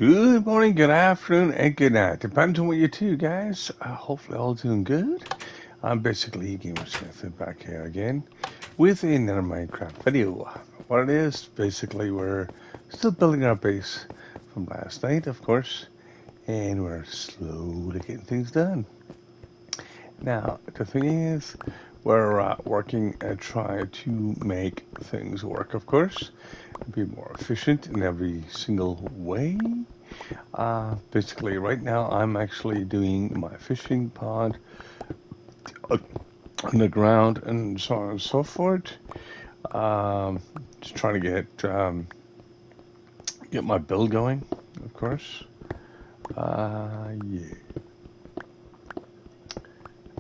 Good morning, good afternoon, and good night. Depends on what you do, guys. Hopefully, all doing good. I'm basically Gamer Smith back here again with another Minecraft video. What it is, basically, we're still building our base from last night, of course, and we're slowly getting things done. Now, the thing is, we're working and trying to make things work, of course, be more efficient in every single way. Basically, right now I'm actually doing my fishing pod uh, on the ground and so on and so forth. Just trying to get my build going, of course. Yeah,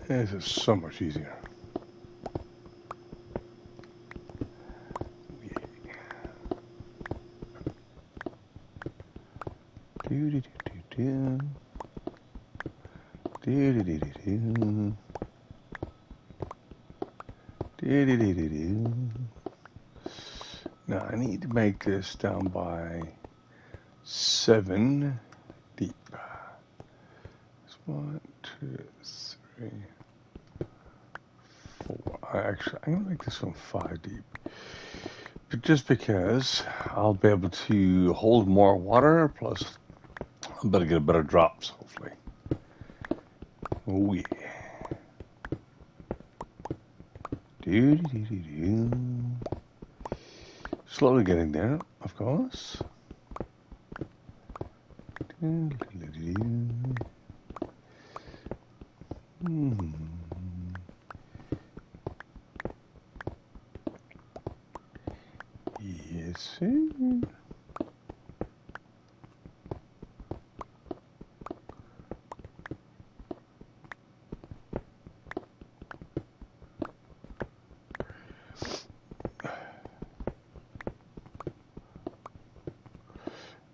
this is so much easier. Yeah. Do do do do do do do do do do do do do do. Now I need to make this down by 7 deep. It's 1, 2, 3, 4. I'm gonna make this one 5 deep, but just because I'll be able to hold more water. Plus, I better get better drops, hopefully. Oh yeah. Do do do do do. Slowly getting there, of course. Do, do, do, do. Hmm. Yes, sir.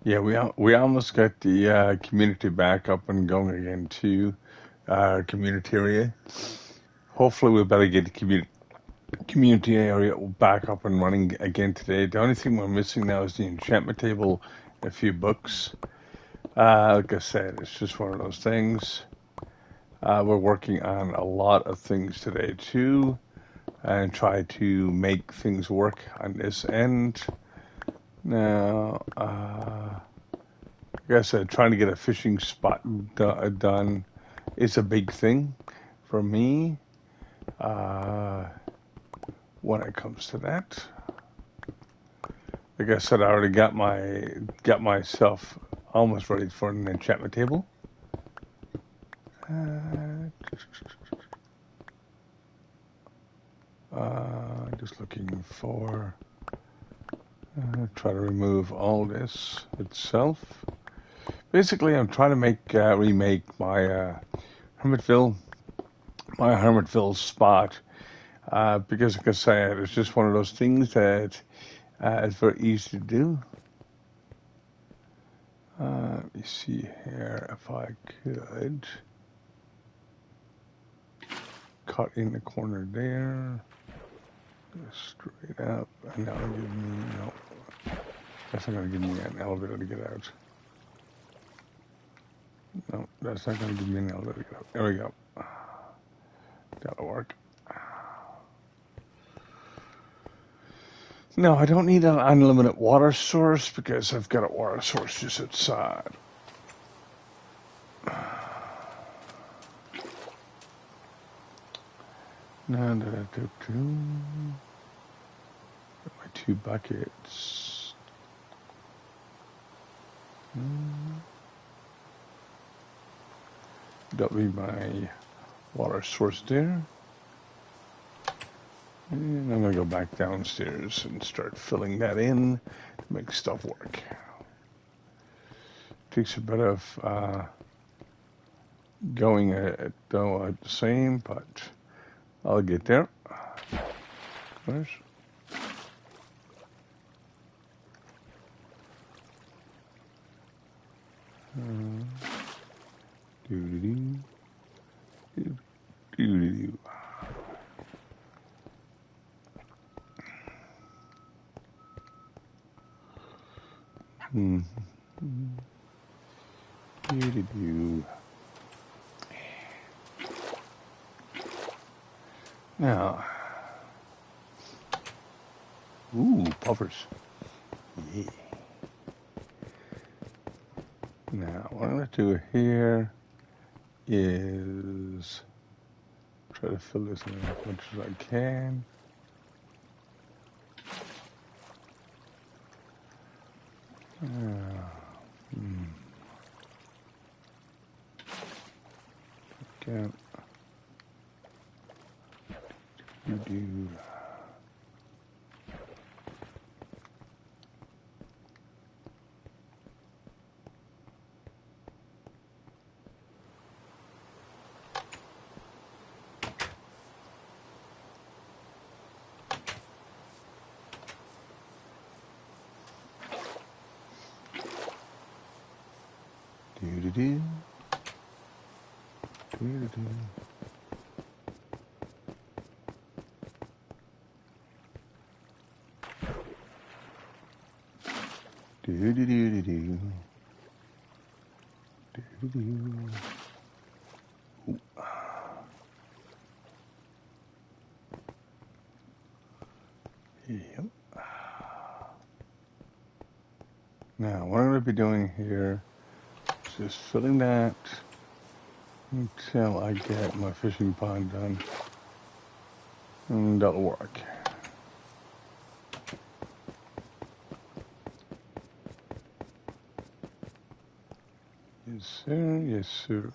Yeah, we almost got the community back up and going again too. Our community area. Hopefully, we better get the community area back up and running again today. The only thing we're missing now is the enchantment table, a few books. Like I said, it's just one of those things. We're working on a lot of things today too, and try to make things work on this end. Now, like I said, trying to get a fishing spot done is a big thing for me uh, when it comes to that. Like I said, I already got myself almost ready for an enchantment table. Just looking for try to remove all this itself. Basically, I'm trying to remake Hermitville, my Hermitville spot, because like I said, it's just one of those things that it's very easy to do. Let me see here if I could cut in the corner there, straight up, and that'll give me, no, that's not going to give me an elevator to get out. No, that's not going to give me an elevator to get out. There we go. That'll work. No, I don't need an unlimited water source because I've got a water source just outside. Now that I do my 2 buckets. That'll be my water source there. And I'm going to go back downstairs and start filling that in to make stuff work. Takes a bit of going at the same, but I'll get there. Where's doo-doo-doo, doo-doo-doo. Do-do-do. Now, ooh, puffers. Yeah. Now, what I'm going to do here is try to fill this in as much as I can. Okay. Do. Do-do-do. Do-do-do. Do-do-do-do-do. Do-do-do. Ooh. Yep. Now, what I'm going to be doing here is just filling that until I get my fishing pond done. And that'll work. Yes, sir. Yes, sir.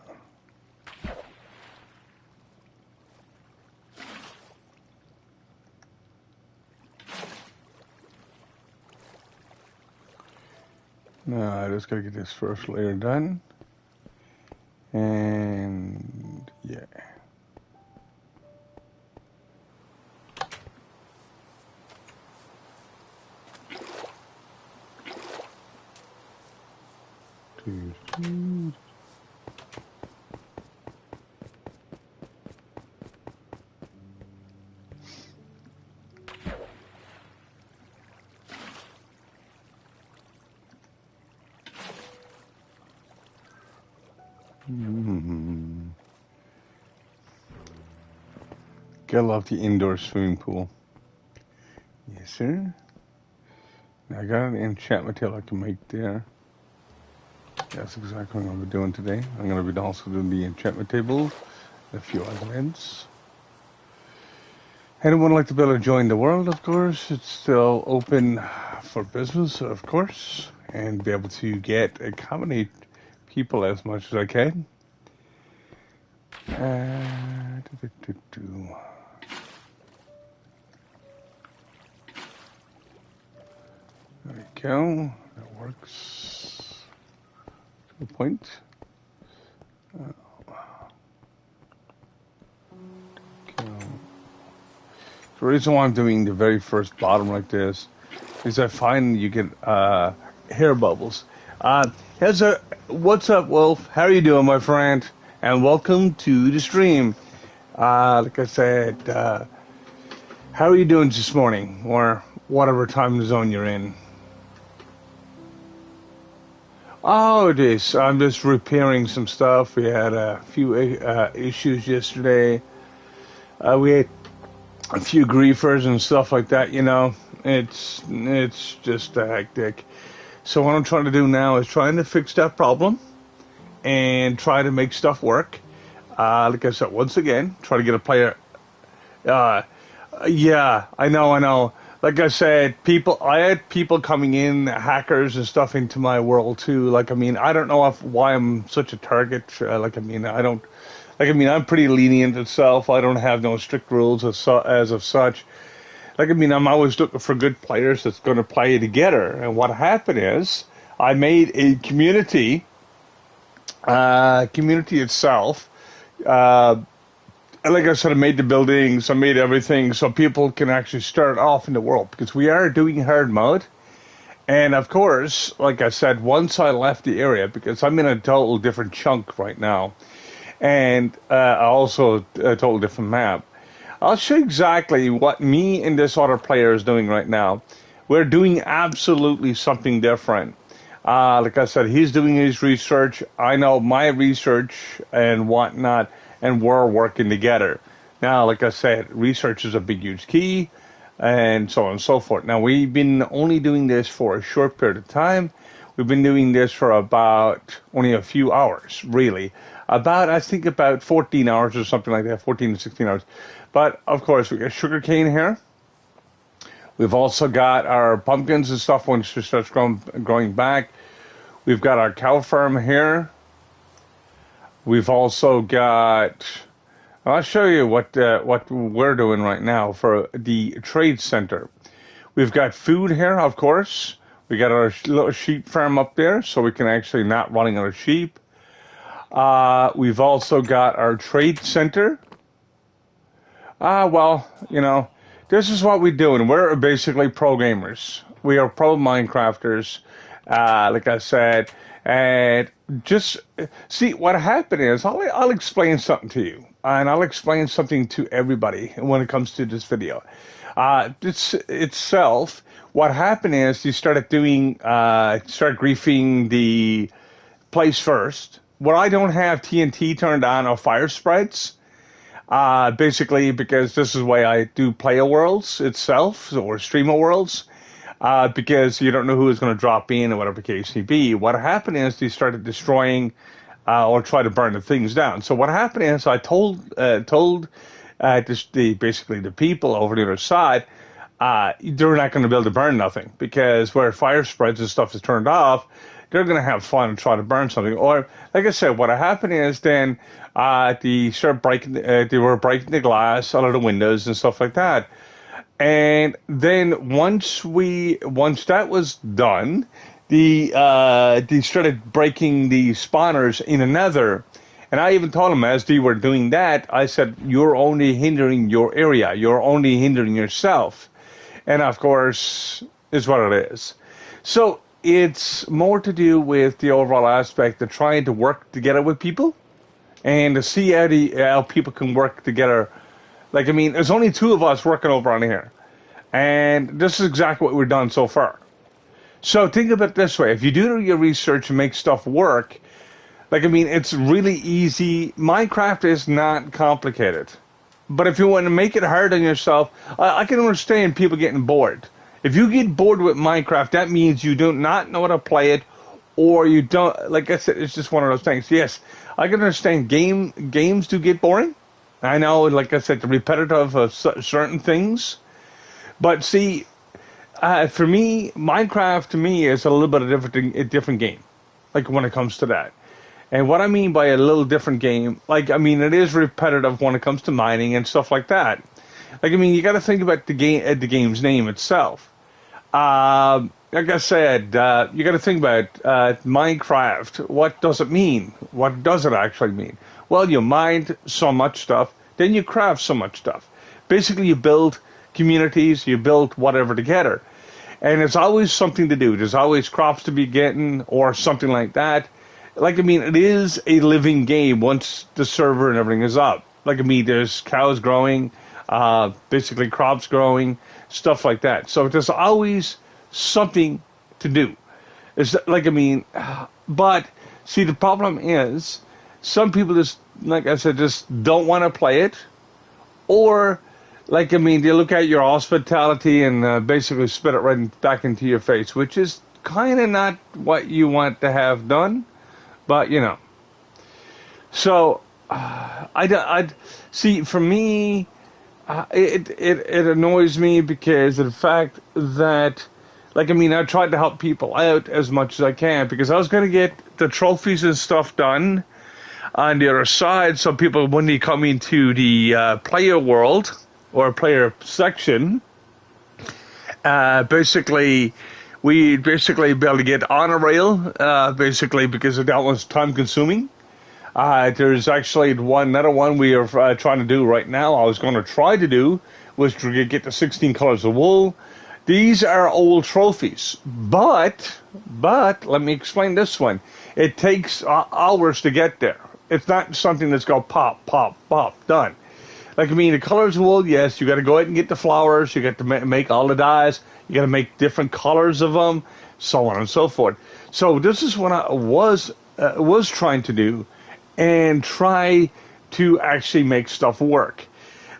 Now, I just got to get this first layer done. And, yeah. Gotta love the indoor swimming pool. Yes, sir. Now I got an enchantment table I can make there. That's exactly what I'm going to be doing today. I'm going to be also doing the enchantment table, a few other events. Anyone like to be able to join the world, of course. It's still open for business, of course, and be able to accommodate people as much as I can. There we go. That works to a point. The reason why I'm doing the very first bottom like this is I find you get hair bubbles. What's up, Wolf? How are you doing, my friend? And welcome to the stream. Like I said, how are you doing this morning, or whatever time zone you're in? Oh, it is. I'm just repairing some stuff. We had a few issues yesterday. We had a few griefers and stuff like that, you know. It's just hectic. So what I'm trying to do now is trying to fix that problem and try to make stuff work. Like I said, once again, try to get a player. Yeah, I know. Like I said, I had people coming in, hackers and stuff into my world too. Like, I mean, I don't know why I'm such a target. I'm pretty lenient itself. I don't have no strict rules as of such. Like, I mean, I'm always looking for good players that's going to play together. And what happened is I made a community itself. Like I said, I made the buildings, I made everything so people can actually start off in the world, because we are doing hard mode. And of course, like I said, once I left the area, because I'm in a total different chunk right now, and also a total different map, I'll show you exactly what me and this other player is doing right now. We're doing absolutely something different. Like I said, he's doing his research. I know my research and whatnot, and we're working together. Now, like I said, research is a big, huge key, and so on and so forth. Now, we've been only doing this for a short period of time. We've been doing this for about only a few hours, really. I think about 14 hours or something like that, 14 to 16 hours. But, of course, we got sugarcane here. We've also got our pumpkins and stuff once it starts growing back. We've got our cow farm here. We've also got... I'll show you what we're doing right now for the trade center. We've got food here, of course. We got our little sheep farm up there, so we can actually not running out of sheep. We've also got our trade center. Well, this is what we do, and we're basically pro gamers. We are pro Minecrafters, like I said. And just see what happened is I'll explain something to you, and I'll explain something to everybody when it comes to this video. This itself, what happened is you start griefing the place first. Where I don't have TNT turned on or fire spreads, basically because this is the way I do player worlds itself or streamer worlds. Because you don't know who is going to drop in or whatever the case may be. What happened is they started destroying or try to burn the things down. So what happened is I told basically the people over the other side, they're not going to be able to burn nothing because where fire spreads and stuff is turned off, they're going to have fun and try to burn something. Or like I said, what happened is then they were breaking the glass out of the windows and stuff like that. And then once that was done, they started breaking the spawners in another. And I even told them as they were doing that, I said, you're only hindering your area. You're only hindering yourself. And of course, is what it is. So it's more to do with the overall aspect of trying to work together with people and to see how people can work together. Like, I mean, there's only two of us working over on here. And this is exactly what we've done so far. So think of it this way. If you do your research and make stuff work, like, I mean, it's really easy. Minecraft is not complicated. But if you want to make it hard on yourself, I can understand people getting bored. If you get bored with Minecraft, that means you do not know how to play it, or you don't, like I said, it's just one of those things. Yes, I can understand games do get boring. I know, like I said, the repetitive of certain things. But see, for me, Minecraft to me is a little bit of a different game, like when it comes to that. And what I mean by a little different game, like, I mean, it is repetitive when it comes to mining and stuff like that. Like, I mean, you got to think about the game's name itself. Like I said, you got to think about Minecraft. What does it mean? What does it actually mean? Well, you mine so much stuff, then you craft so much stuff. Basically, you build communities, you build whatever together. And there's always something to do. There's always crops to be getting or something like that. Like, I mean, it is a living game once the server and everything is up. Like, I mean, there's cows growing, basically crops growing, stuff like that. So there's always something to do. It's like, I mean, but see, the problem is some people just, like I said, just don't want to play it, or like, I mean, they look at your hospitality and basically spit it right back into your face, which is kind of not what you want to have done, but So, I see, for me, it annoys me because of the fact that, like, I mean, I tried to help people out as much as I can because I was going to get the trophies and stuff done on the other side so people, when they come into the player world or player section, basically, we basically be able to get on a rail, basically because that was time consuming. There's actually another one we are trying to do right now. I was going to try to do was to get the 16 colors of wool. These are old trophies, but let me explain this one. It takes hours to get there. It's not something that's go pop, pop, pop, done. Like, I mean, the colors of wool, yes, you got to go ahead and get the flowers. You got to make all the dyes. You got to make different colors of them, so on and so forth. So this is what I was trying to do, and try to actually make stuff work.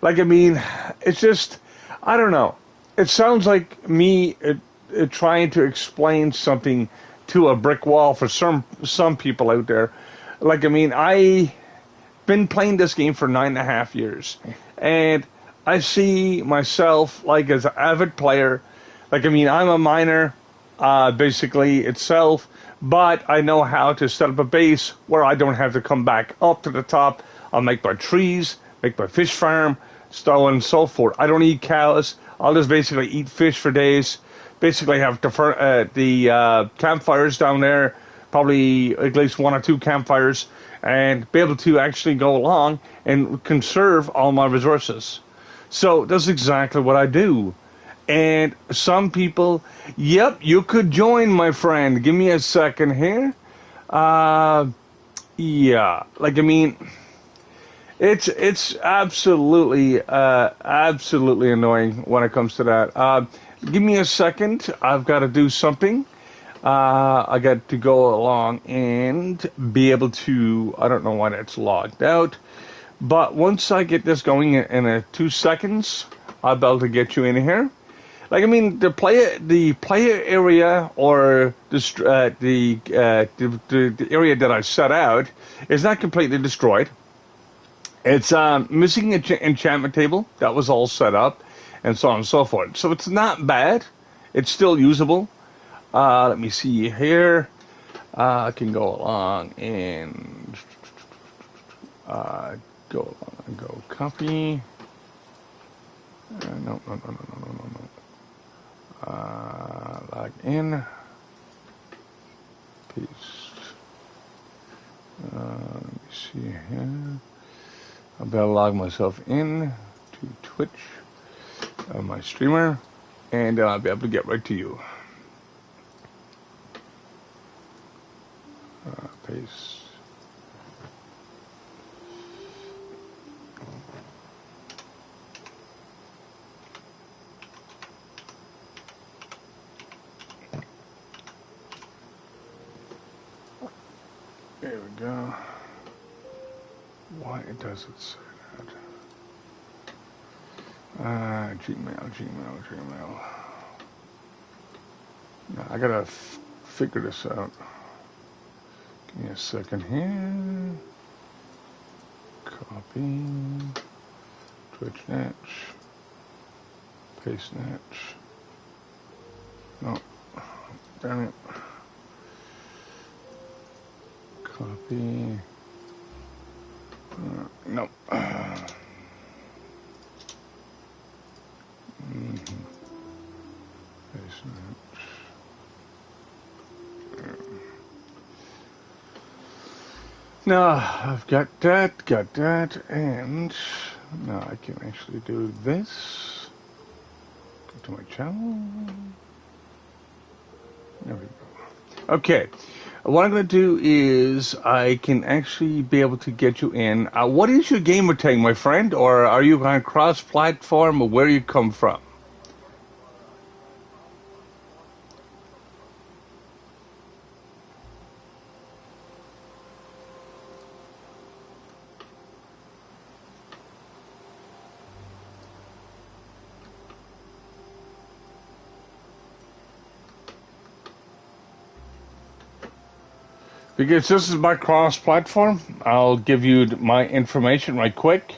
Like, I mean, it's just, I don't know. It sounds like me trying to explain something to a brick wall for some people out there. Like, I mean, I been playing this game for 9.5 years, and I see myself like as an avid player. Like, I mean, I'm a miner, basically itself, but I know how to set up a base where I don't have to come back up to the top. I'll make my trees, make my fish farm, so on and so forth. I don't eat cows. I'll just basically eat fish for days. Basically have the campfires down there, probably at least one or two campfires, and be able to actually go along and conserve all my resources. So that's exactly what I do. And some people, yep, you could join, my friend. Give me a second here. Yeah, like, I mean, it's absolutely absolutely annoying when it comes to that. Give me a second. I've got to do something. I got to go along and be able to. I don't know why that's logged out, but once I get this going in 2 seconds, I'll be able to get you in here. Like, I mean, the player area, or the area that I set out is not completely destroyed. It's missing an enchantment table that was all set up, and so on and so forth. So it's not bad. It's still usable. Let me see here. I can go along and go copy. No. Log in. Paste. Let me see here. I better log myself in to Twitch, my streamer, and I'll be able to get right to you. Paste. There we go. Why does it say that? Gmail. Now, I gotta figure this out. Give me a second here. Copy. TwitchNet. PasteNet. No. Damn it. Copy. No. Now I've got that, and now I can actually do this. Go to my channel. There we go. Okay. What I'm going to do is I can actually be able to get you in. What is your gamer tag, my friend? Or are you on cross-platform, or where you come from? Because this is my cross-platform, I'll give you my information right quick.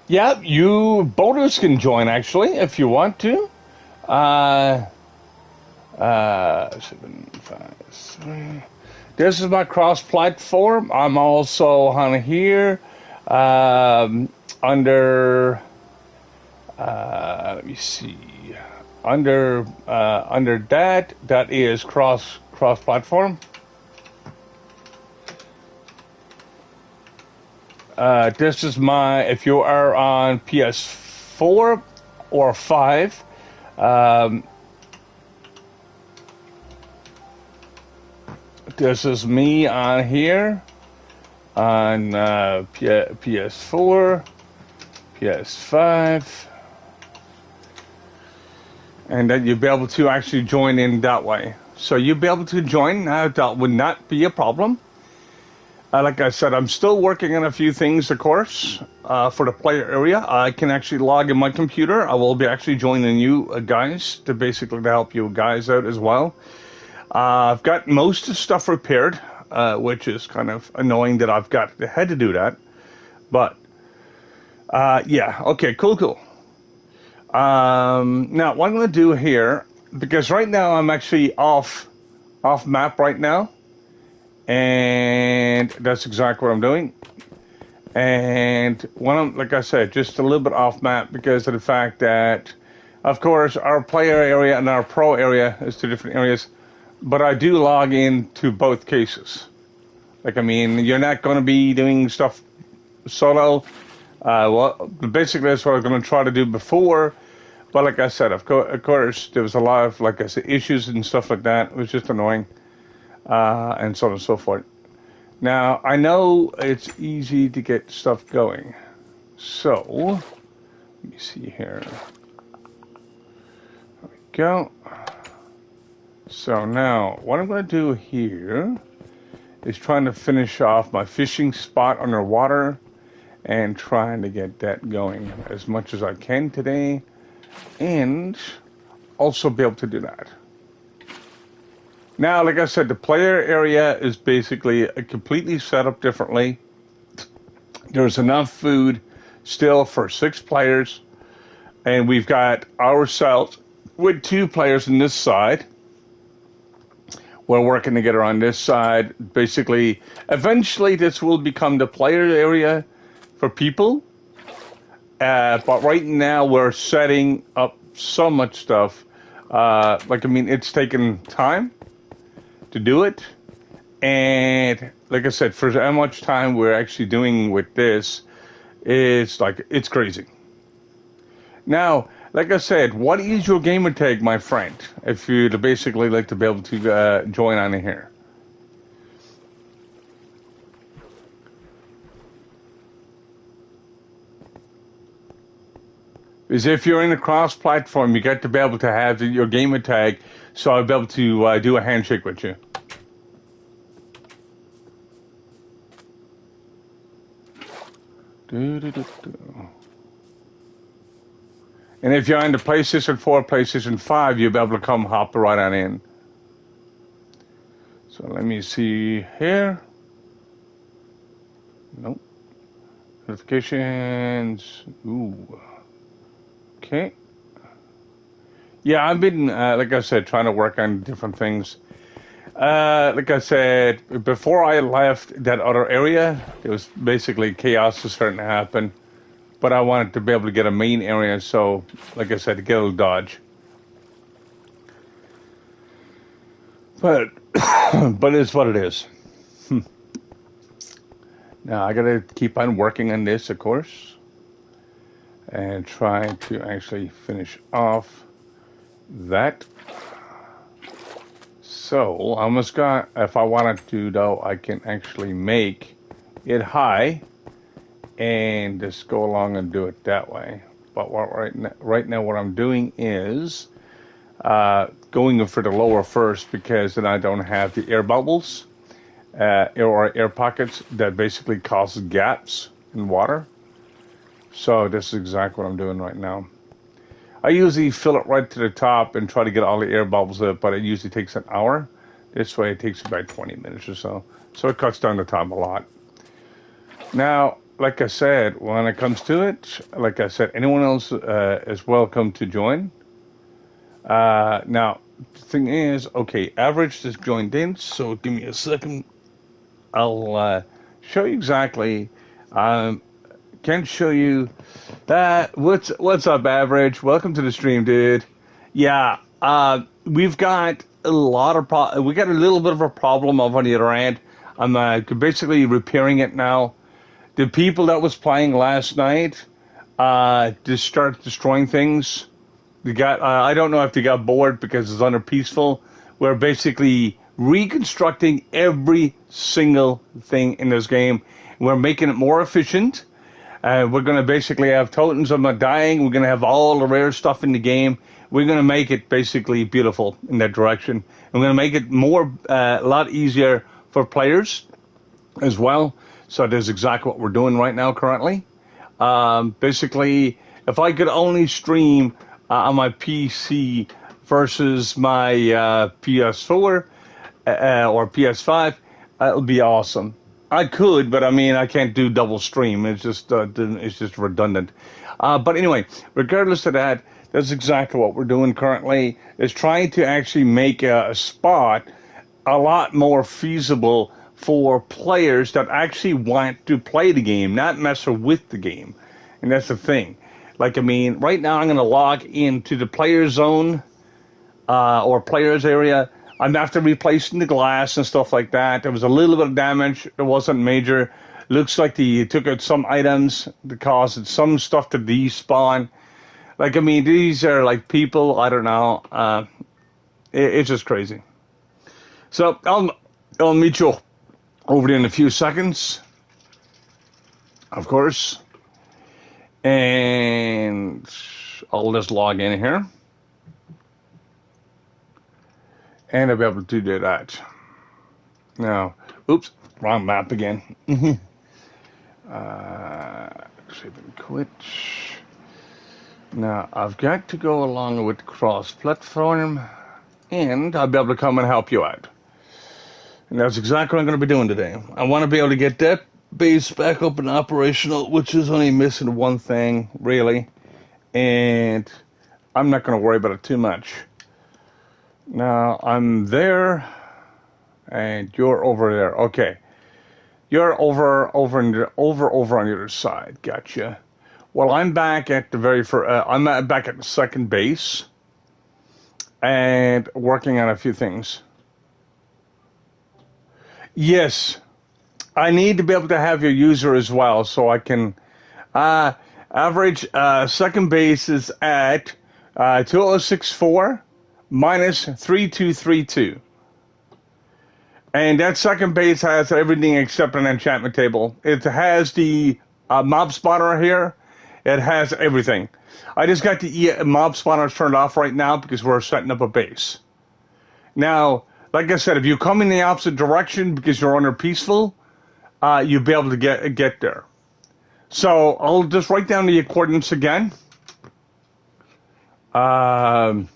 Yeah, you boaters can join, actually, if you want to. 753. This is my cross-platform. I'm also on here under. Let me see. Under that is cross-platform. This is my. If you are on PS4 or 5. this is me on here on PS4, PS5, and then you'll be able to actually join in that way. So you'll be able to join. That would not be a problem. Like I said, I'm still working on a few things, of course, for the player area. I can actually log in my computer. I will be actually joining you guys to basically help you guys out as well. I've got most of the stuff repaired, which is kind of annoying that I've had to do that. But, yeah, okay, cool. Now, what I'm going to do here, because right now I'm actually off map right now. And that's exactly what I'm doing. And when I'm, like I said, just a little bit off map because of the fact that, of course, our player area and our pro area is two different areas. But I do log in to both cases. Like, I mean, you're not going to be doing stuff solo. Well, basically, that's what I was going to try to do before. But like I said, of course, there was a lot of, like I said, issues and stuff like that. It was just annoying. And so on and so forth. Now, I know it's easy to get stuff going. So, let me see here. There we go. So now, what I'm going to do here is trying to finish off my fishing spot underwater and trying to get that going as much as I can today. And also be able to do that. Now, like I said, the player area is basically completely set up differently. There's enough food still for 6 players. And we've got ourselves with 2 players on this side. We're working together on this side. Basically, eventually this will become the player area for people. But right now we're setting up so much stuff. Like, I mean, it's taken time to do it, and like I said, for how much time we're actually doing with this, it's crazy. Now, like I said, what is your gamer tag, my friend, if you'd basically like to be able to join on in here? Is if you're in a cross-platform, you got to be able to have your gamer tag, so I'll be able to do a handshake with you. And if you're on the PlayStation 4, PlayStation 5, you'll be able to come hop right on in. So let me see here. Nope. Notifications. Ooh. Okay. Yeah, I've been, like I said, trying to work on different things. Like I said, before I left that other area, it was basically chaos was starting to happen. But I wanted to be able to get a main area, so, like I said, to get a little dodge. But, but it's what it is. Now, I gotta keep on working on this, of course. And try to actually finish off that. So, almost got, if I wanted to though, I can actually make it high and just go along and do it that way. But right now what I'm doing is going for the lower first, because then I don't have the air bubbles or air pockets that basically causes gaps in water. So this is exactly what I'm doing right now. I usually fill it right to the top and try to get all the air bubbles up, but it usually takes an hour. This way it takes about 20 minutes or so. So it cuts down the time a lot. Now, like I said, when it comes to it, like I said, anyone else is welcome to join. Now, the thing is, okay, average just joined in, so give me a second. I'll show you exactly. Can show you that. What's up, average? Welcome to the stream, dude. Yeah, we've got a lot of we got a little bit of a problem over on the other end. I'm basically repairing it now. The people that was playing last night just started destroying things. They got I don't know if they got bored because it's under peaceful, where basically reconstructing every single thing in this game. We're making it more efficient. We're going to basically have totems of not dying. We're going to have all the rare stuff in the game. We're going to make it basically beautiful in that direction. We're going to make it a lot easier for players as well. So that's exactly what we're doing right now currently. Basically, if I could only stream on my PC versus my PS4 or PS5, it would be awesome. I could, but I mean, I can't do double stream. It's just redundant. But anyway, regardless of that, that's exactly what we're doing currently, is trying to actually make a spot a lot more feasible for players that actually want to play the game, not mess with the game. And that's the thing. Like, I mean, right now I'm going to log into the player zone or players area. I'm after replacing the glass and stuff like that. There was a little bit of damage. It wasn't major. Looks like they took out some items that caused some stuff to despawn. Like, I mean, these are like people, I don't know. It's just crazy. So I'll meet you over there in a few seconds, of course. And I'll just log in here. And I'll be able to do that. Now, oops, wrong map again. Save and quit. Now, I've got to go along with cross-platform, and I'll be able to come and help you out. And that's exactly what I'm going to be doing today. I want to be able to get that base back up and operational, which is only missing one thing, really. And I'm not going to worry about it too much. Now, I'm there, and you're over there. Okay. You're over on the other side. Gotcha. Well, I'm back at the I'm back at the second base and working on a few things. Yes, I need to be able to have your user as well, so I can average second base is at 2064 minus 3232. And that second base has everything except an enchantment table. It has the mob spawner here. It has everything. I just got the mob spawners turned off right now because we're setting up a base. Now, like I said, if you come in the opposite direction because you're under peaceful, you'll be able to get there. So I'll just write down the coordinates again. Give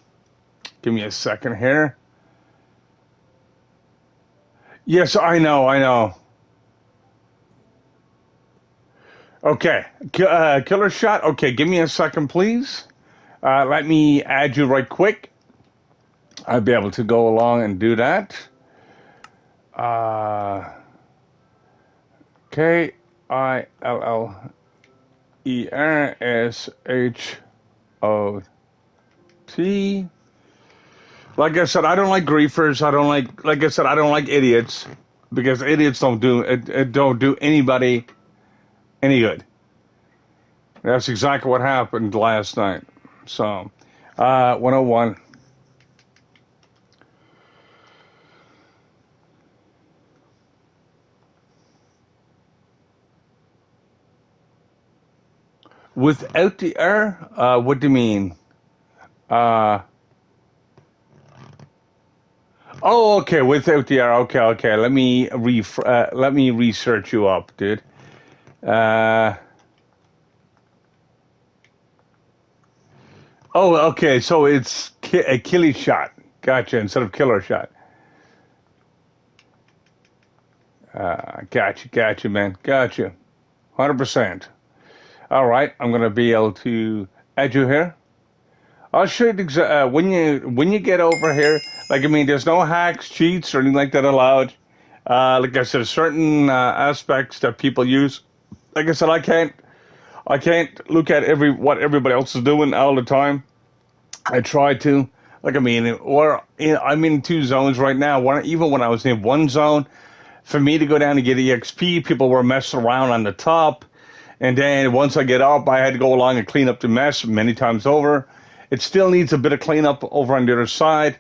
me a second here. Yes, I know. Okay, killer shot. Okay, give me a second, please. Let me add you right quick. I'll be able to go along and do that. KILLERSHOT. Like I said, I don't like griefers. I don't like idiots, because idiots don't do anybody any good. That's exactly what happened last night. So, 101. Without the R? What do you mean? Oh, okay, without the R. Okay. Let me research you up, dude. Okay, so it's a killie shot. Gotcha, instead of killer shot. Gotcha, man. Gotcha. 100%. All right, I'm going to be able to add you here. I'll show you when you get over here. Like, I mean, there's no hacks, cheats, or anything like that allowed. Like I said, certain aspects that people use. Like I said, I can't look at what everybody else is doing all the time. I try to. Like, I mean, I'm in two zones right now. Even when I was in one zone, for me to go down and get EXP, people were messing around on the top. And then once I get up, I had to go along and clean up the mess many times over. It still needs a bit of cleanup over on the other side.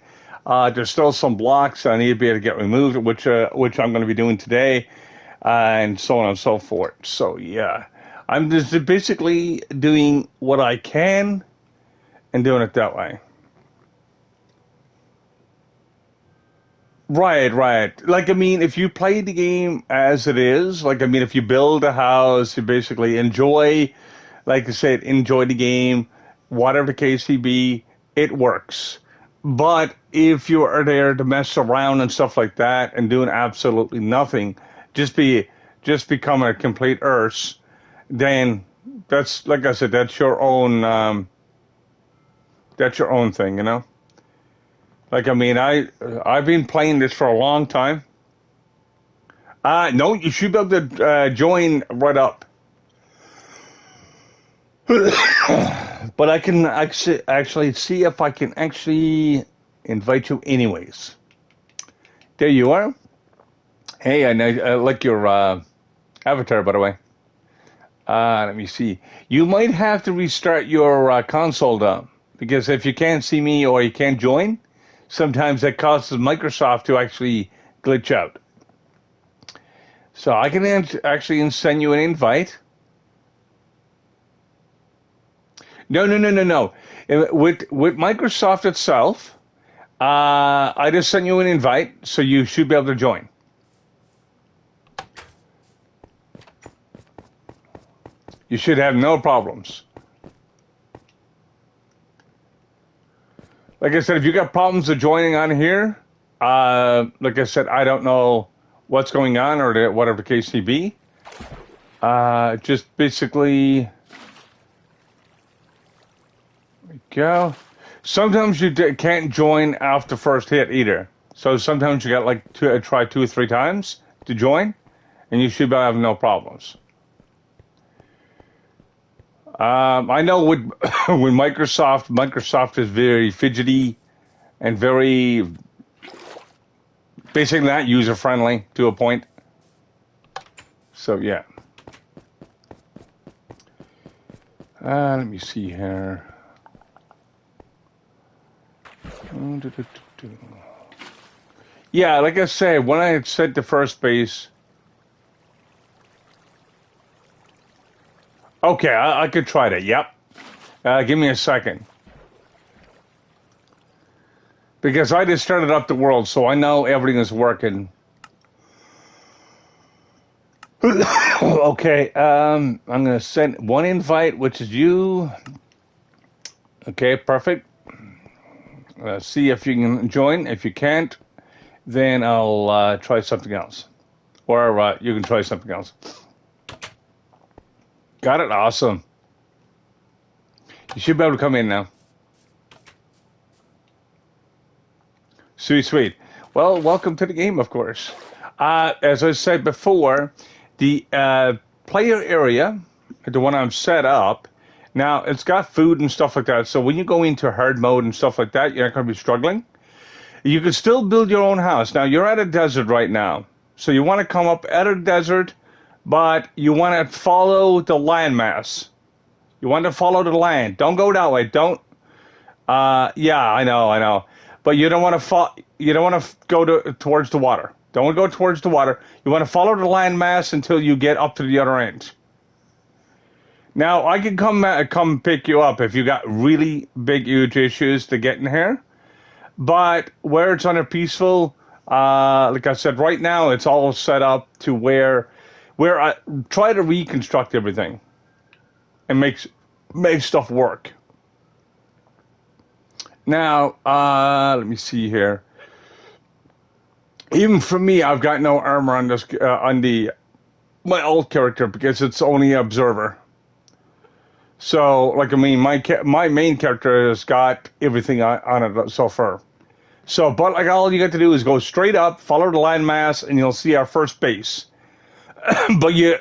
There's still some blocks I need to be able to get removed, which I'm going to be doing today, and so on and so forth. So yeah, I'm just basically doing what I can and doing it that way. Right, right. Like, I mean, if you play the game as it is, like, I mean, if you build a house, you basically enjoy, like I said, enjoy the game, whatever the case may be, it works. But if you are there to mess around and stuff like that and doing absolutely nothing, just be just becoming a complete earth, then that's like I said, that's your own thing, you know. Like I mean, I've been playing this for a long time. No, you should be able to join right up, but I can actually see if I can actually invite you anyways. There you are. Hey, I like your avatar, by the way. Let me see. You might have to restart your console down because if you can't see me or you can't join, sometimes that causes Microsoft to actually glitch out. So I can actually send you an invite. No, no, no, no, no. With Microsoft itself, I just sent you an invite, so you should be able to join. You should have no problems. Like I said, if you got problems with joining on here, like I said, I don't know what's going on or whatever the case may be. Just basically, there we go. Sometimes you can't join after first hit either. So sometimes you got like to try 2 or 3 times to join, and you should have no problems. I know with with Microsoft is very fidgety and very basically not user friendly to a point. So yeah. Let me see here. Yeah, like I said, when I had set the first base. Okay, I could try that. Yep. Give me a second. Because I just started up the world, so I know everything is working. Okay, I'm going to send one invite, which is you. Okay, perfect. See if you can join. If you can't, then I'll try something else. Or you can try something else. Got it? Awesome. You should be able to come in now. Sweet, sweet. Well, welcome to the game, of course. As I said before, the player area, the one I'm set up, now it's got food and stuff like that. So when you go into hard mode and stuff like that, you're not going to be struggling. You can still build your own house. Now, you're at a desert right now. So you want to come up at a desert, but you want to follow the landmass. You want to follow the land. Don't go that way. Don't. Yeah, I know. But you don't want to You don't want to go towards the water. Don't want to go towards the water. You want to follow the landmass until you get up to the other end. Now I can come pick you up if you got really big, huge issues to get in here. But where it's under peaceful, like I said, right now it's all set up to where I try to reconstruct everything and make stuff work. Now, let me see here. Even for me, I've got no armor on this on my old character because it's only observer. So, like I mean, my main character has got everything on it so far. So, but like all you got to do is go straight up, follow the landmass, and you'll see our first base. But you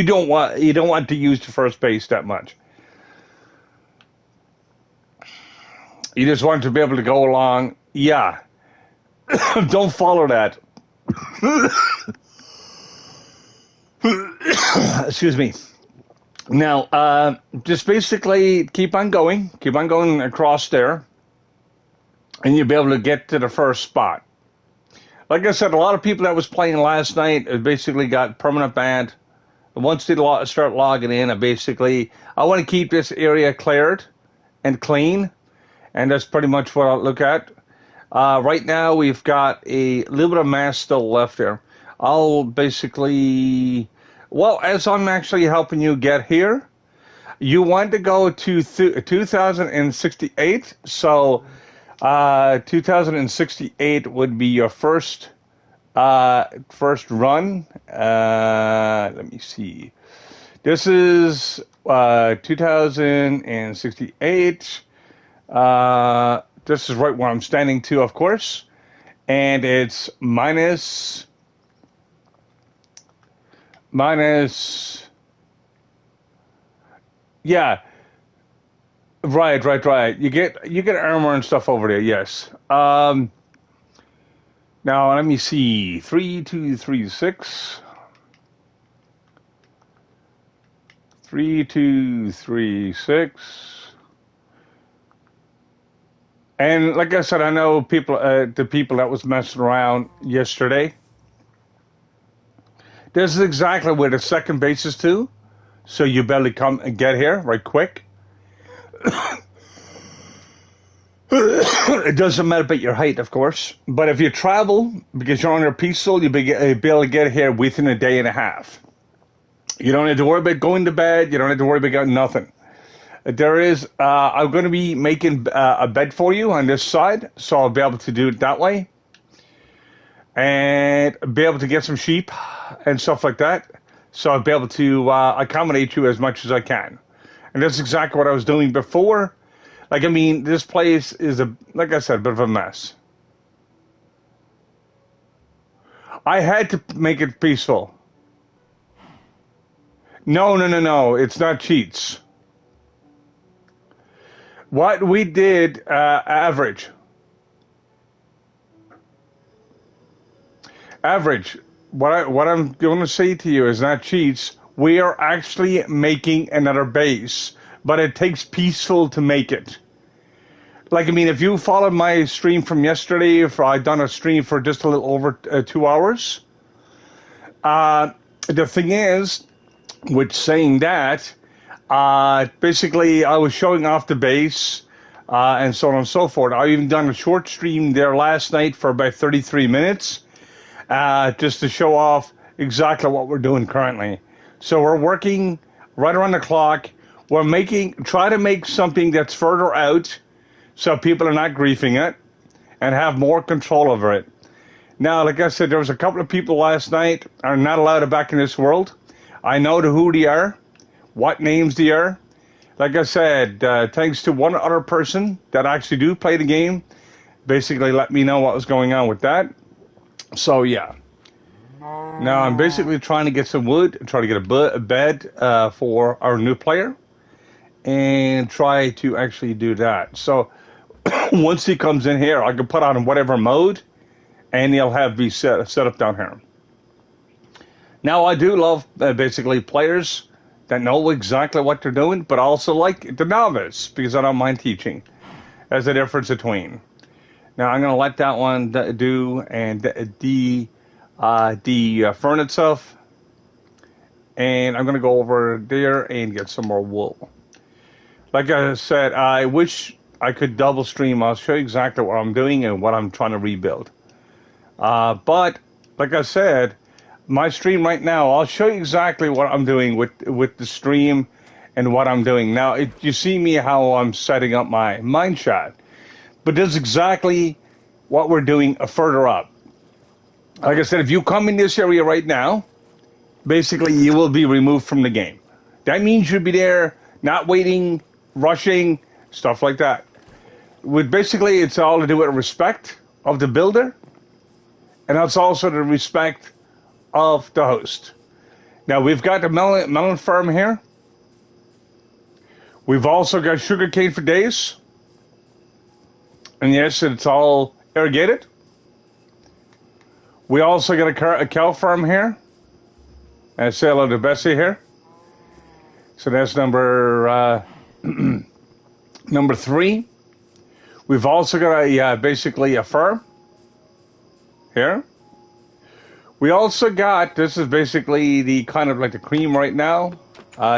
don't want to use the first base that much. You just want to be able to go along. Yeah. Don't follow that. Excuse me. Now, just basically keep on going across there. and you'll be able to get to the first spot. Like I said, a lot of people that was playing last night basically got permanent banned. Once they start logging in, I want to keep this area cleared and clean, and that's pretty much what I'll look at. Right now, we've got a little bit of mass still left there. I'll basically, well, as I'm actually helping you get here, you want to go to 2068. So 2068 would be your first run. Let me see. This is 2068. This is right where I'm standing to, of course. And it's minus. Yeah, right. You get armor and stuff over there, yes. Now let me see. 3236. 3236. And like I said, I know the people that was messing around yesterday. This is exactly where the second base is to. So you better come and get here right quick. It doesn't matter about your height, of course. But if you travel, because you're on your peaceful, you'll be able to get here within a day and a half. You don't have to worry about going to bed. You don't have to worry about nothing. There is, I'm going to be making a bed for you on this side, so I'll be able to do it that way. And be able to get some sheep and stuff like that. So I'll be able to accommodate you as much as I can. And that's exactly what I was doing before. Like, I mean, this place is, like I said, a bit of a mess. I had to make it peaceful. No. It's not cheats. What we did, average. What I'm going to say to you is not cheats. We are actually making another base, but it takes peaceful to make it. Like, I mean, if you followed my stream from yesterday, if I'd done a stream for just a little over 2 hours, the thing is, with saying that, basically I was showing off the base, and so on and so forth. I even done a short stream there last night for about 33 minutes, just to show off exactly what we're doing currently. So we're working right around the clock. We're try to make something that's further out, so people are not griefing it and have more control over it. Now, like I said, there was a couple of people last night are not allowed back in this world. I know who they are, what names they are. Like I said, thanks to one other person that actually do play the game, basically let me know what was going on with that. So, yeah. Now, I'm basically trying to get some wood, try to get a bed for our new player, and try to actually do that. So, once he comes in here, I can put on whatever mode, and he'll have me set up down here. Now, I do love basically players that know exactly what they're doing, but also like the novice, because I don't mind teaching. There's a difference between. Now, I'm going to let that one do and fern itself. And I'm going to go over there and get some more wool. Like I said, I wish I could double stream. I'll show you exactly what I'm doing and what I'm trying to rebuild. But, like I said, my stream right now, I'll show you exactly what I'm doing with the stream and what I'm doing. Now, you see me how I'm setting up my mine shot. But this is exactly what we're doing further up. Like I said, if you come in this area right now, basically you will be removed from the game. That means you'll be there, not waiting, rushing, stuff like that. Basically, it's all to do with respect of the builder, and that's also the respect of the host. Now, we've got the melon farm here. We've also got sugarcane for days. And yes, it's all irrigated. We also got a cow farm here. And say hello to Bessie here. So that's number 3. We've also got basically a firm here. We also got, this is basically the kind of like the cream right now.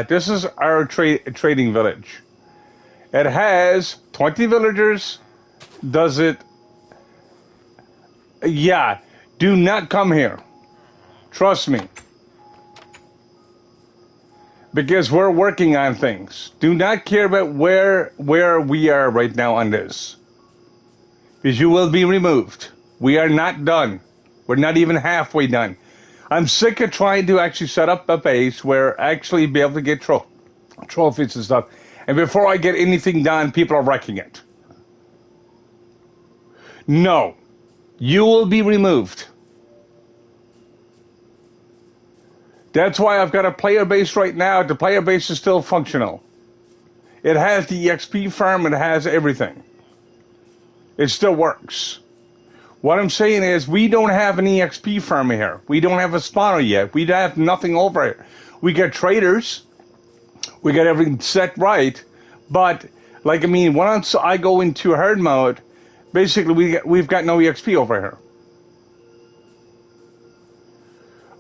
This is our trading village. It has 20 villagers. Does it? Yeah. Do not come here. Trust me. Because we're working on things. Do not care about where we are right now on this. Because you will be removed. We are not done. We're not even halfway done. I'm sick of trying to actually set up a base where actually be able to get trophies and stuff. And before I get anything done, people are wrecking it. No. You will be removed. That's why I've got a player base right now. The player base is still functional. It has the EXP farm. It has everything. It still works. What I'm saying is we don't have an EXP farm here. We don't have a spawner yet. We have nothing over here. We got traders. We got everything set right. But, like, I mean, once I go into hard mode, basically we've got no EXP over here.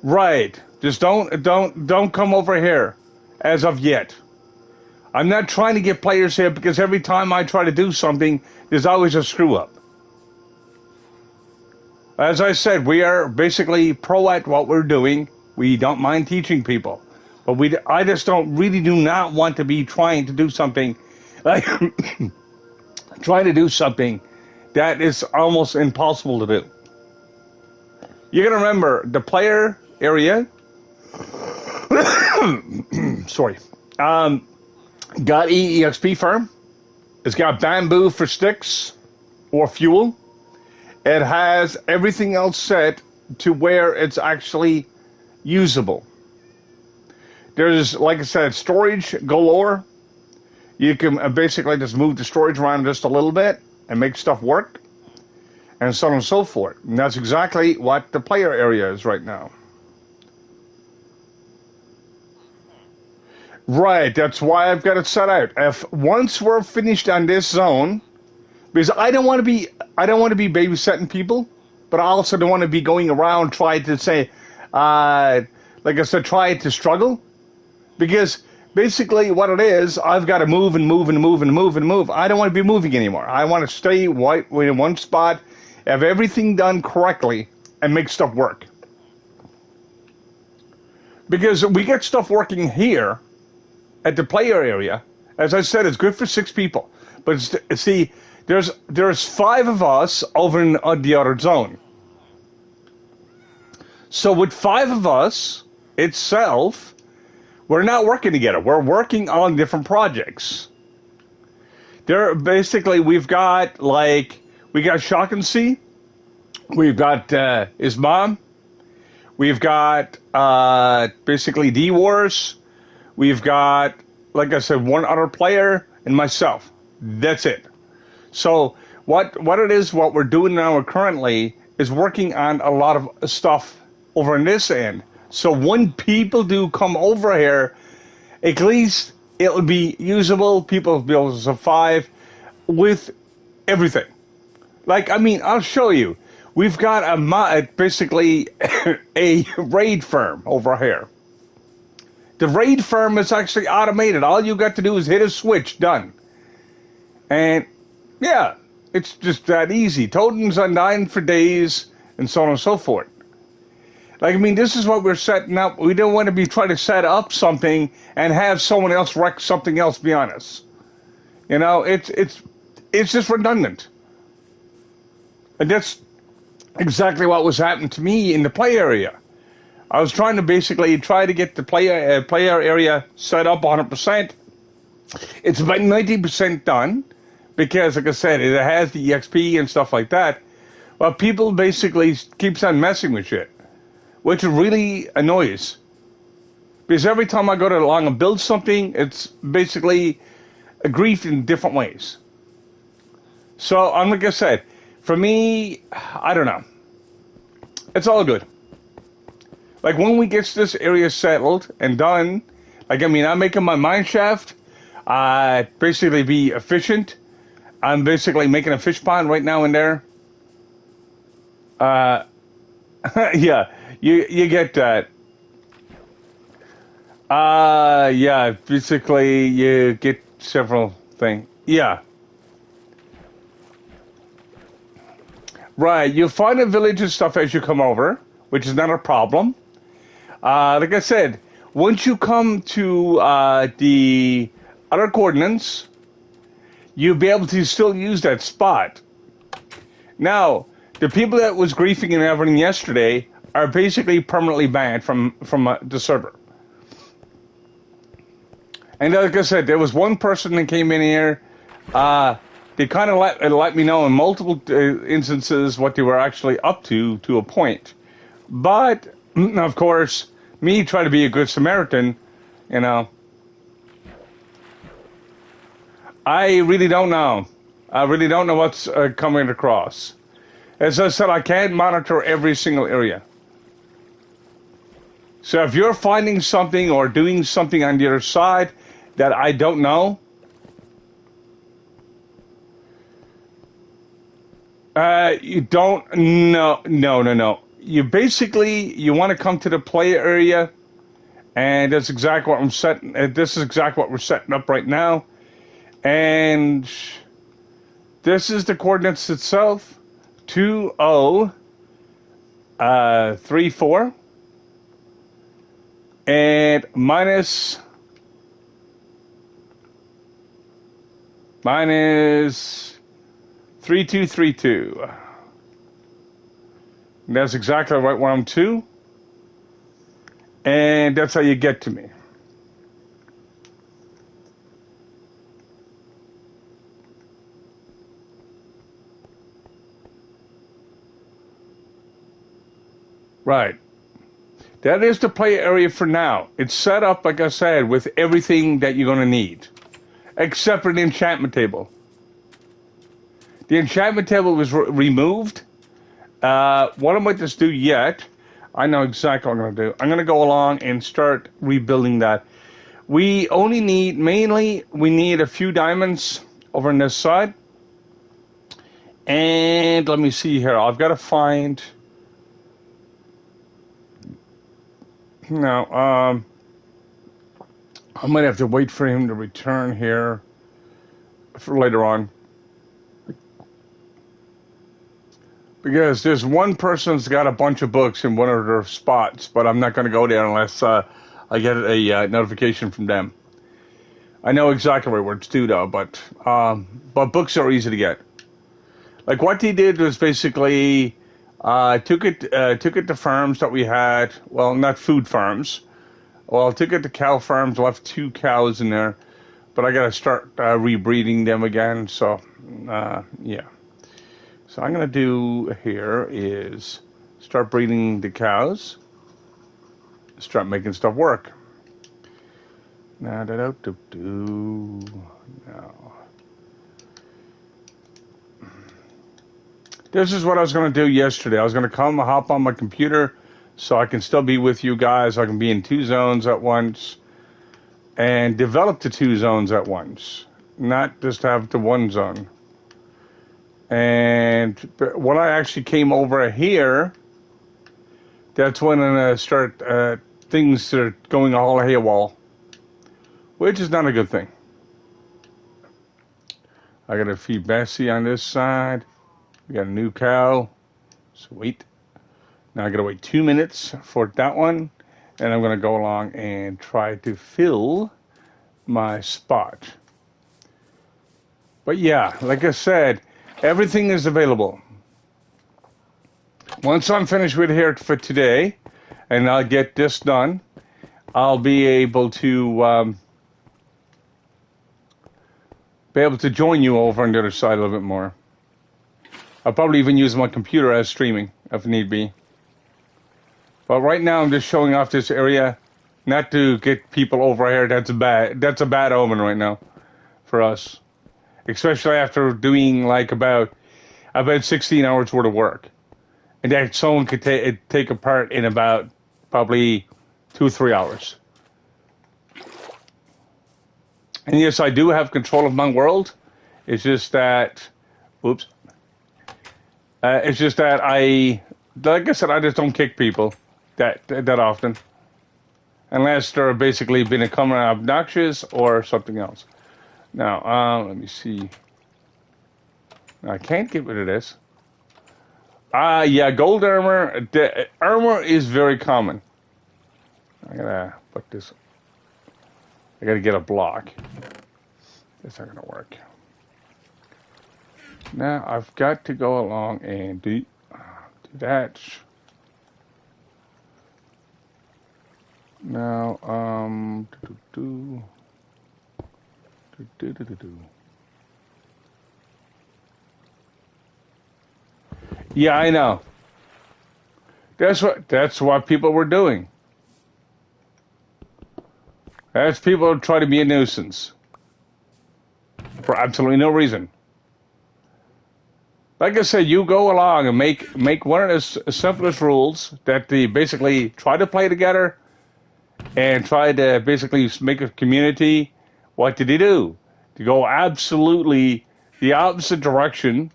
Right. Just don't come over here as of yet. I'm not trying to get players here because every time I try to do something, there's always a screw up. As I said, we are basically pro at what we're doing. We don't mind teaching people. But I just really do not want to be trying to do something like trying to do something that is almost impossible to do. You gotta remember the player area. Sorry. Got EXP farm. It's got bamboo for sticks or fuel. It has everything else set to where it's actually usable. There's, like I said, storage galore. You can basically just move the storage around just a little bit and make stuff work, and so on and so forth. And that's exactly what the player area is right now. Right, that's why I've got it set out. Once we're finished on this zone, because I don't want to be babysitting people, but I also don't want to be going around trying to say, like I said, try to struggle. Because basically what it is, I've got to move and move and move and move and move. I don't want to be moving anymore. I want to stay right in one spot, have everything done correctly, and make stuff work. Because we get stuff working here at the player area. As I said, it's good for 6 people. But see, there's 5 of us over in the other zone. So with 5 of us itself, we're not working together. We're working on different projects. We've got Shock and See. We've got his mom. We've got basically D-Wars. We've got, like I said, one other player and myself. That's it. So what we're doing now currently is working on a lot of stuff over on this end. So when people do come over here, at least it'll be usable. People will be able to survive with everything. Like, I mean, I'll show you. We've got basically a raid farm over here. The raid farm is actually automated. All you got to do is hit a switch, done. And yeah, it's just that easy. Totems undying for days, and so on and so forth. Like, I mean, this is what we're setting up. We don't want to be trying to set up something and have someone else wreck something else beyond us. You know, it's just redundant. And that's exactly what was happening to me in the play area. I was trying to basically get the player area set up 100%. It's about 90% done because, like I said, it has the EXP and stuff like that. But people basically keeps on messing with shit, which really annoys. Because every time I go along and build something, it's basically a grief in different ways. So, like I said, for me, I don't know. It's all good. Like, when we get this area settled and done, like, I mean, I'm making my mine shaft, basically be efficient. I'm basically making a fish pond right now in there. Uh, yeah, you get that. Yeah, basically you get several things. Yeah, right. You find a village and stuff as you come over, which is not a problem. Like I said, once you come to the other coordinates, you'll be able to still use that spot. Now, the people that was griefing and everything yesterday are basically permanently banned from the server. And like I said, there was one person that came in here. They kind of let me know in multiple instances what they were actually up to a point. But, of course, me trying to be a good Samaritan, you know, I really don't know. I really don't know what's coming across. As I said, I can't monitor every single area. So if you're finding something or doing something on the other side that I don't know, you don't, no. You basically, you want to come to the play area, and that's exactly what I'm setting. This is exactly what we're setting up right now. And this is the coordinates itself, 2034, and minus 3232. And that's exactly right where I'm to. And that's how you get to me. Right. That is the play area for now. It's set up, like I said, with everything that you're going to need. Except for the enchantment table. The enchantment table was removed. What I might just do yet, I know exactly what I'm going to do. I'm going to go along and start rebuilding that. We only need, mainly, we need a few diamonds over on this side. And let me see here. I've got to find... No, I might have to wait for him to return here for later on. Because there's one person's got a bunch of books in one of their spots, but I'm not going to go there unless I get a notification from them. I know exactly where it's due, though, but books are easy to get. Like what he did was basically took it to farms that we had. Well, not food farms. Well, took it to cow farms. Left 2 cows in there, but I got to start rebreeding them again. So, yeah. So I'm going to do here is start breeding the cows, start making stuff work. Now, this is what I was going to do yesterday. I was going to hop on my computer so I can still be with you guys. I can be in 2 zones at once and develop the 2 zones at once, not just have the 1 zone. And when I actually came over here, that's when I start things are going all haywall, which is not a good thing. I got to feed Bessie on this side. We got a new cow. Sweet. Now I got to wait 2 minutes for that one, and I'm going to go along and try to fill my spot. But yeah, like I said, everything is available. Once I'm finished with here for today, and I'll get this done, I'll be able to join you over on the other side a little bit more. I'll probably even use my computer as streaming if need be. But right now I'm just showing off this area, not to get people over here. That's a bad omen right now for us. Especially after doing like about 16 hours worth of work. And that someone could take apart in about probably 2 or 3 hours. And yes, I do have control of my world. It's just that, oops. It's just that like I said, I just don't kick people that often, unless they're basically becoming obnoxious or something else. Now, let me see. I can't get rid of this. Yeah, gold armor. The armor is very common. I gotta put this. I gotta get a block. That's not gonna work. Now I've got to go along and do that. Now, yeah, I know. That's what people were doing. That's people try to be a nuisance for absolutely no reason. Like I said, you go along and make one of the simplest rules that they basically try to play together and try to basically make a community. What did he do? To go absolutely the opposite direction.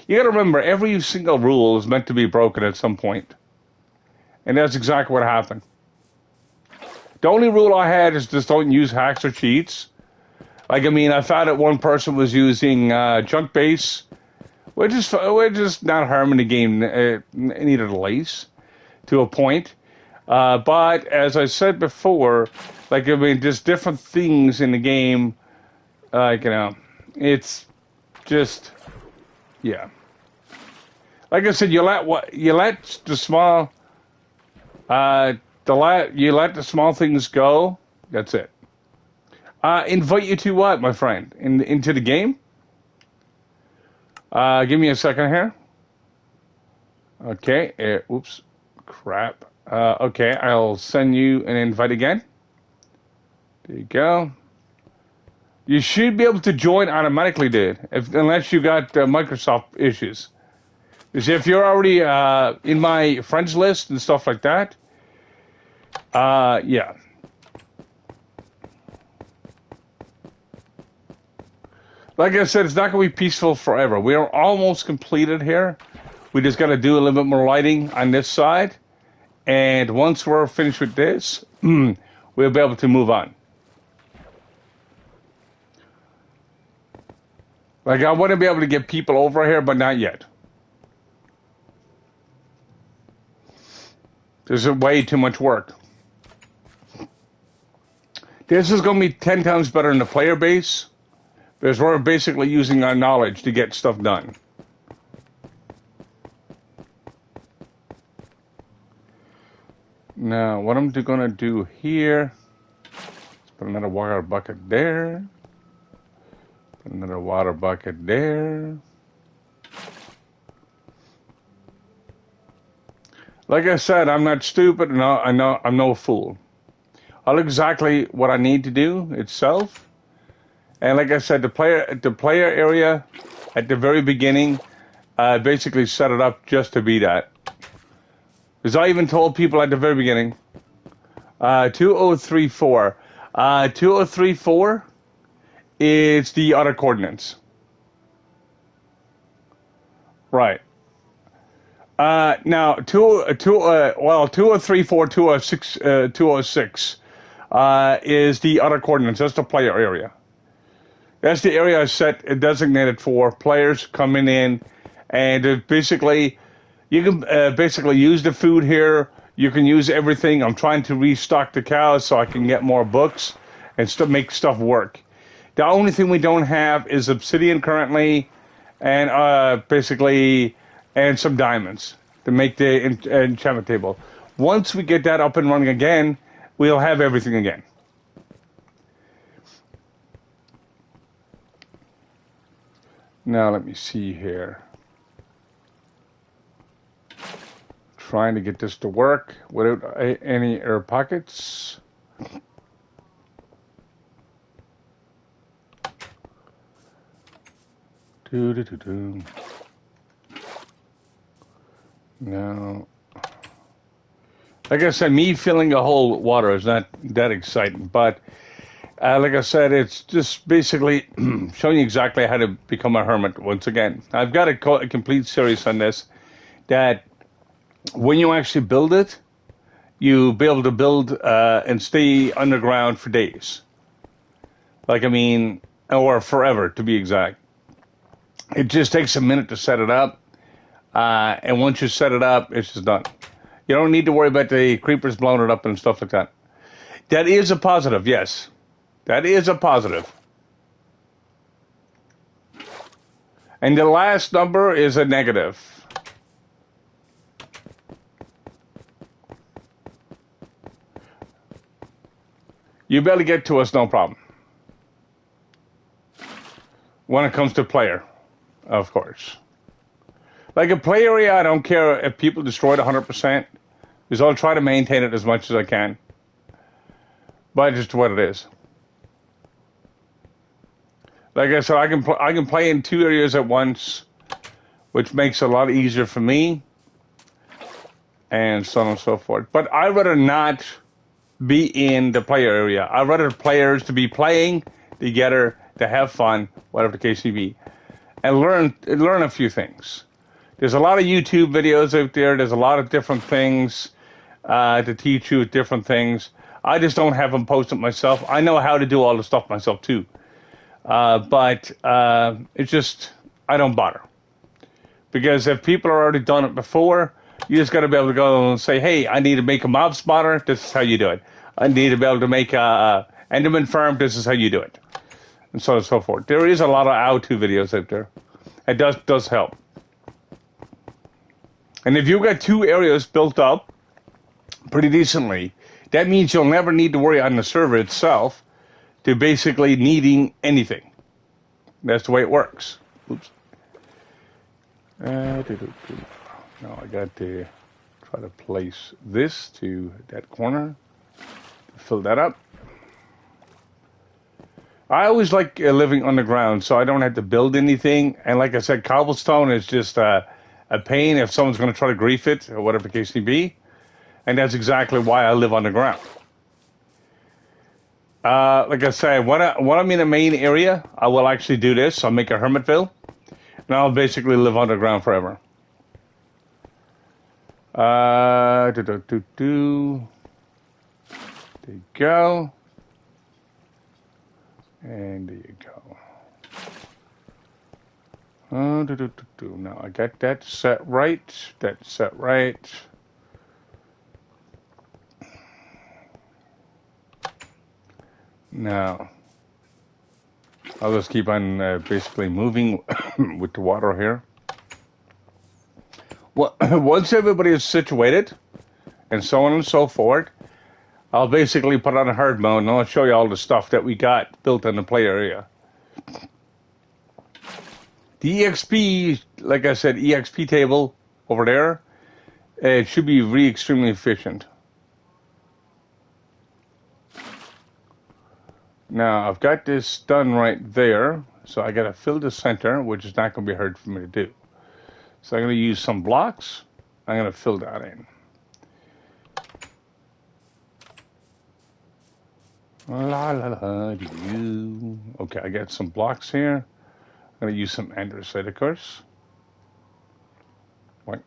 You got to remember, every single rule is meant to be broken at some point, and that's exactly what happened. The only rule I had is just don't use hacks or cheats. Like, I mean, I found that one person was using junk base, which is not harming the game neither the least, to a point. But as I said before, like, I mean, there's different things in the game. Like, it's just, yeah. Like I said, you let the small, you let the small things go. That's it. Invite you to what, my friend? Into the game? Give me a second here. Okay. Oops. Crap. Okay. I'll send you an invite again. There you go. You should be able to join automatically, dude. Unless you got Microsoft issues. Because if you're already in my friends list and stuff like that, yeah. Like I said, it's not going to be peaceful forever. We are almost completed here. We just got to do a little bit more lighting on this side. And once we're finished with this, we'll be able to move on. Like, I want to be able to get people over here, but not yet. There's way too much work. This is going to be 10 times better than the player base, because we're basically using our knowledge to get stuff done. Now, what I'm going to do here, let's put another water bucket there. Put another water bucket there. Like I said, I'm not stupid, and I'm no fool. I'll exactly what I need to do itself. And like I said, the player area at the very beginning, basically set it up just to be that. Because I even told people at the very beginning, 2034. 2034 is the other coordinates. Right. Now, 2034, 206, 206 is the other coordinates. That's the player area. That's the area I set designated for players coming in, and basically, you can basically use the food here. You can use everything. I'm trying to restock the cows so I can get more books and make stuff work. The only thing we don't have is obsidian currently, and basically, and some diamonds to make the enchantment table. Once we get that up and running again, we'll have everything again. Now let me see here. Trying to get this to work without any air pockets. Now, like I said, me filling a whole water is not that exciting, but Like I said, it's just basically showing you exactly how to become a hermit once again. I've got a complete series on this that when you actually build it, you'll be able to build and stay underground for days. Like, I mean, or forever to be exact. It just takes a minute to set it up. And once you set it up, it's just done. You don't need to worry about the creepers blowing it up and stuff like that. That is a positive, yes. That is a positive. And the last number is a negative. You better get to us, no problem. When it comes to player, of course. Like a play area, I don't care if people destroy it 100%, because I'll try to maintain it as much as I can. But just what it is. Like I said, I can play in 2 areas at once, which makes it a lot easier for me, and so on and so forth. But I'd rather not be in the player area. I'd rather players to be playing together, to have fun, whatever the case may be, and learn a few things. There's a lot of YouTube videos out there. There's a lot of different things to teach you different things. I just don't have them posted myself. I know how to do all the stuff myself too. But it's just, I don't bother. Because if people have already done it before, you just got to be able to go and say, hey, I need to make a mob spotter. This is how you do it. I need to be able to make a Enderman farm. This is how you do it. And so on and so forth. There is a lot of how-to videos out there. It does help. And if you've got 2 areas built up pretty decently, that means you'll never need to worry on the server itself to basically needing anything. That's the way it works. Oops. Now I got to try to place this to that corner. Fill that up. I always like living underground, so I don't have to build anything. And like I said, cobblestone is just a pain if someone's going to try to grief it, or whatever the case may be. And that's exactly why I live underground. Like I said, when I'm in a main area, I will actually do this. I'll make a hermitville, and I'll basically live underground forever. There you go. And there you go. Now I got that set right. That's set right. Now, I'll just keep on basically moving with the water here. Well, once everybody is situated, and so on and so forth, I'll basically put on a hard mode, and I'll show you all the stuff that we got built in the play area. The EXP, like I said, EXP table over there, it should be really extremely efficient. Now, I've got this done right there, so I got to fill the center, which is not going to be hard for me to do. So I'm going to use some blocks. I'm going to fill that in. La la la do. Okay, I got some blocks here. I'm going to use some andesite, of course. Right.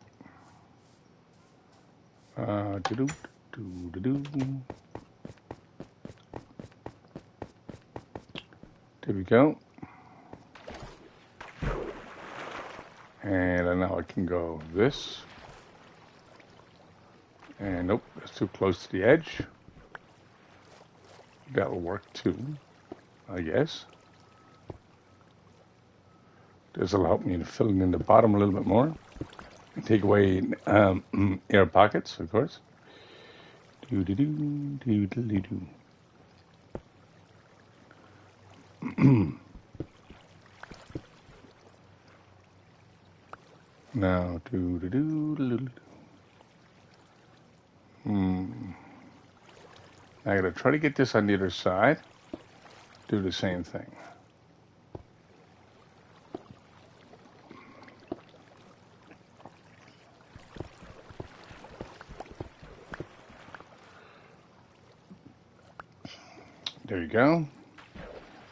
Do do do do. There we go. And now I can go this. And nope, that's too close to the edge. That'll work too, I guess. This will help me to fill in the bottom a little bit more. And take away air pockets, of course. Do-do-do. Now, I gotta try to get this on the other side. Do the same thing. There you go.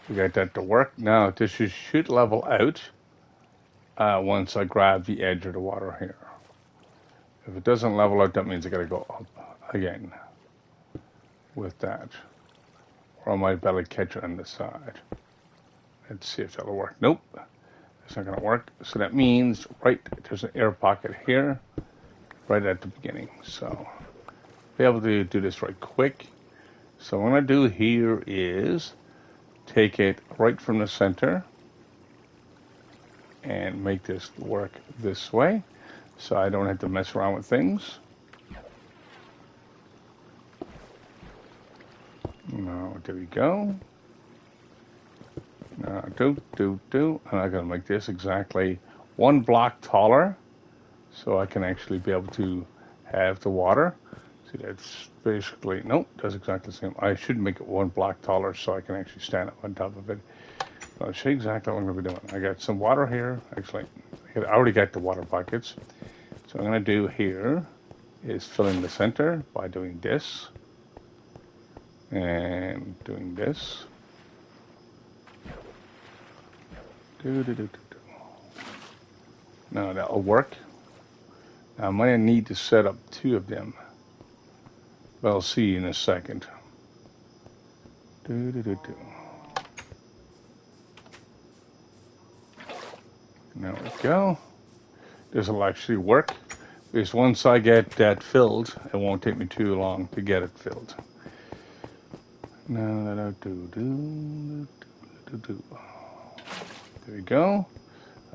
We got that to work. Now this should level out once I grab the edge of the water here. If it doesn't level out, that means I gotta go up again with that. Or I might better catch it on the side. Let's see if that'll work. Nope, it's not gonna work. So that means, right, there's an air pocket here, right at the beginning. So be able to do this right quick. So what I'm gonna do here is take it right from the center and make this work this way so I don't have to mess around with things. Now, there we go. Now, and I'm gonna make this exactly one block taller so I can actually be able to have the water. See, that's basically, nope, that's exactly the same. I should make it one block taller so I can actually stand up on top of it. I'll show you exactly what I'm going to be doing. I got some water here. Actually, I already got the water buckets. So what I'm going to do here is fill in the center by doing this and doing this. Now that'll work. Now I might need to set up two of them, but I'll see you in a second. There we go. This will actually work, because once I get that filled, it won't take me too long to get it filled. There we go.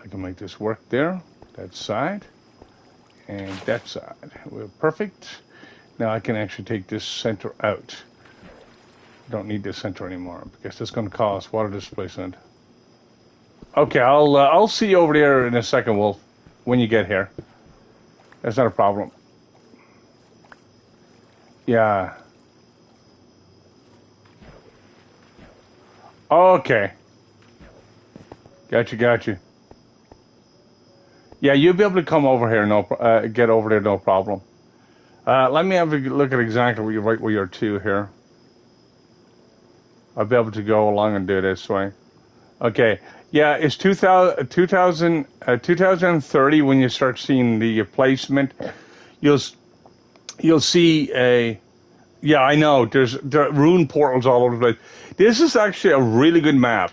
I can make this work there, that side, and that side. We're perfect. Now I can actually take this center out. Don't need this center anymore, because that's going to cause water displacement. Okay, I'll see you over there in a second, Wolf, when you get here. That's not a problem. Yeah. Okay. Gotcha. Yeah, you'll be able to come over here, get over there, no problem. Let me have a look at exactly where you're to here. I'll be able to go along and do it this way. Okay. Yeah, it's 2030 when you start seeing the placement. You'll see a... Yeah, I know. There are rune portals all over the place. This is actually a really good map.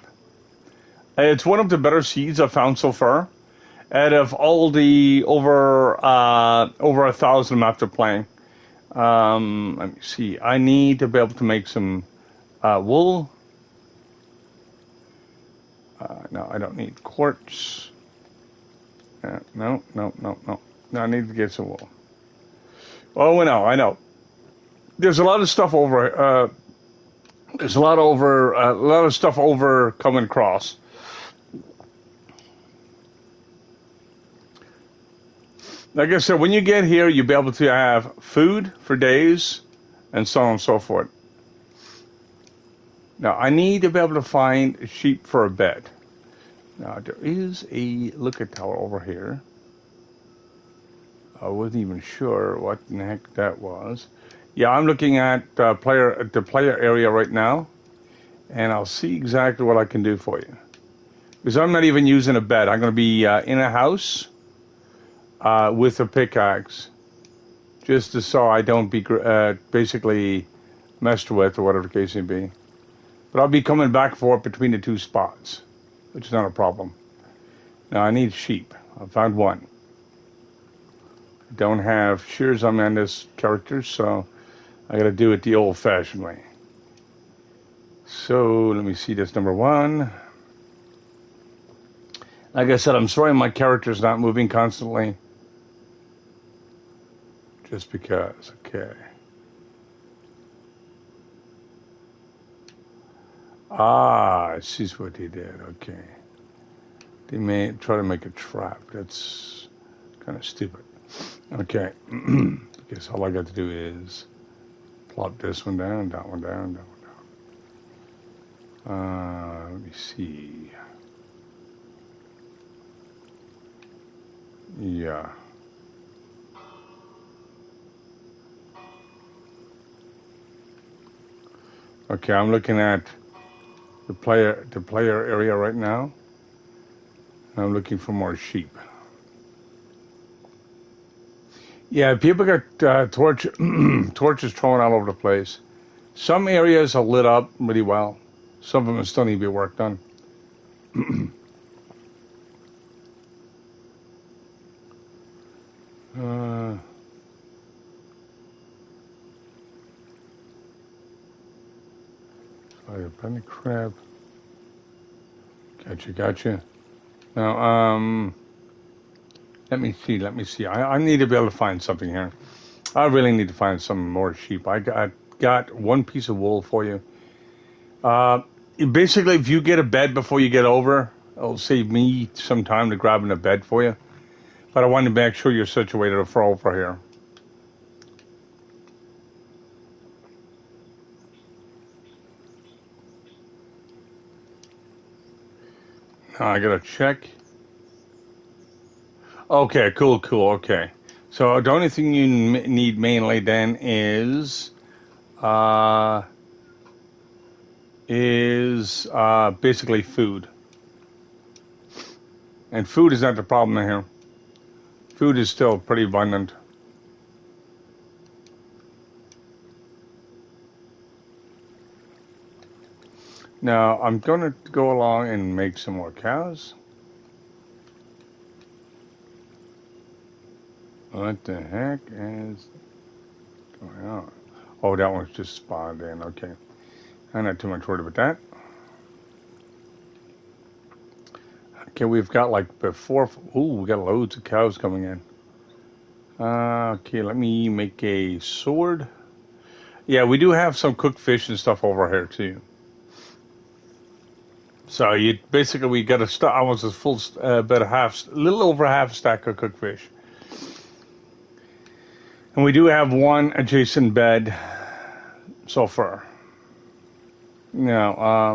It's one of the better seeds I've found so far. Out of all the over 1,000 maps of playing. Let me see. I need to be able to make some wool. No, I don't need quartz. No. I need to get some wool. Oh, no, I know. There's a lot of stuff over. There's a lot of stuff over coming across. Like I said, when you get here, you'll be able to have food for days, and so on and so forth. Now, I need to be able to find sheep for a bed. Now, there is a lookout tower over here. I wasn't even sure what in the heck that was. Yeah, I'm looking at the player area right now, and I'll see exactly what I can do for you. Because I'm not even using a bed. I'm going to be in a house with a pickaxe, just so I don't be basically messed with or whatever the case may be. But I'll be coming back and forth between the two spots, which is not a problem. Now I need sheep. I found one. I don't have shears on this character, so I got to do it the old-fashioned way. So let me see. That's number one. Like I said, I'm sorry my character's not moving constantly. Just because. Okay. I see what they did. Okay. They may try to make a trap. That's kind of stupid. Okay. Because all I got to do is plop this one down, that one down, that one down. Let me see. Yeah. Okay, I'm looking at the player area right now. I'm looking for more sheep. Yeah, people got torches thrown all over the place. Some areas are lit up really well. Some of them still need to be worked on. uh, I have plenty of crab. Gotcha. Now, let me see. I need to be able to find something here. I really need to find some more sheep. I got one piece of wool for you. Uh, Basically, if you get a bed before you get over, it'll save me some time to grabbing a bed for you. But I wanted to make sure you're situated for over here. Now I gotta check. Okay, cool. Okay. So the only thing you need mainly then uh, is basically food. And food is not the problem here. Food is still pretty abundant. Now I'm gonna go along and make some more cows. What the heck is going on? Oh, that one's just spawned in. Okay. I'm not too much worried about that. Okay, we've got like before. Ooh, we got loads of cows coming in. Okay, let me make a sword. Yeah, we do have some cooked fish and stuff over here too. So you basically we got almost a full bit of a little over half stack of cooked fish, and we do have one adjacent bed so far. Now,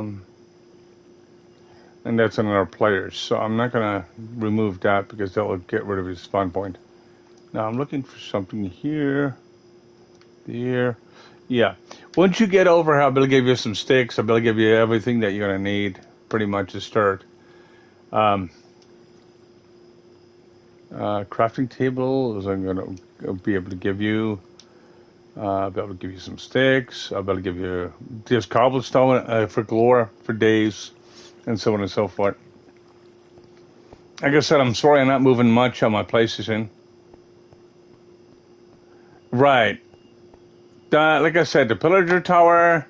and that's another player, so I'm not gonna remove that because that'll get rid of his spawn point. Now I'm looking for something here, there. Yeah. Once you get over, I'll be able to give you some sticks. I'll be able to give you everything that you're gonna need, pretty much to start. Um, Crafting tables. I'm gonna be able to give you. I'll be able to give you some sticks. I'll be able to give you just cobblestone for galore for days, and so on and so forth. Like I said, I'm sorry I'm not moving much on my PlayStation. Right. Like I said, the Pillager Tower.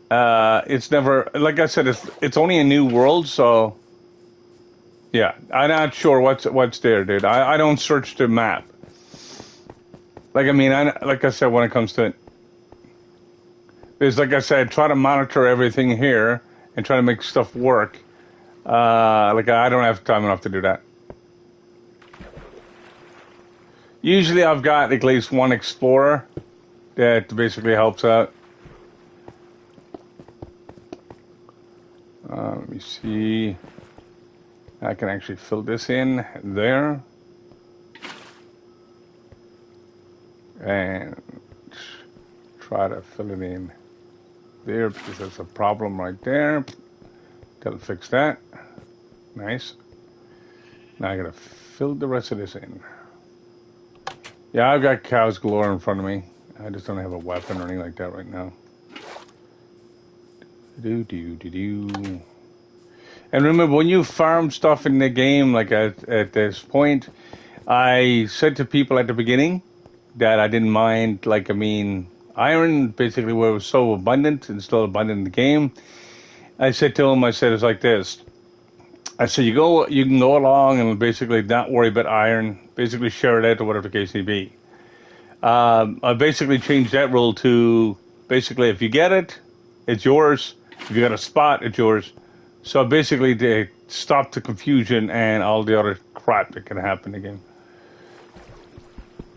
It's never like I said. It's only a new world, so yeah. I'm not sure what's there, dude. I don't search the map. Like I mean, like I said, when it comes to it, because like I said, try to monitor everything here and try to make stuff work. Like I don't have time enough to do that. Usually, I've got at least one explorer that basically helps out. Let me see. I can actually fill this in there. And try to fill it in there because there's a problem right there. That'll fix that. Nice. Now I gotta fill the rest of this in. Yeah, I've got cows galore in front of me. I just don't have a weapon or anything like that right now. Do. And remember, when you farm stuff in the game, like at this point, I said to people at the beginning that I didn't mind. Like I mean, iron basically was so abundant and still abundant in the game. I said to them, I said it's like this. I said you can go along and basically not worry about iron. Basically share it out or whatever the case may be. I basically changed that rule to basically if you get it, it's yours. If you got a spot, it's yours. So basically they stop the confusion and all the other crap that can happen again.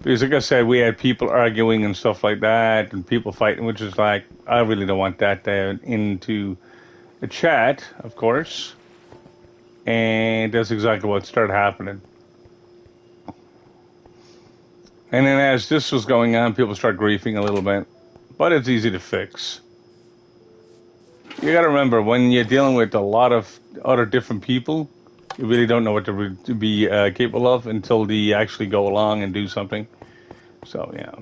Because like I said, we had people arguing and stuff like that and people fighting, which is like, I really don't want that into the chat, of course. And that's exactly what started happening. And then as this was going on, people start griefing a little bit. But it's easy to fix. You got to remember when you're dealing with a lot of other different people, you really don't know what to be capable of until they actually go along and do something. So yeah.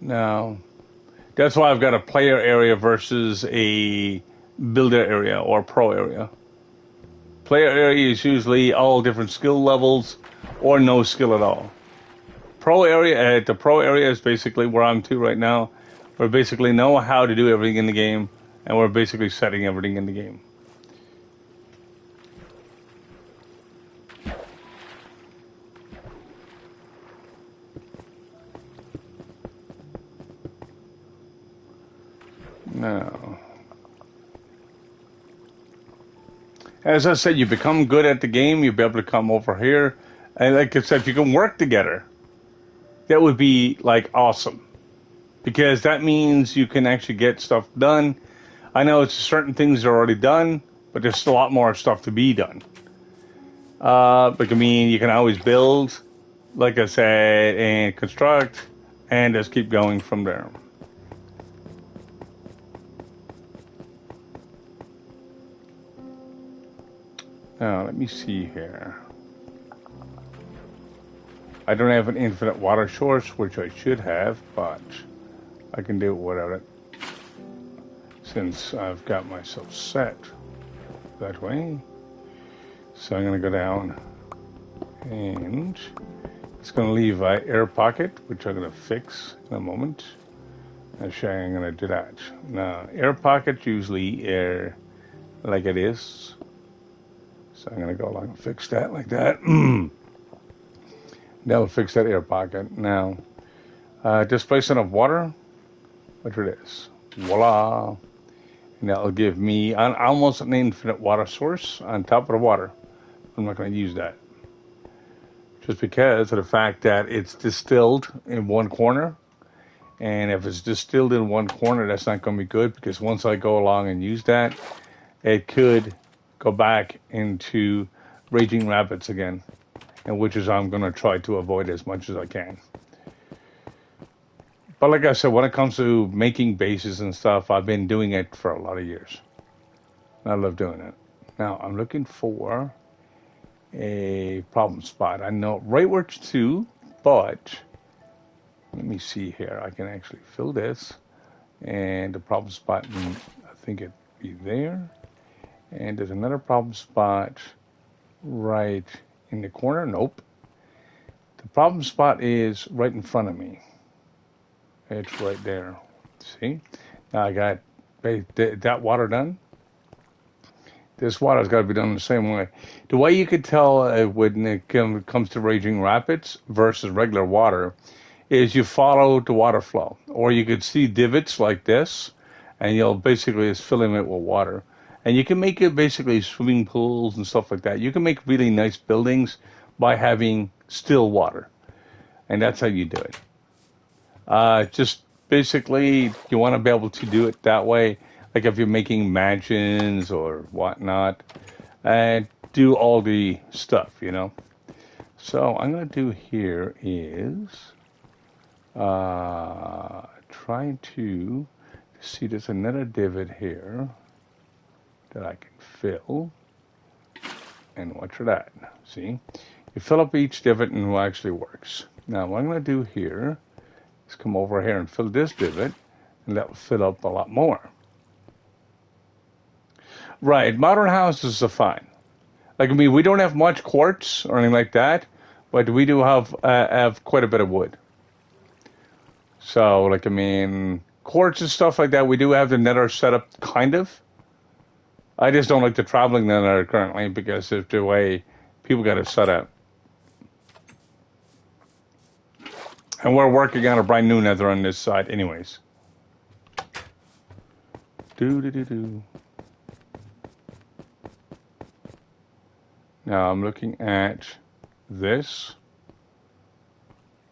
Now that's why I've got a player area versus a builder area or pro area. Player area is usually all different skill levels or no skill at all. The pro area is basically where I'm to right now. We basically know how to do everything in the game, and we're basically setting everything in the game. Now, as I said, you become good at the game, you'll be able to come over here. And like I said, if you can work together, that would be like awesome. Because that means you can actually get stuff done. I know it's certain things are already done, but there's still a lot more stuff to be done. But I mean, you can always build, like I said, and construct, and just keep going from there. Now, let me see here. I don't have an infinite water source, which I should have, but I can do it without it. Since I've got myself set that way. So I'm going to go down and it's going to leave an air pocket, which I'm going to fix in a moment. Actually, I'm going to do that. Now, air pockets usually air like it is. So I'm going to go along and fix that like that. That'll fix that air pocket. Now, displacement of water, which it is. Voila. And that'll give me almost an infinite water source on top of the water. I'm not going to use that. Just because of the fact that it's distilled in one corner. And if it's distilled in one corner, that's not going to be good because once I go along and use that, it could go back into Raging Rapids again. And which is I'm going to try to avoid as much as I can. But like I said, when it comes to making bases and stuff, I've been doing it for a lot of years. I love doing it. Now, I'm looking for a problem spot. I know right where to, but let me see here. I can actually fill this. And the problem spot, I think it'd be there. And there's another problem spot right in the corner. Nope. The problem spot is right in front of me. It's right there. See? Now I got that water done. This water's got to be done the same way. The way you could tell when it comes to Raging Rapids versus regular water is you follow the water flow. Or you could see divots like this, and you'll basically just fill in it with water. And you can make it basically swimming pools and stuff like that. You can make really nice buildings by having still water. And that's how you do it. Just basically, you want to be able to do it that way. Like if you're making mansions or whatnot. And do all the stuff, you know. So I'm going to do here is trying to see there's another divot here that I can fill. And watch for that. See? You fill up each divot and it actually works. Now what I'm going to do here is come over here and fill this divot and that will fill up a lot more. Right, modern houses are fine. Like, I mean, we don't have much quartz or anything like that, but we do have quite a bit of wood. So, like, I mean, quartz and stuff like that, we do have the nether set up, kind of. I just don't like the traveling nether currently because of the way people got it set up. And we're working on a brand new nether on this side anyways. Do. Now I'm looking at this.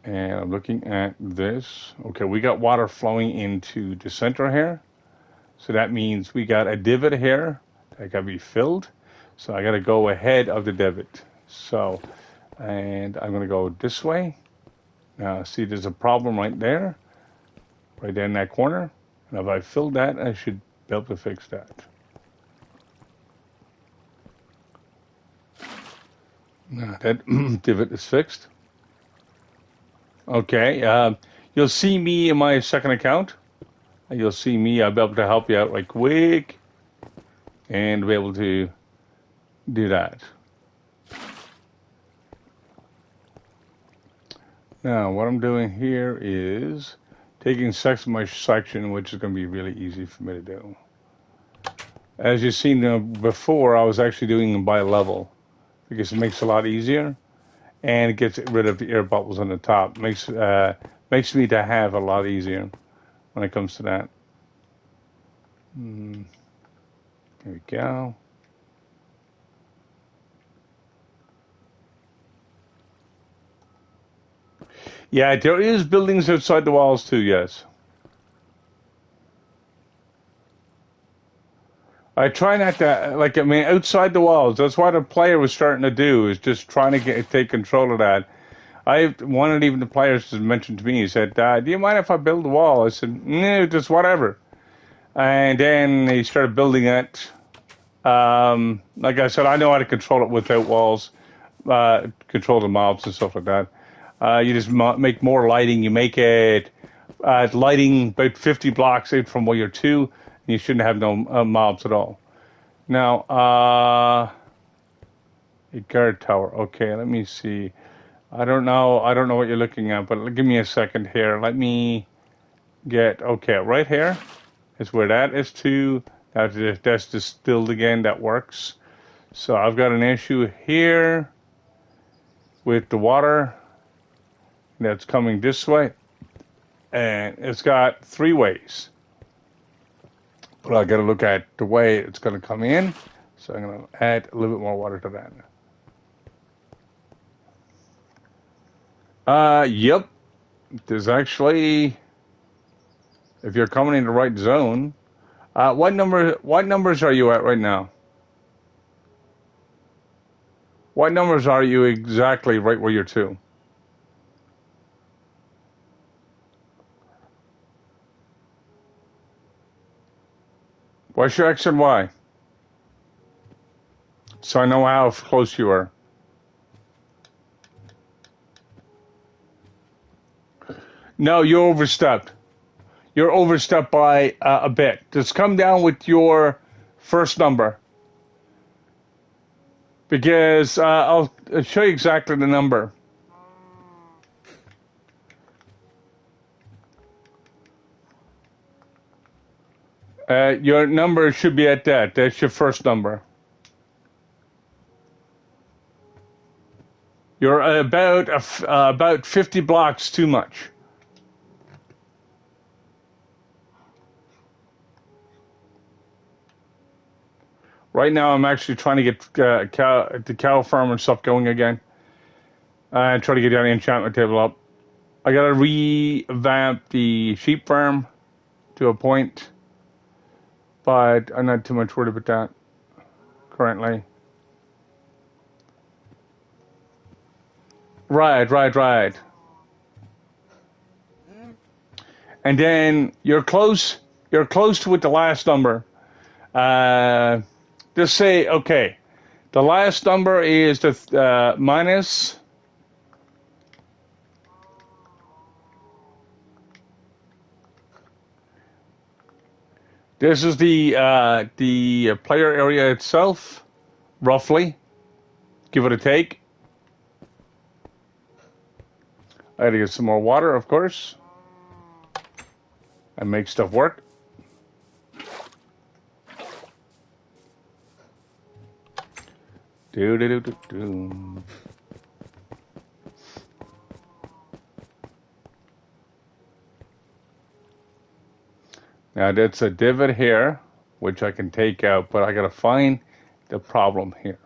And I'm looking at this. Okay, we got water flowing into the center here. So that means we got a divot here that got to be filled. So I got to go ahead of the divot. So, and I'm going to go this way. Now, see, there's a problem right there in that corner. And if I fill that, I should be able to fix that. Now that divot is fixed. Okay, you'll see me in my second account. You'll see me. I'll be able to help you out right quick and be able to do that. Now, what I'm doing here is taking my section, which is going to be really easy for me to do. As you've seen before, I was actually doing them by level because it makes it a lot easier, and it gets rid of the air bubbles on the top. Makes me to have a lot easier when it comes to that. There we go. Yeah, there is buildings outside the walls too, yes. I try not to, outside the walls. That's what the player was starting to do, is just trying to take control of that. I wanted even the players to mention to me, he said, do you mind if I build a wall? I said, no, just whatever. And then he started building it. Like I said, I know how to control it without walls, control the mobs and stuff like that. You just make more lighting. You make it lighting about 50 blocks out from where you're to, and you shouldn't have no mobs at all. Now, a guard tower. Okay, let me see. I don't know what you're looking at, but give me a second here. Let me get, okay, right here is where that is too. That's distilled again. That works. So I've got an issue here with the water that's coming this way, and it's got 3 ways. But I got to look at the way it's going to come in. So I'm going to add a little bit more water to that. Yep. There's actually, if you're coming in the right zone, what numbers are you at right now? What numbers are you exactly right where you're to? What's your X and Y? So I know how close you are. No, you're overstepped. You're overstepped by a bit. Just come down with your first number. Because I'll show you exactly the number. Your number should be at that. That's your first number. You're about 50 blocks too much. Right now, I'm actually trying to get the cow farm and stuff going again. And try to get the enchantment table up. I gotta revamp the sheep farm to a point, but I'm not too much worried about that currently. Right. And then you're close to with the last number. Just say, okay, the last number is the minus. This is the player area itself, roughly. Give it a take. I had to get some more water, of course, and make stuff work. Do. Now that's a divot here, which I can take out, but I gotta find the problem here.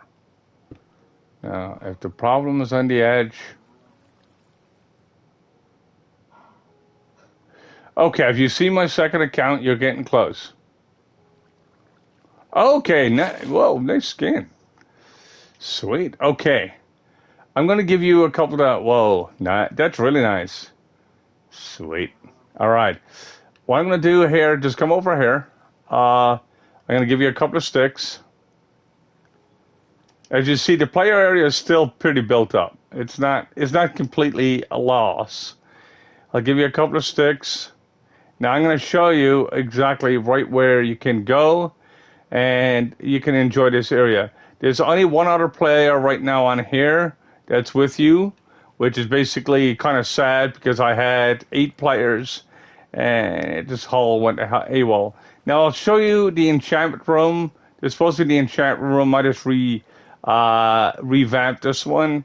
Now, if the problem is on the edge, okay, if you see my second account, you're getting close. Okay, whoa, nice skin. Sweet. Okay, I'm gonna give you a couple of. Whoa, that's really nice. Sweet. All right. what I'm going to do here, just come over here. I'm going to give you a couple of sticks. As you see, the player area is still pretty built up. It's not completely a loss. I'll give you a couple of sticks. Now I'm going to show you exactly right where you can go and you can enjoy this area. There's only one other player right now on here that's with you, which is basically kind of sad because I had 8 players and this whole went to AWOL. Now I'll show you the enchantment room. There's supposed to be the enchantment room. I just revamped this one.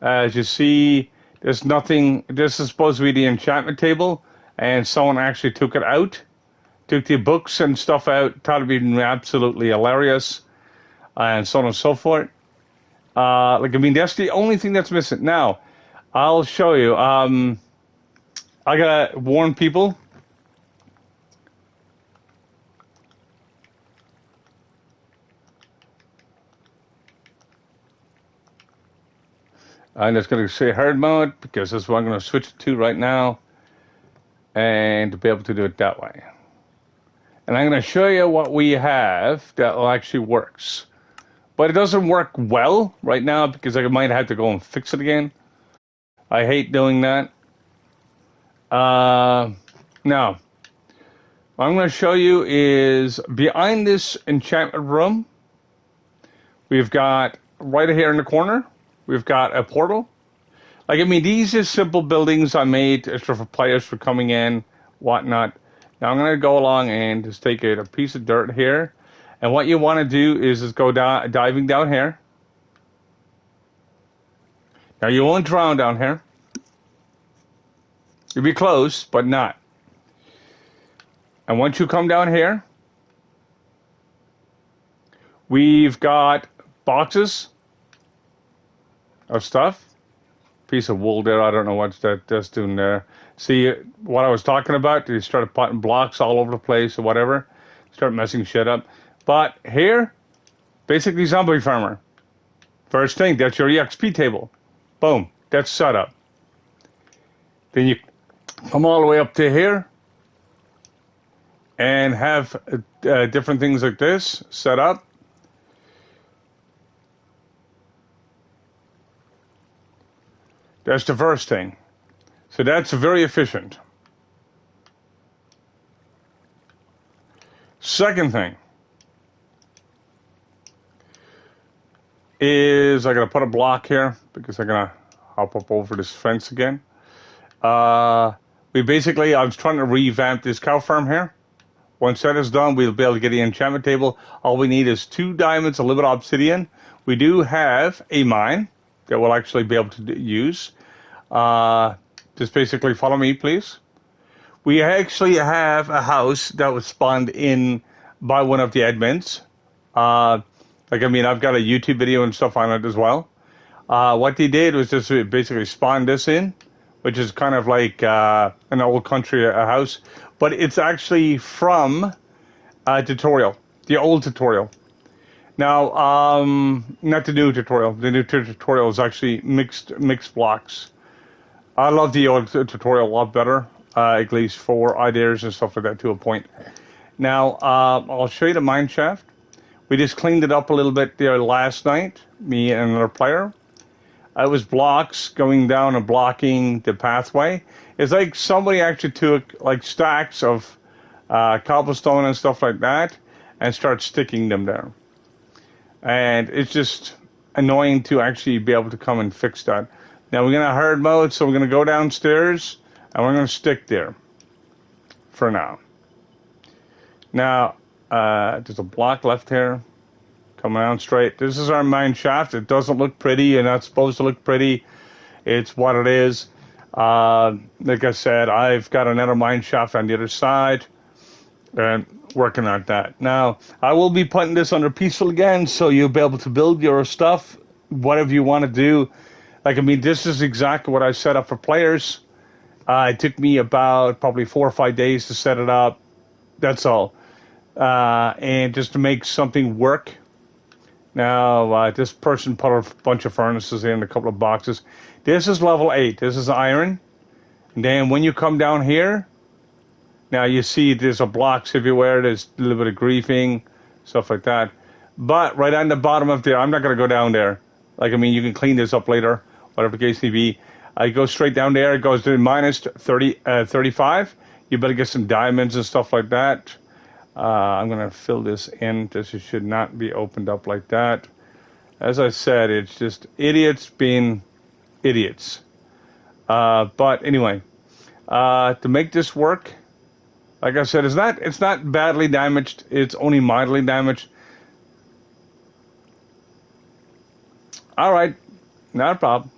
As you see, there's nothing. This is supposed to be the enchantment table, and someone actually took it out, took the books and stuff out, thought it'd be absolutely hilarious, and so on and so forth. That's the only thing that's missing. Now, I'll show you. I gotta warn people. I'm just going to say hard mode because that's what I'm going to switch it to right now and to be able to do it that way. And I'm going to show you what we have that actually works. But it doesn't work well right now because I might have to go and fix it again. I hate doing that. Now, what I'm going to show you is behind this enchantment room, we've got right here in the corner, we've got a portal. These are simple buildings I made for players for coming in, whatnot. Now I'm going to go along and just take a piece of dirt here. And what you want to do is just go down, diving down here. Now you won't drown down here. You'll be close, but not. And once you come down here, we've got boxes of stuff. Piece of wool there. I don't know what that's doing there. See what I was talking about? You started putting blocks all over the place or whatever. Start messing shit up. But here, basically zombie farmer. First thing, that's your EXP table. Boom. That's set up. Then you come all the way up to here and have different things like this set up. That's the first thing. So that's very efficient. Second thing is I'm going to put a block here because I'm going to hop up over this fence again. I was trying to revamp this cow farm here. Once that is done, we'll be able to get the enchantment table. All we need is 2 diamonds, a little bit of obsidian. We do have a mine that we'll actually be able to use. Just basically follow me, please. We actually have a house that was spawned in by one of the admins. I've got a YouTube video and stuff on it as well. What they did was just basically spawn this in, which is kind of like an old country house, but it's actually from a tutorial, the old tutorial. Now, not the new tutorial. The new tutorial is actually mixed blocks. I love the old tutorial a lot better, at least for ideas and stuff like that to a point. Now, I'll show you the mine shaft. We just cleaned it up a little bit there last night, me and another player. It was blocks going down and blocking the pathway. It's like somebody actually took like stacks of cobblestone and stuff like that and started sticking them there. And it's just annoying to actually be able to come and fix that. Now we're going to hard mode, so we're going to go downstairs and we're going to stick there for now. Now, there's a block left here. Coming down straight. This is our mine shaft. It doesn't look pretty. You're not supposed to look pretty. It's what it is. Like I said, I've got another mine shaft on the other side and working on that. Now, I will be putting this under peaceful again, so you'll be able to build your stuff, whatever you want to do. This is exactly what I set up for players. It took me about probably 4 or 5 days to set it up. That's all. And just to make something work. Now, this person put a bunch of furnaces in a couple of boxes. This is level 8. This is iron. And then when you come down here, Now you see there's a blocks everywhere. There's a little bit of griefing, stuff like that. But right on the bottom of there, I'm not going to go down there. Like, I mean, you can clean this up later, whatever the case may be. I go straight down there. It goes to minus 35. You better get some diamonds and stuff like that. I'm going to fill this in. This should not be opened up like that. As I said, it's just idiots being idiots. But anyway, to make this work, like I said, it's not badly damaged. It's only mildly damaged. All right, not a problem.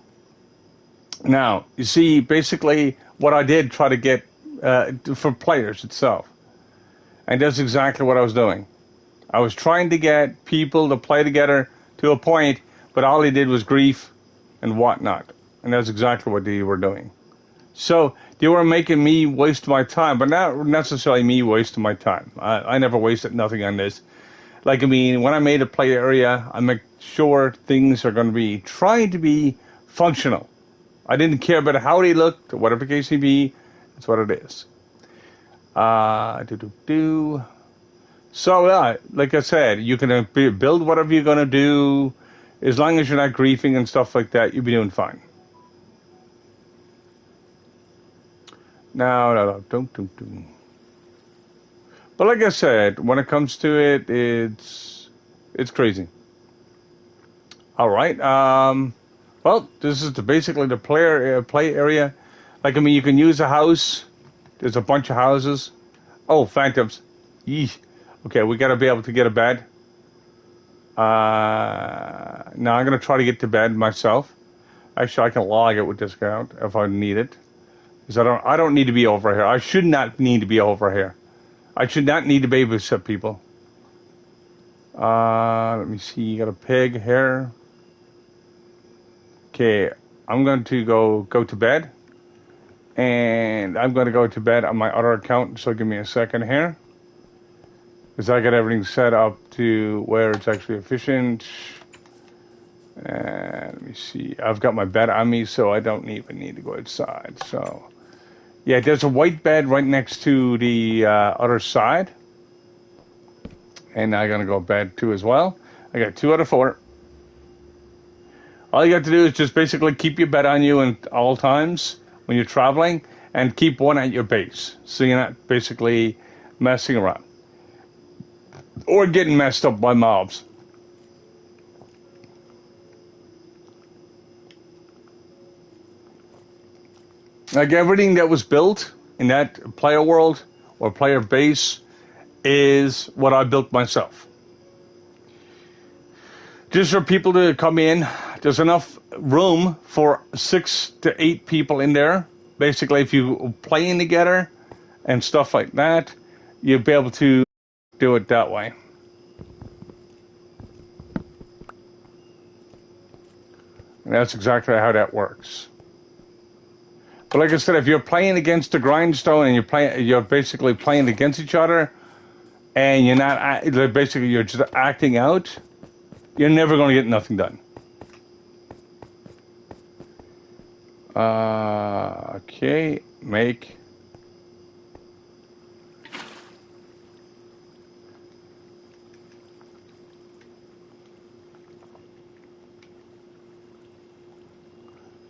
Now, you see, basically, what I did try to get for players itself, and that's exactly what I was doing. I was trying to get people to play together to a point, but all they did was grief and whatnot, and that's exactly what they were doing. So they were making me waste my time, but not necessarily me wasting my time. I never wasted nothing on this. Like, I mean, when I made a play area, I make sure things are going to be trying to be functional. I didn't care about how they looked, or whatever the case may be. That's what it is. So, like I said, you can build whatever you're going to do. As long as you're not griefing and stuff like that, you'll be doing fine. No. Don't. But like I said, when it comes to it, it's crazy. All right. Well, this is basically the play area. Like, I mean, you can use a house. There's a bunch of houses. Oh, phantoms. Yee. Okay, we got to be able to get a bed. Now I'm gonna try to get to bed myself. Actually, I can log it with discount if I need it. Because I don't need to be over here. I should not need to be over here. I should not need to babysit people. Let me see. You got a pig here. Okay, I'm going to go to bed. And I'm going to go to bed on my other account. So give me a second here. Because I got everything set up to where it's actually efficient. And let me see. I've got my bed on me, so I don't even need to go outside. So, yeah, there's a white bed right next to the other side. And I'm going to go bed too as well. I got 2 out of 4. All you got to do is just basically keep your bed on you at all times when you're traveling. And keep one at your base. So you're not basically messing around. Or getting messed up by mobs. Like everything that was built in that player world or player base is what I built myself. Just for people to come in, there's enough room for 6 to 8 people in there. Basically, if you playing together and stuff like that, you'll be able to do it that way. And that's exactly how that works. But like I said, if you're playing against the grindstone and you're basically playing against each other, and you're just acting out, you're never going to get nothing done. Okay, make.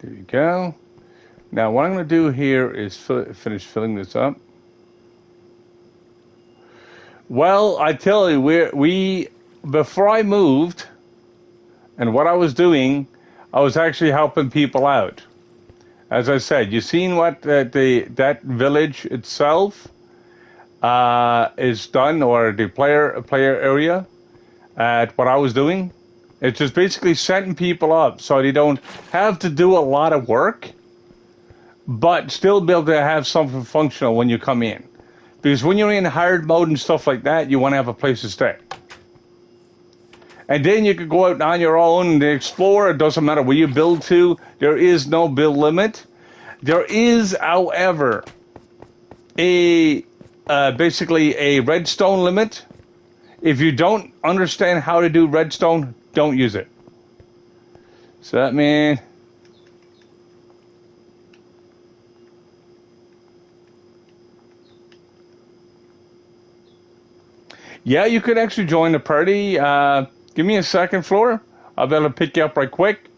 There you go. Now what I'm going to do here is finish filling this up. Well, I tell you, we before I moved, and what I was doing, I was actually helping people out. As I said, you seen what that village itself is done, or the player area at what I was doing. It's just basically setting people up so they don't have to do a lot of work, but still be able to have something functional when you come in. Because when you're in hard mode and stuff like that, you want to have a place to stay. And then you could go out on your own and explore. It doesn't matter where you build to. There is no build limit. There is, however, basically a redstone limit. If you don't understand how to do redstone, don't use it. So that means Yeah, you could actually join the party. Give me a second, Floor. I'll be able to pick you up right quick.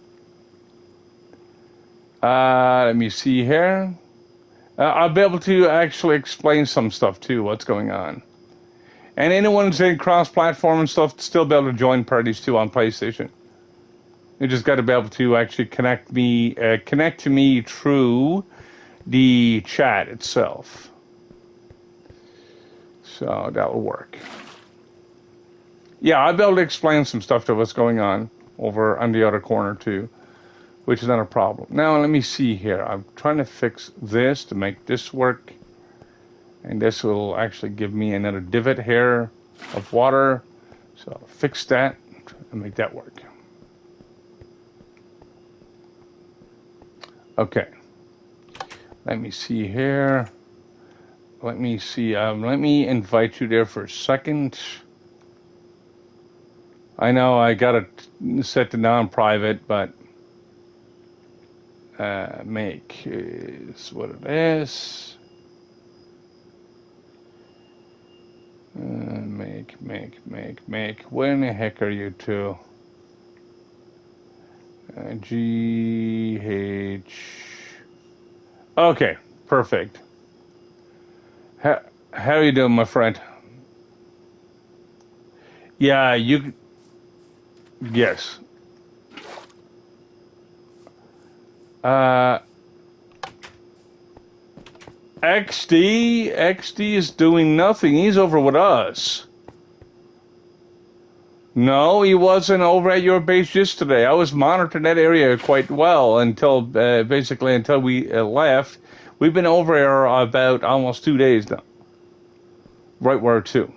Let me see here. I'll be able to actually explain some stuff too, what's going on. And anyone who's in cross-platform and stuff, still be able to join parties too on PlayStation. You just got to be able to actually connect to me through the chat itself. So that will work. Yeah, I'll be able to explain some stuff to what's going on over on the other corner too, which is not a problem. Now let me see here. I'm trying to fix this to make this work. And this will actually give me another divot here of water. So I'll fix that and make that work. Okay. Let me see here. Let me see. Let me invite you there for a second. I know I got it set to non-private, but make is what it is. Make. Where in the heck are you two? GH. Okay, perfect. How are you doing, my friend? Yeah, you. Yes. XD is doing nothing. He's over with us. No, he wasn't over at your base yesterday. I was monitoring that area quite well until basically until we left. We've been over here about almost 2 days now. Right where to?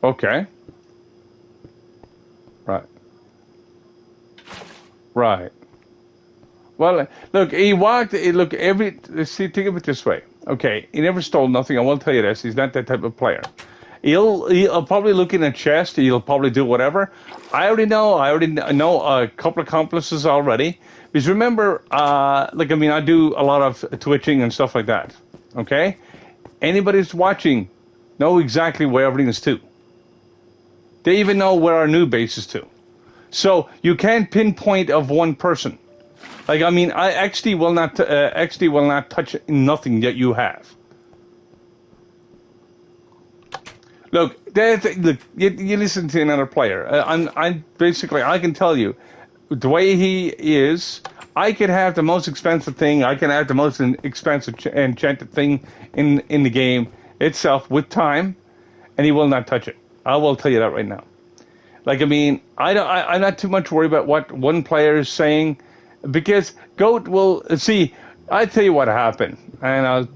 Okay. Right. Well, look, he walked. Look, see, think of it this way. Okay, he never stole nothing. I will tell you this. He's not that type of player. He'll probably look in a chest. He'll probably do whatever. I already know a couple of accomplices already. Because remember, I do a lot of twitching and stuff like that. Okay, anybody who's watching know exactly where everything is to. They even know where our new base is to. So you can't pinpoint of one person. XD will not touch nothing that you have. Look, you listen to another player. I can tell you, the way he is, I could have the most expensive thing. I can have the most expensive enchanted thing in the game itself with time, and he will not touch it. I will tell you that right now. I'm not too much worried about what one player is saying, because Goat will see. I tell you what happened, and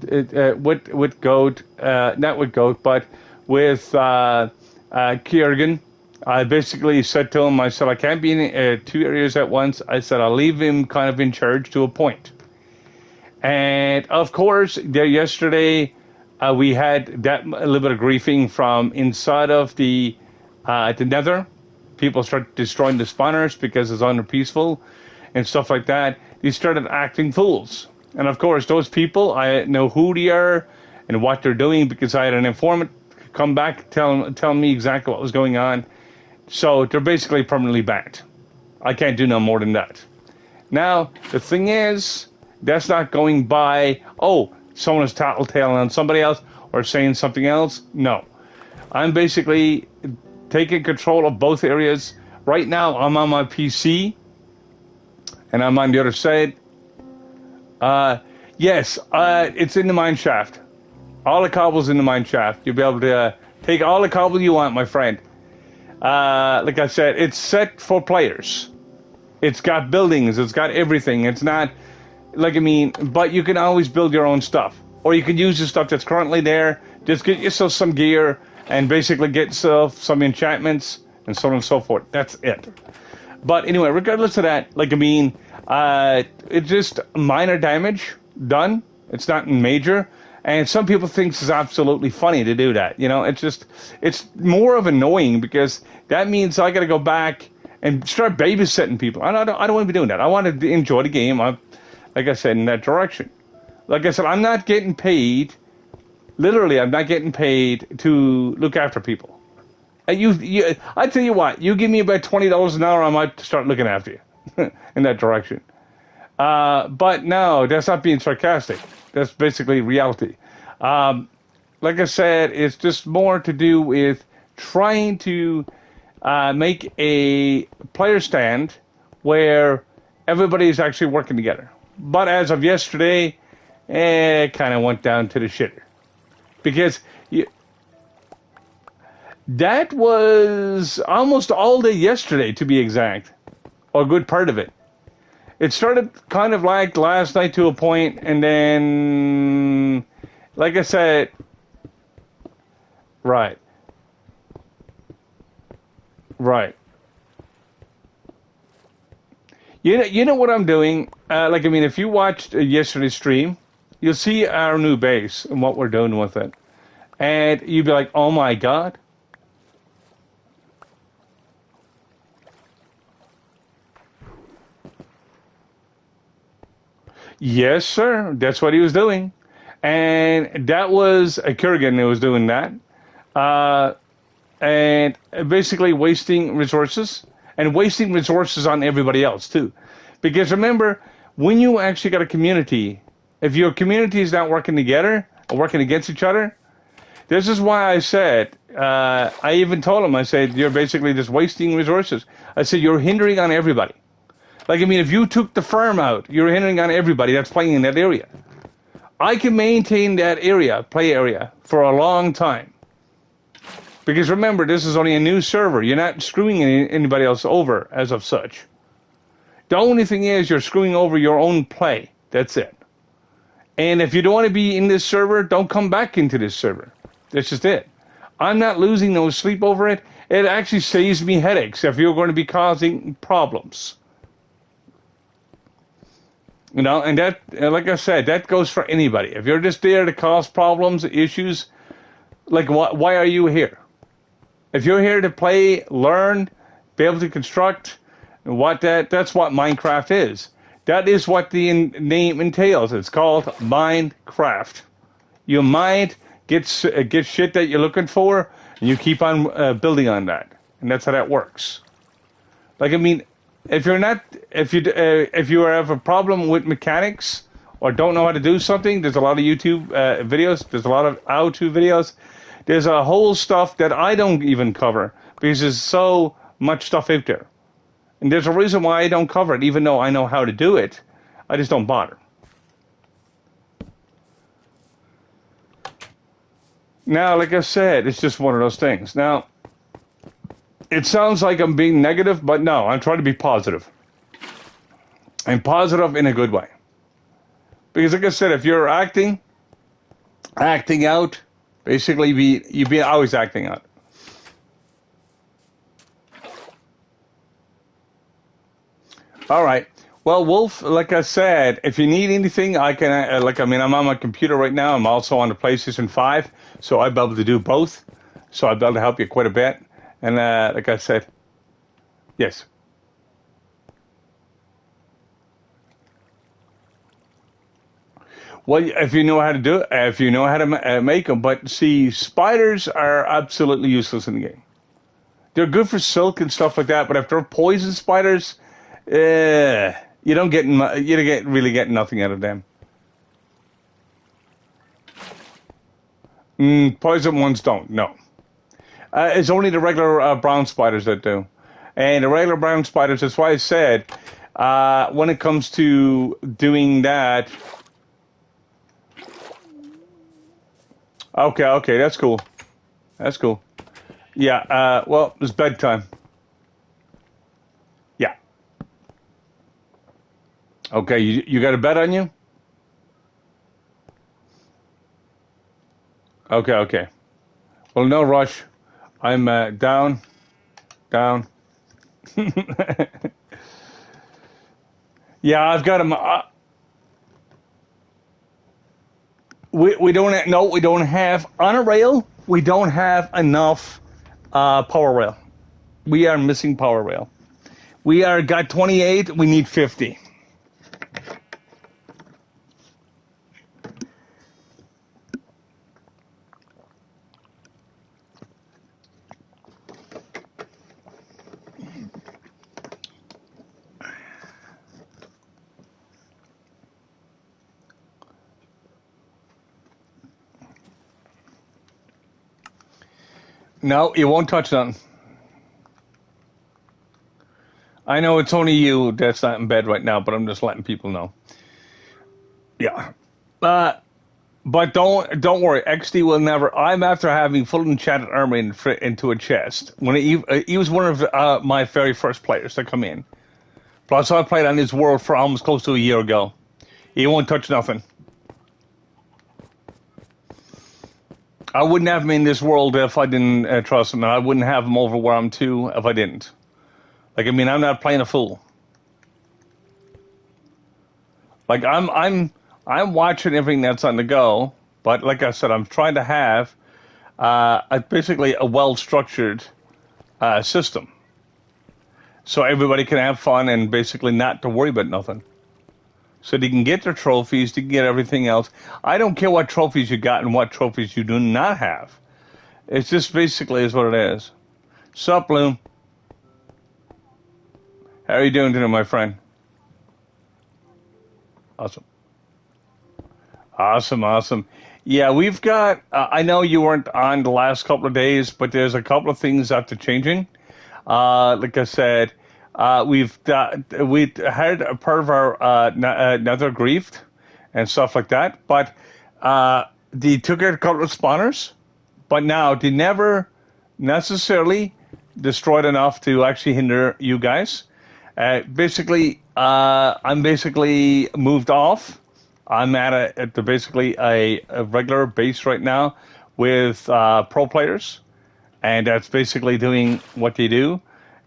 with Goat, not with Goat, but with Kiergan. I basically said to him, I said I can't be in 2 areas at once. I said I'll leave him kind of in charge to a point. And of course, yesterday we had a little bit of griefing from inside of the Nether. People started destroying the spawners because it's under peaceful and stuff like that. They started acting fools. And of course, those people, I know who they are and what they're doing, because I had an informant come back tell me exactly what was going on. So they're basically permanently banned. I can't do no more than that. Now, the thing is, that's not going by, someone is tattletaling on somebody else or saying something else. No. I'm basically taking control of both areas. Right now, I'm on my PC, and I'm on the other side. Yes, it's in the mine shaft. All the cobble's in the mine shaft. You'll be able to take all the cobble you want, my friend. Like I said, it's set for players. It's got buildings. It's got everything. It's not, but you can always build your own stuff. Or you can use the stuff that's currently there. Just get yourself some gear and basically get yourself some enchantments and so on and so forth. That's it. But anyway, regardless of that, it's just minor damage done. It's not major. And some people think it's absolutely funny to do that. It's more of annoying, because that means I got to go back and start babysitting people. I don't want to be doing that. I want to enjoy the game. Like I said, in that direction. Like I said, I'm not getting paid Literally, I'm not getting paid to look after people. I tell you what, you give me about $20 an hour, I might start looking after you in that direction. But no, that's not being sarcastic. That's basically reality. Um, like I said, it's just more to do with trying to make a player stand where everybody is actually working together. But as of yesterday, it kind of went down to the shitter because you, that was almost all day yesterday, to be exact, or a good part of it. It started kind of like last night to a point, and then, like I said, right, right. You know what I'm doing? Like, I mean, if you watched yesterday's stream, you'll see our new base and what we're doing with it. And you'd be like, oh my God. Yes, sir. That's what he was doing. And that was a Kurgan that was doing that. Uh, and basically wasting resources and wasting resources on everybody else too. Because remember, when you actually got a community, if your community is not working together or working against each other, this is why I said, I even told him, I said, you're basically just wasting resources. I said, you're hindering on everybody. Like, I mean, if you took the farm out, you're hindering on everybody that's playing in that area. I can maintain that area, play area, for a long time. Because remember, this is only a new server. You're not screwing anybody else over as of such. The only thing is you're screwing over your own play. That's it. And if you don't want to be in this server, don't come back into this server. That's just it. I'm not losing no sleep over it. It actually saves me headaches if you're going to be causing problems. You know, and that, like I said, that goes for anybody. If you're just there to cause problems, issues, like why are you here? If you're here to play, learn, be able to construct, that's what Minecraft is. That is what the name entails. It's called Minecraft. You mine, get shit that you're looking for, and you keep on building on that, and that's how that works. Like, I mean, if you have a problem with mechanics or don't know how to do something, there's a lot of YouTube videos. There's a lot of how-to videos. There's a whole stuff that I don't even cover because there's so much stuff out there. And there's a reason why I don't cover it, even though I know how to do it. I just don't bother. Now, like I said, it's just one of those things. Now, it sounds like I'm being negative, but no, I'm trying to be positive. And positive in a good way. Because like I said, if you're acting out, basically you be always acting out. All right. Well, Wolf, like I said, if you need anything, I can, I'm on my computer right now. I'm also on the PlayStation 5, so I'll be able to do both. So I'll be able to help you quite a bit. And like I said, yes. Well, if you know how to do it, if you know how to make them. But see, spiders are absolutely useless in the game. They're good for silk and stuff like that, but if they're poison spiders, you don't really get nothing out of them. Poison ones don't. No, it's only the regular brown spiders that do, and the regular brown spiders. That's why I said when it comes to doing that. Okay, that's cool. That's cool. Yeah. Well, it's bedtime. Yeah. Okay. You got a bed on you? Okay. Well, no rush. I'm down. Yeah, I've got them. We don't no, we don't have on a rail. We don't have enough power rail. We are missing power rail. We are got 28. We need 50. No, you won't touch nothing. I know it's only you that's not in bed right now, but I'm just letting people know. Yeah. Uh, but don't worry. XD will never. I'm after having full enchanted armor into a chest. He was one of my very first players to come in. Plus, I played on his world for almost close to a year ago. He won't touch nothing. I wouldn't have him in this world if I didn't trust him, and I wouldn't have him over where I'm too if I didn't. Like, I mean, I'm not playing a fool. Like, I'm watching everything that's on the go, but like I said, I'm trying to have basically a well-structured system, so everybody can have fun and basically not to worry about nothing. So they can get their trophies, they can get everything else. I don't care what trophies you got and what trophies you do not have. It's just basically is what it is. Sup, Bloom? How are you doing today, my friend? Awesome. Awesome. Yeah, we've got, I know you weren't on the last couple of days, but there's a couple of things after changing. Like I said, we had a part of our nether griefed and stuff like that, but they took out a couple of spawners, but now they never necessarily destroyed enough to actually hinder you guys. I'm basically moved off. I'm at basically a regular base right now with pro players, and that's basically doing what they do.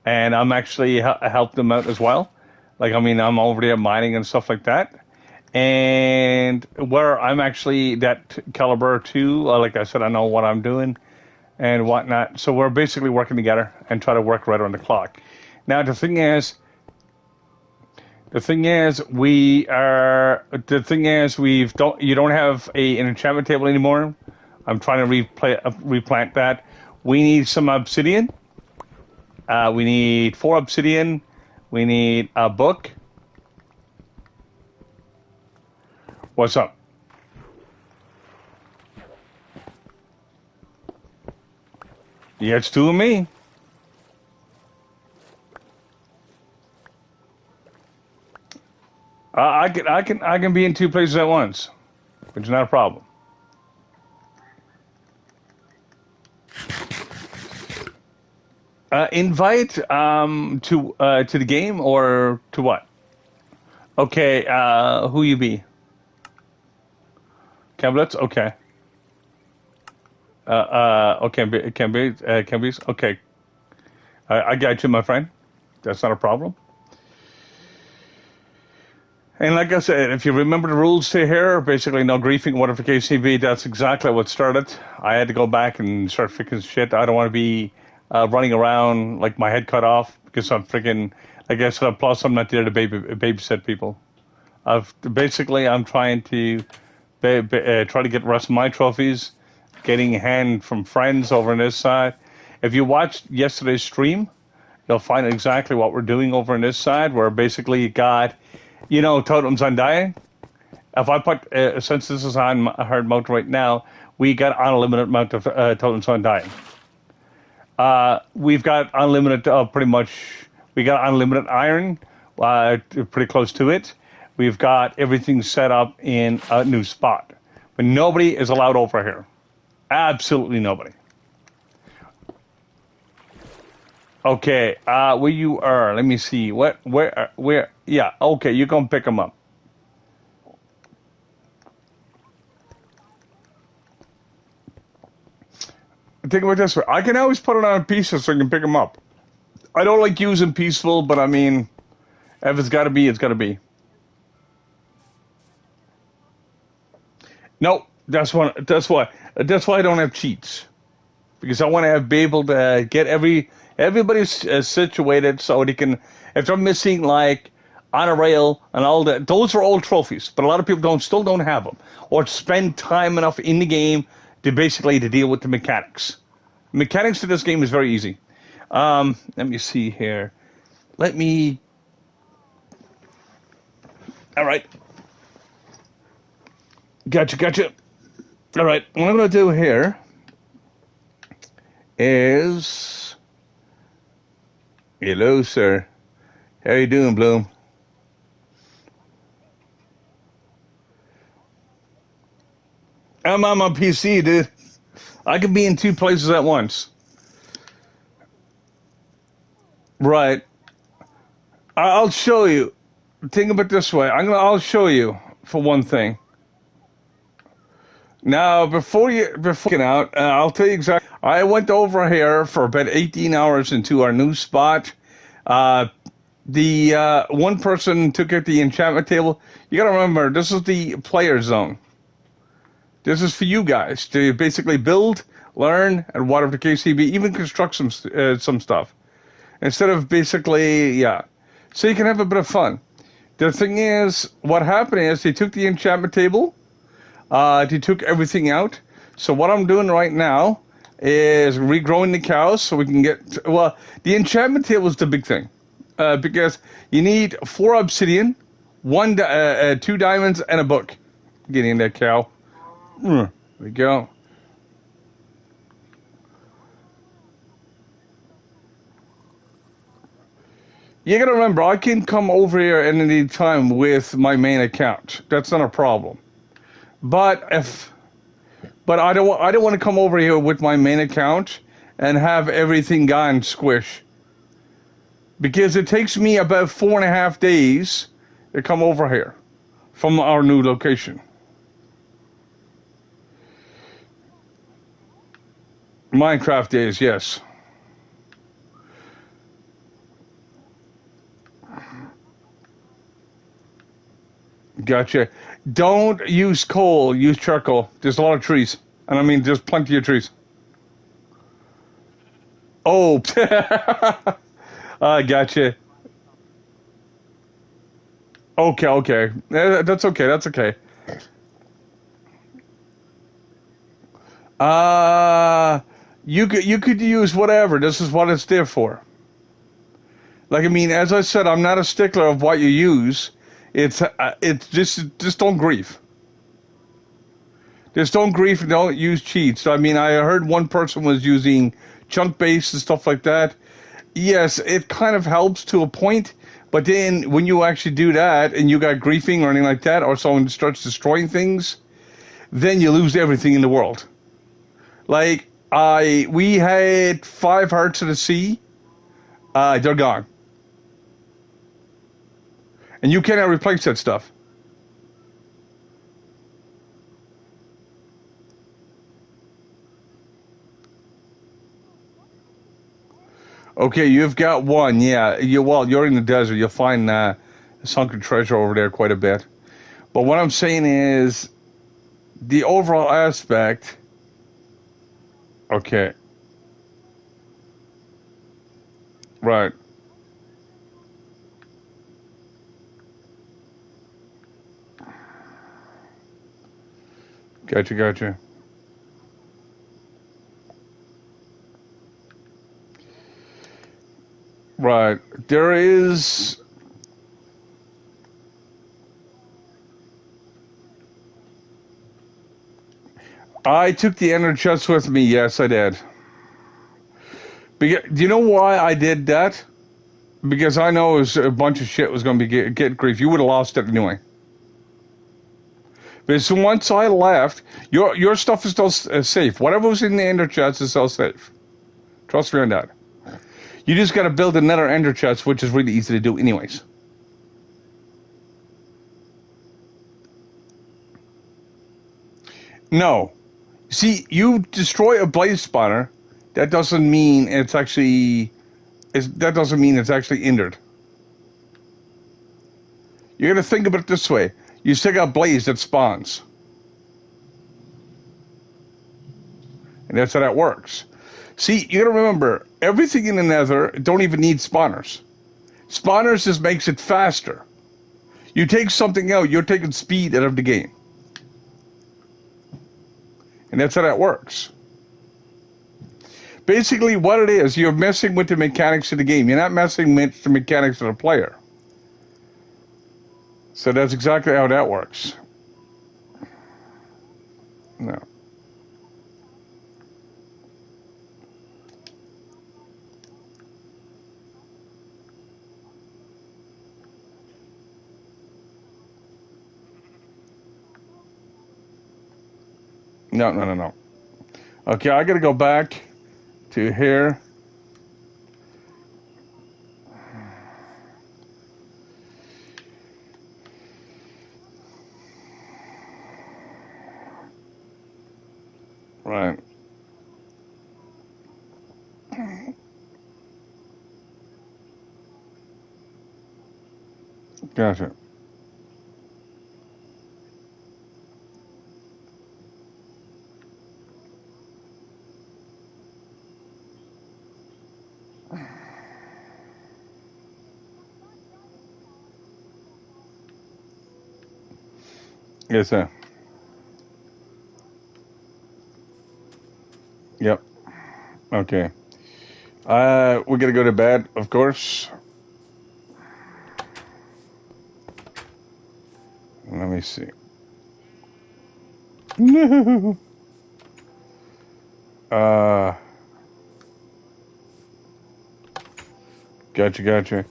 And I'm actually helping them out as well. Like, I mean, I'm over there mining and stuff like that. And where I'm actually that caliber too, like I said, I know what I'm doing and whatnot. So we're basically working together and try to work right around the clock. Now, the thing is, you don't have an enchantment table anymore. I'm trying to replant that. We need some obsidian. We need 4 obsidian. We need a book. What's up? Yeah, it's 2 of me. I can be in 2 places at once, which is not a problem. Invite to the game or to what? Okay, who you be? Camblets? Okay. Okay, Cambies? Okay. I got you, my friend. That's not a problem. And like I said, if you remember the rules to here, basically no griefing, whatever the case may be, that's exactly what started. I had to go back and start fixing shit. I don't want to be running around like my head cut off because I'm freaking, like I said, plus I'm not there to babysit people. I'm trying to try to get the rest of my trophies, getting a hand from friends over on this side. If you watched yesterday's stream, you'll find exactly what we're doing over on this side, where basically you got, totems undying. If I put, since this is on hard mode right now, we got unlimited amount of totems undying. We've got unlimited, pretty much, we got unlimited iron, pretty close to it. We've got everything set up in a new spot. But nobody is allowed over here. Absolutely nobody. Okay, where you are, let me see. Where, yeah, okay, you can pick them up. Think about it this way. I can always put it on pieces so I can pick them up. I don't like using peaceful, but I mean, if it's got to be, it's got to be. No, that's why I don't have cheats, because I want to be able to get everybody's situated so they can, if they're missing like on a rail and all that, those are old trophies, but a lot of people still don't have them or spend time enough in the game to basically to deal with the mechanics. Mechanics to this game is very easy. Let me see here. All right. Gotcha. All right, what I'm going to do here is hello, sir. How you doing, Bloom? I'm on my PC, dude. I can be in two places at once. Right. I'll show you. Think of it this way. I'll show you for one thing. Now, before you get out, I'll tell you exactly. I went over here for about 18 hours into our new spot. Uh, the one person took out the enchantment table. You got to remember, this is the player zone. This is for you guys to basically build, learn, and whatever the case may be, even construct some stuff. Instead of basically, yeah. So you can have a bit of fun. The thing is, what happened is they took the enchantment table, they took everything out. So what I'm doing right now is regrowing the cows so we can get, well, the enchantment table is the big thing. Because you need 4 obsidian, 2 diamonds, and a book. Getting that cow. There we go. You gotta remember, I can come over here at any time with my main account. That's not a problem. But I don't want to come over here with my main account and have everything gone squish. Because it takes me about 4.5 days to come over here from our new location. Minecraft days, yes. Gotcha. Don't use coal, use charcoal. There's a lot of trees. And I mean, there's plenty of trees. Oh, I gotcha. Okay, okay. That's okay, that's okay. Uh, you could use whatever. This is what it's there for. Like, I mean, as I said, I'm not a stickler of what you use. It's just don't grief. Just don't grief and don't use cheats. I mean, I heard one person was using chunk base and stuff like that. Yes, it kind of helps to a point, but then when you actually do that and you got griefing or anything like that, or someone starts destroying things, then you lose everything in the world. Like we had 5 hearts of the sea, they're gone, and you cannot replace that stuff. Okay, you've got one. Yeah, you're in the desert. You'll find sunken treasure over there quite a bit. But what I'm saying is the overall aspect. Okay, right. Gotcha, gotcha. Right. There is. I took the ender chest with me. Yes, I did. Do you know why I did that? Because I know it was a bunch of shit was going to be get grief. You would have lost it anyway. Because once I left, your stuff is still safe. Whatever was in the ender chest is still safe. Trust me on that. You just got to build another ender chest, which is really easy to do, anyways. No, see, you destroy a blaze spawner. That doesn't mean it's actually. That doesn't mean it's actually injured. You got to think about it this way: you still got blaze that spawns, and that's how that works. See, you got to remember everything in the Nether don't even need spawners. Spawners just makes it faster. You take something out, you're taking speed out of the game, and that's how that works. Basically, what it is, you're messing with the mechanics of the game. You're not messing with the mechanics of the player. So that's exactly how that works. No. No, no, no, no. Okay, I gotta go back to here. Right. Gotcha. Yes, sir. Yep. Okay. We gotta go to bed, of course. Let me see. No. Uh, gotcha, gotcha.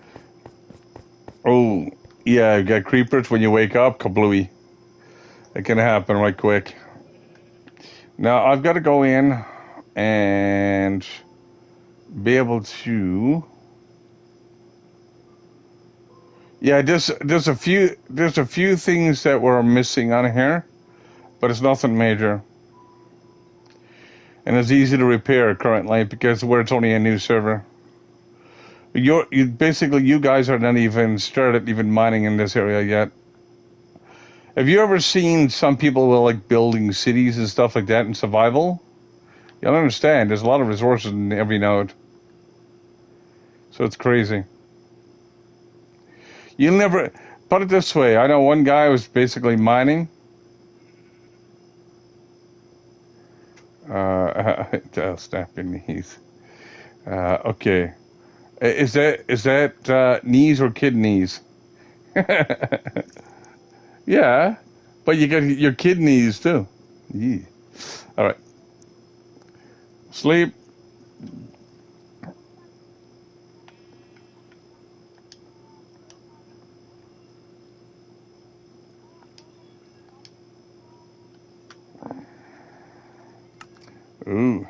Oh, yeah, you got creepers when you wake up, kablooey. It can happen right quick. Now, I've got to go in and be able to. Yeah, there's a few things that we're missing on here, but it's nothing major, and it's easy to repair currently because it's only a new server. You guys are not even started even mining in this area yet. Have you ever seen some people with like building cities and stuff like that in survival? You'll understand. There's a lot of resources in every node, so it's crazy. You'll never put it this way. I know one guy was basically mining. Snap your knees. Okay, is that knees or kidneys? Yeah, but you got your kidneys too. Yeah. All right, sleep. Ooh.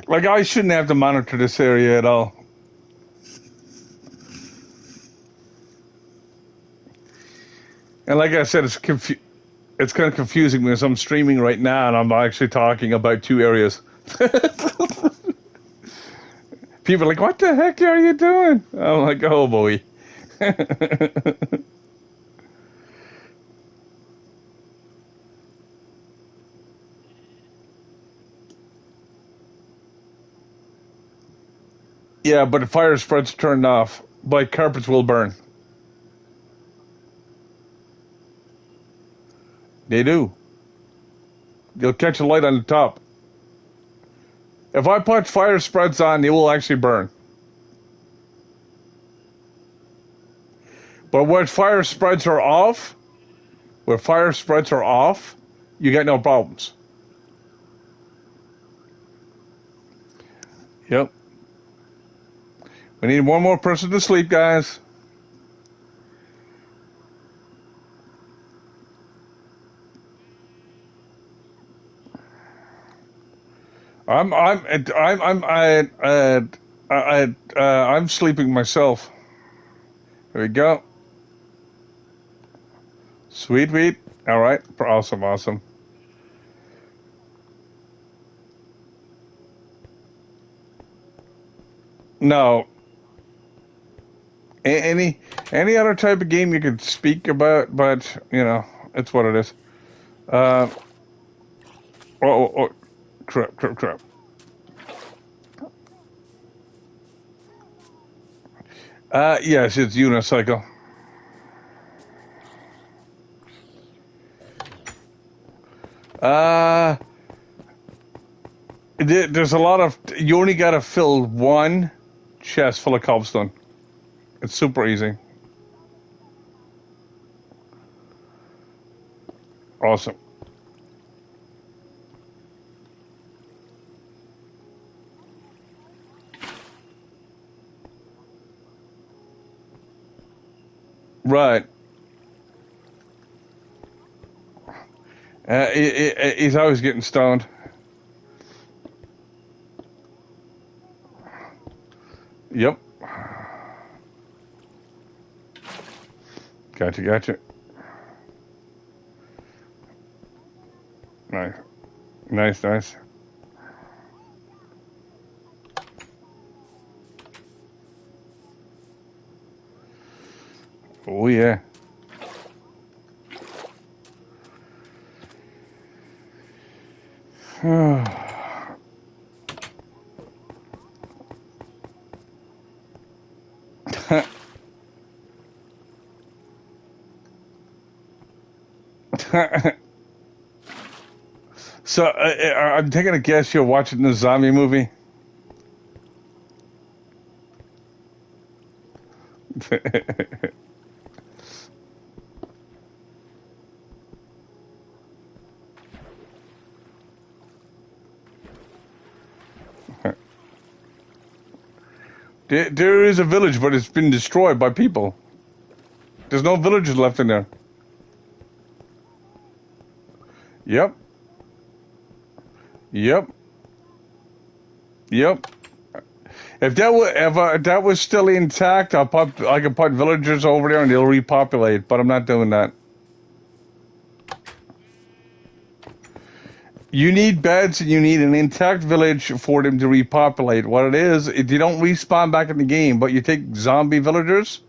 Like I shouldn't have to monitor this area at all. And like I said, it's kind of confusing because I'm streaming right now and I'm actually talking about two areas. People are like, "What the heck are you doing?" I'm like, "Oh boy." Yeah, but if fire spreads turned off, but carpets will burn. They do. You'll catch a light on the top. If I put fire spreads on, they will actually burn. But where fire spreads are off, you get no problems. Yep. We need one more person to sleep, guys. I'm sleeping myself. There we go. Sweet, sweet. All right. Awesome, awesome. No, any other type of game you could speak about, but it's what it is. Uh, oh, crap, crap, crap. Yes, it's unicycle. Uh, there's a lot of. You only gotta fill one chest full of cobblestone. It's super easy. Awesome. Right. He's always getting stoned. Yep. Gotcha, gotcha. Nice. Nice, nice. Oh, yeah. So, I'm taking a guess you're watching the zombie movie? There is a village, but it's been destroyed by people. There's no villages left in there. Yep. Yep. Yep. If that was still intact, I could put villagers over there and they'll repopulate. But I'm not doing that. You need beds and you need an intact village for them to repopulate. What it is, you don't respawn back in the game, but you take zombie villagers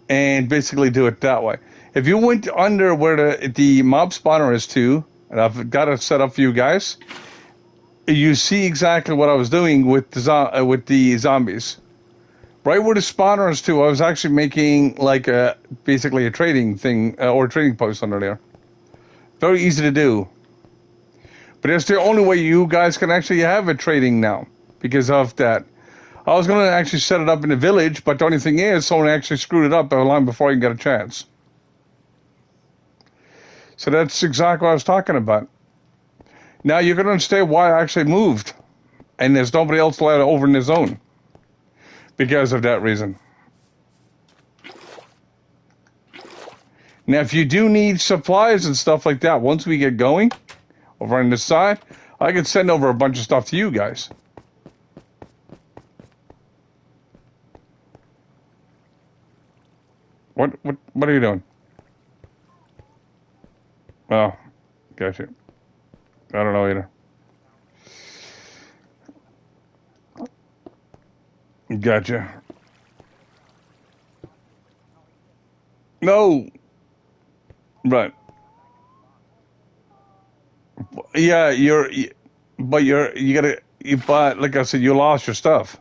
and basically do it that way. If you went under where the mob spawner is too, and I've got it set up for you guys, you see exactly what I was doing with the zombies. Right where the spawner is too, I was actually making like basically a trading thing or a trading post under there. Very easy to do. But it's the only way you guys can actually have it trading now because of that. I was going to actually set it up in the village, but the only thing is someone actually screwed it up long before I can get a chance. So that's exactly what I was talking about. Now you're going to understand why I actually moved, and there's nobody else allowed over in the zone because of that reason. Now, if you do need supplies and stuff like that, once we get going over on this side, I could send over a bunch of stuff to you guys. What are you doing? Oh, gotcha. I don't know either. Gotcha. No, right. Yeah, but you gotta, but like I said, you lost your stuff.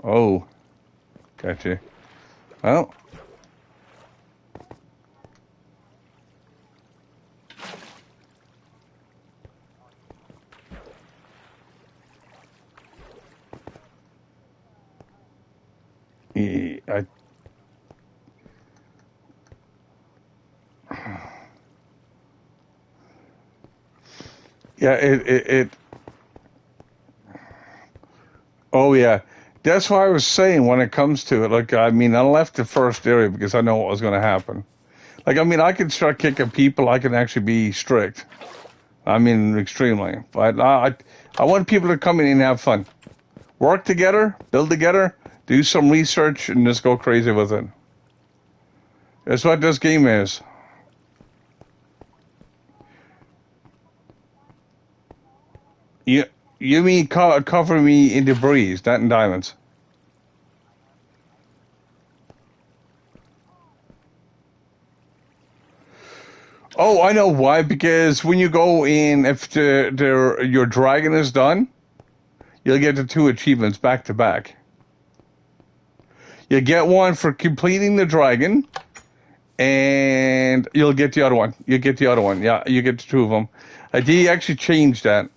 Oh, gotcha. Well, I, yeah, oh yeah. That's why I was saying when it comes to it, like, I mean, I left the first area because I know what was going to happen. Like, I mean, I can start kicking people. I can actually be strict. I mean, extremely. But I want people to come in and have fun. Work together, build together, do some research, and just go crazy with it. That's what this game is. You, you mean cover me in debris, not in diamonds. Oh, I know why. Because when you go in, if your dragon is done, you'll get the two achievements back to back. You get one for completing the dragon, and you'll get the other one. You get the other one. Yeah, you get the two of them. They actually changed that.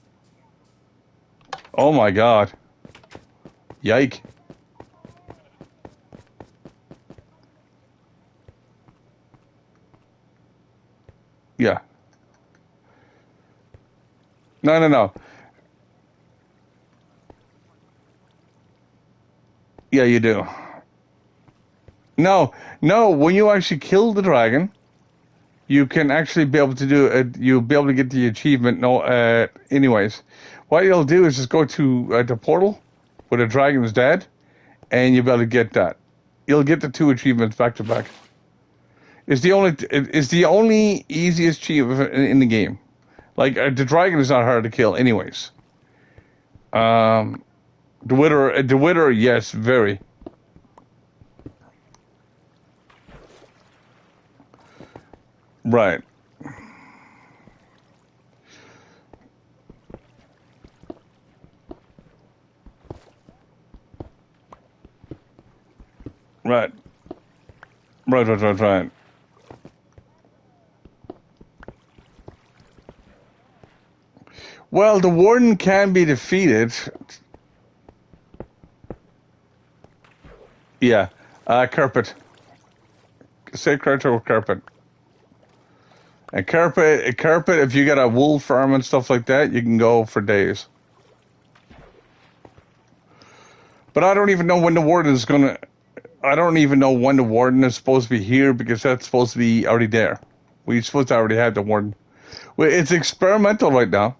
Oh my god. Yike. Yeah. No, no, no. Yeah, you do. No, no. When you actually kill the dragon, you can actually be able to do it. You'll be able to get the achievement. No, anyways, what you'll do is just go to the portal where the dragon is dead, and you'll be able to get that. You'll get the two achievements back to back. It's the only easiest achievement in the game. Like the dragon is not hard to kill, anyways. The Wither, yes, very. Right, right, right. Well, the warden can be defeated. Yeah, carpet. Say carpet or carpet. And carpet. If you got a wool farm and stuff like that, you can go for days. But I don't even know when the warden is gonna. I don't even know when the warden is supposed to be here because that's supposed to be already there. We're supposed to already have the warden. Well, it's experimental right now.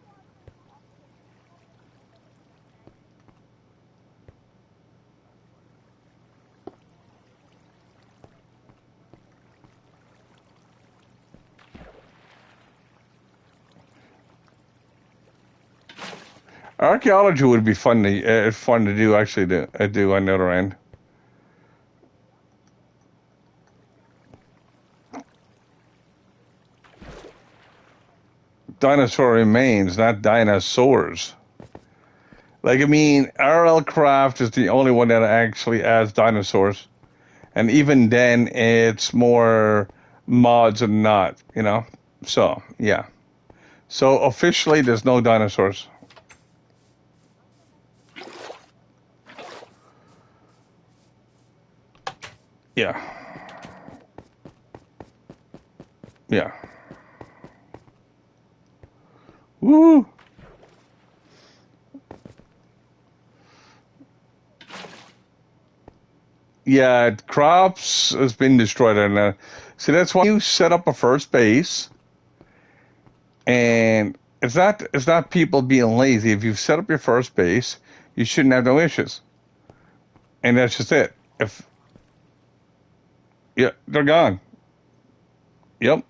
Archaeology would be fun to do. Actually, to do on the other end. Dinosaur remains, not dinosaurs. Like I mean, RL Craft is the only one that actually adds dinosaurs, and even then, it's more mods than not. You know. So yeah. So officially, there's no dinosaurs. Yeah. Yeah. Woo. Yeah, crops has been destroyed, and see that's why you set up a first base, and it's not people being lazy. If you've set up your first base, you shouldn't have no issues, and that's just it. If yeah, they're gone. Yep.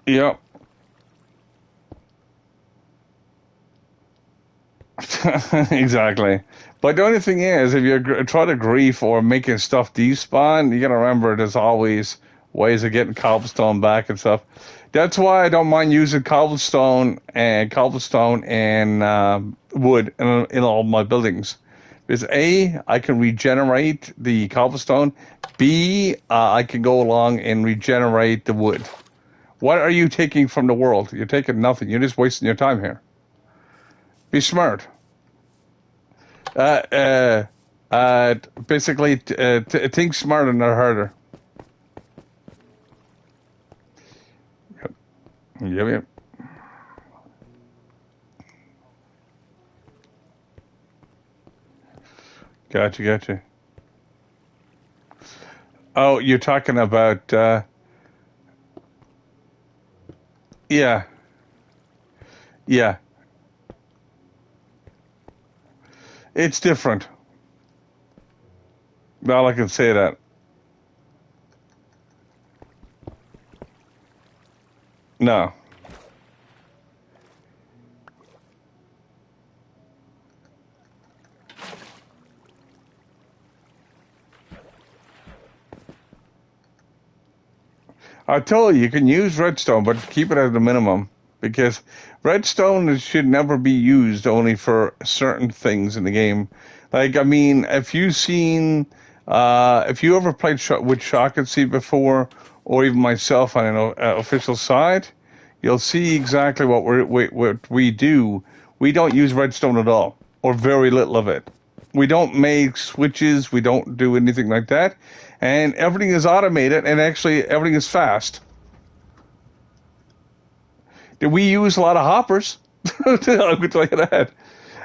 Yep. Exactly. But the only thing is, if you try to grief or making stuff despawn, you gotta remember there's always ways of getting cobblestone back and stuff. That's why I don't mind using cobblestone and wood in all my buildings. Because A, I can regenerate the cobblestone. B, I can go along and regenerate the wood. What are you taking from the world? You're taking nothing. You're just wasting your time here. Be smart. Uh, uh, uh, basically, think smarter, not harder. Yep, yep. Gotcha. Oh, you're talking about, yeah, yeah. It's different. All I can say that. No. I told you can use redstone, but keep it at the minimum because redstone should never be used only for certain things in the game. Like, I mean, if you ever played with Shock Seed before, or even myself on an official side, you'll see exactly what we do. We don't use redstone at all, or very little of it. We don't make switches. We don't do anything like that. And everything is automated, and actually everything is fast. We use a lot of hoppers. I can tell you that.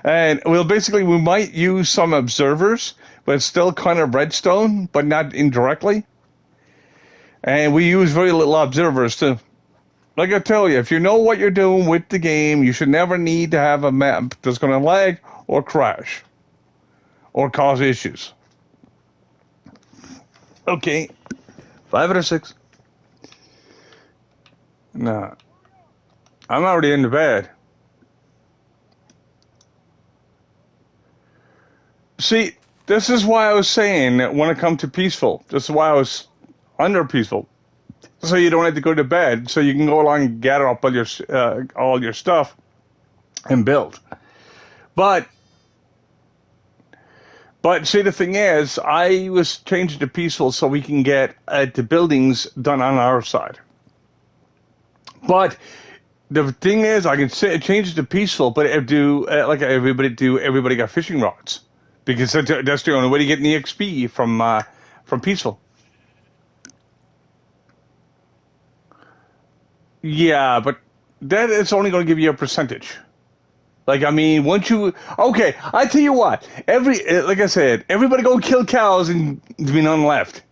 And we might use some observers, but it's still kind of redstone, but not indirectly. And we use very little observers too. Like I tell you, if you know what you're doing with the game, you should never need to have a map that's going to lag or crash or cause issues. Okay, 5 out of 6. No, I'm already in the bed. See, this is why I was saying that when it comes to peaceful, this is why I was under peaceful. So you don't have to go to bed, so you can go along and gather up all your stuff and build. But see, the thing is, I was changing to peaceful so we can get the buildings done on our side. But the thing is, I can change it to peaceful, but like everybody got fishing rods because that's the only way to get an EXP from peaceful. Yeah, but that is only going to give you a percentage. Like, I mean, okay, I tell you what, like I said, everybody go kill cows and there's be none left.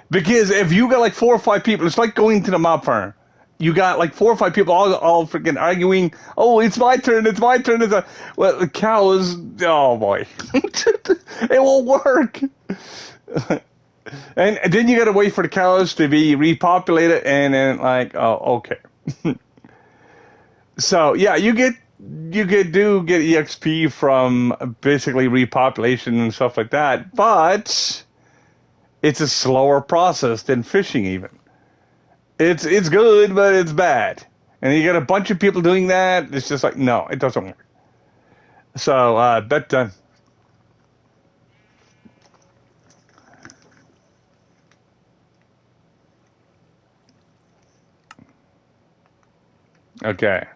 Because if you got like 4 or 5 people, it's like going to the mob farm. You got like 4 or 5 people all freaking arguing, oh, it's my turn. Well, the cows, oh boy, it won't work. And then you got to wait for the cows to be repopulated, and then like, oh, okay. So yeah, you get EXP from basically repopulation and stuff like that, but it's a slower process than fishing even. It's good, but it's bad. And you got a bunch of people doing that, it's just like, no, it doesn't work. So, bet done. Okay.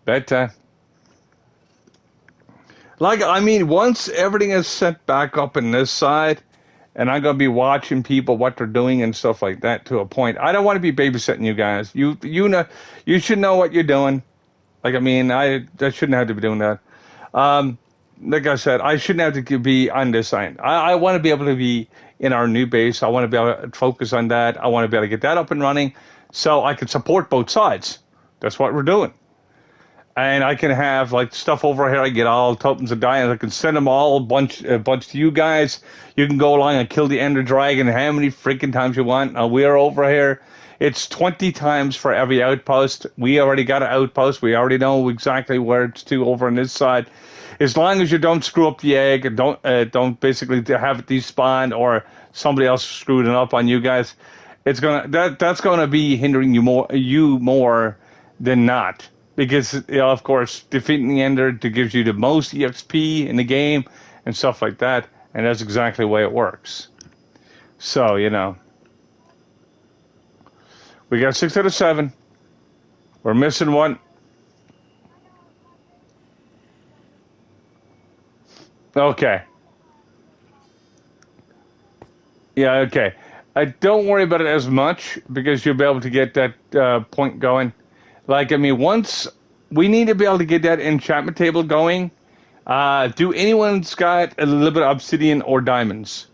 Bedtime. Like, I mean, once everything is set back up in this side, and I'm gonna be watching people what they're doing and stuff like that to a point. I don't want to be babysitting you guys. You know, you should know what you're doing. Like, I mean, I shouldn't have to be doing that. Like I said, I shouldn't have to be on this side. I want to be able to be in our new base. I want to be able to focus on that. I want to be able to get that up and running so I can support both sides. That's what we're doing. And I can have like stuff over here. I get all tokens of diamonds. I can send them all a bunch to you guys. You can go along and kill the Ender Dragon how many freaking times you want. Now we're over here. It's 20 times for every outpost. We already got an outpost. We already know exactly where it's to over on this side. As long as you don't screw up the egg and don't basically have it despawn or somebody else screwed it up on you guys, that's gonna be hindering you more than not. Because, of course, defeating the Ender gives you the most EXP in the game and stuff like that. And that's exactly the way it works. So, we got 6 out of 7. We're missing 1. Okay. Yeah, okay. Don't worry about it as much because you'll be able to get that point going. Like, I mean, once we need to be able to get that enchantment table going, do anyone's got a little bit of obsidian or diamonds?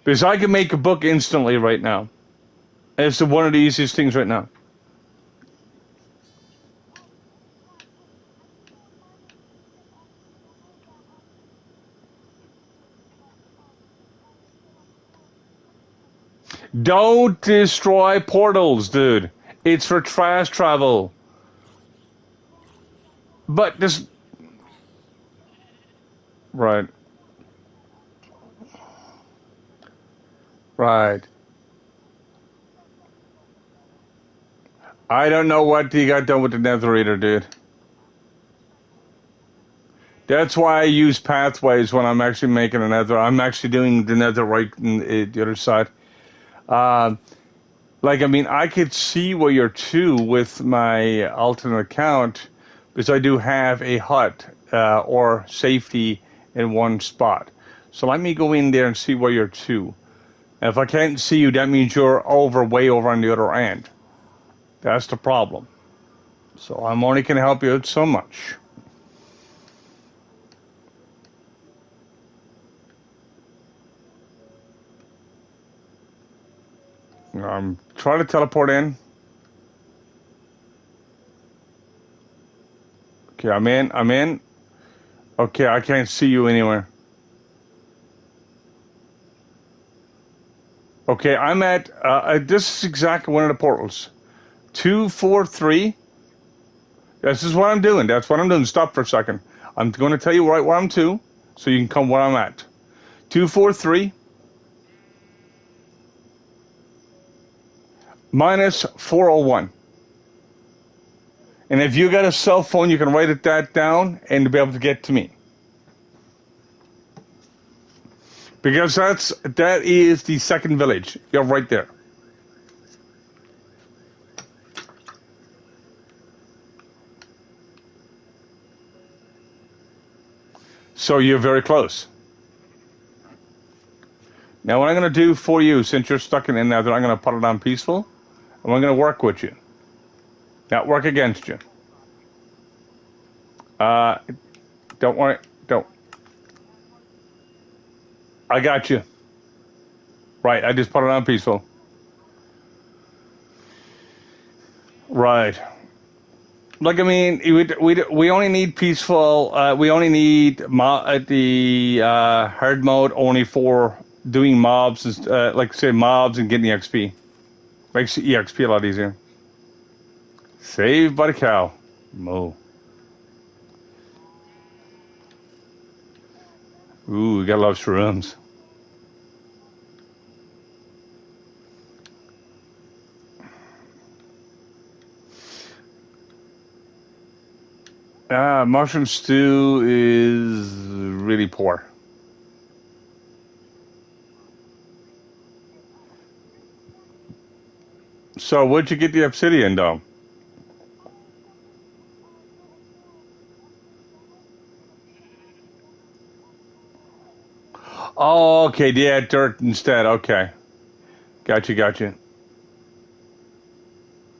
Because I can make a book instantly right now. It's one of the easiest things right now. Don't destroy portals, dude. It's for fast travel. But this... Right. Right. I don't know what you got done with the Nether Eater, dude. That's why I use pathways when I'm actually making a Nether. I'm actually doing the Nether right on the other side. Like, I mean, I could see where you're to with my alternate account because I do have a hut or safety in one spot. So let me go in there and see where you're to. If I can't see you, that means you're way over on the other end. That's the problem. So I'm only going to help you out so much. I'm trying to teleport in. Okay, I'm in. Okay, I can't see you anywhere. Okay, I'm at, this is exactly one of the portals. 243. This is what I'm doing. That's what I'm doing. Stop for a second. I'm going to tell you right where I'm to, so you can come where I'm at. 243 minus 401. And if you got a cell phone, you can write that down and be able to get to me. Because that is the second village. You're right there. So you're very close. Now what I'm going to do for you, since you're stuck in there, I'm going to put it on peaceful, and I'm going to work with you. Not work against you. Don't worry. Don't. I got you. Right, I just put it on peaceful. Right. Look, I mean, we only need peaceful. We only need the hard mode only for doing mobs, like say mobs and getting the XP. Makes the EXP a lot easier. Saved by the cow. Moo. Ooh, we got a lot of shrooms. Mushroom stew is really poor. So, where'd you get the obsidian, though? Oh, okay, yeah, dirt instead. Okay, got you.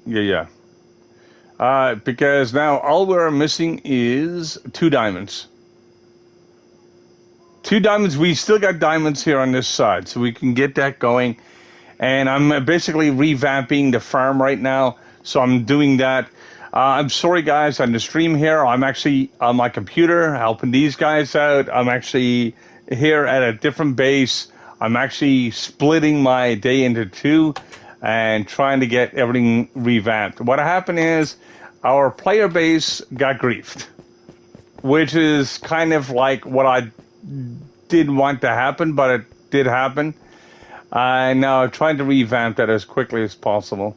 Yeah. Because now all we're missing is 2 diamonds. 2 diamonds. We still got diamonds here on this side, so we can get that going. And I'm basically revamping the farm right now, so I'm doing that. I'm sorry, guys, on the stream here. I'm actually on my computer helping these guys out. I'm actually here at a different base. I'm actually splitting my day into two and trying to get everything revamped. What happened is our player base got griefed, which is kind of like what I didn't want to happen, but it did happen. And now I'm trying to revamp that as quickly as possible.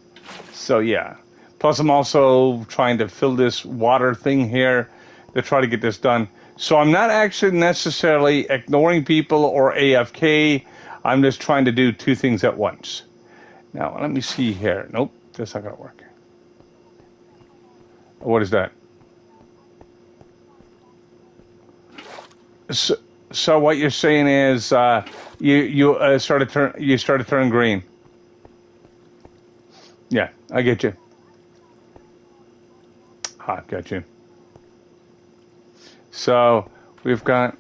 So yeah. Plus I'm also trying to fill this water thing here to try to get this done. So I'm not actually necessarily ignoring people or AFK. I'm just trying to do 2 things at once. Now let me see here. Nope, that's not gonna work. What is that? So what you're saying is you started turning green. Yeah, I get you. Got you. So we've got,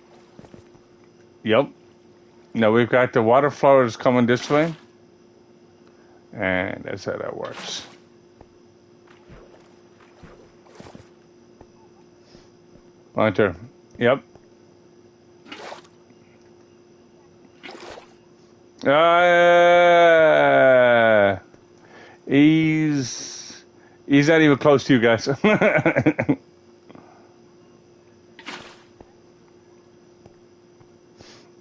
yep. No, we've got the water flowers coming this way, and that's how that works. Enter. Yep. He's not even close to you guys.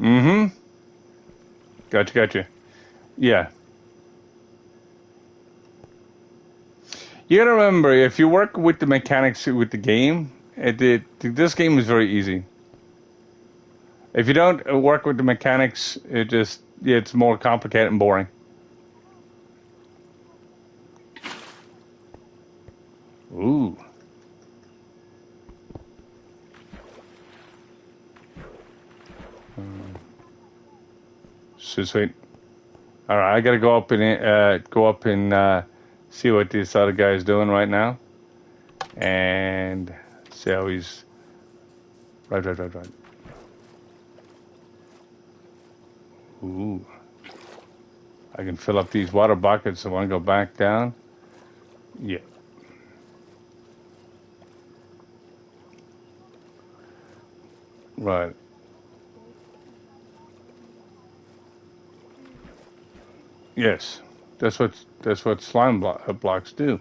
Mm-hmm. Gotcha. Yeah. You gotta remember, if you work with the mechanics with the game, this game is very easy. If you don't work with the mechanics, it's more complicated and boring. Ooh. So sweet. All right, I gotta go up and see what this other guy is doing right now, and see how he's. Right. Ooh, I can fill up these water buckets. I want to go back down. Yeah, right. Yes, that's what blocks do.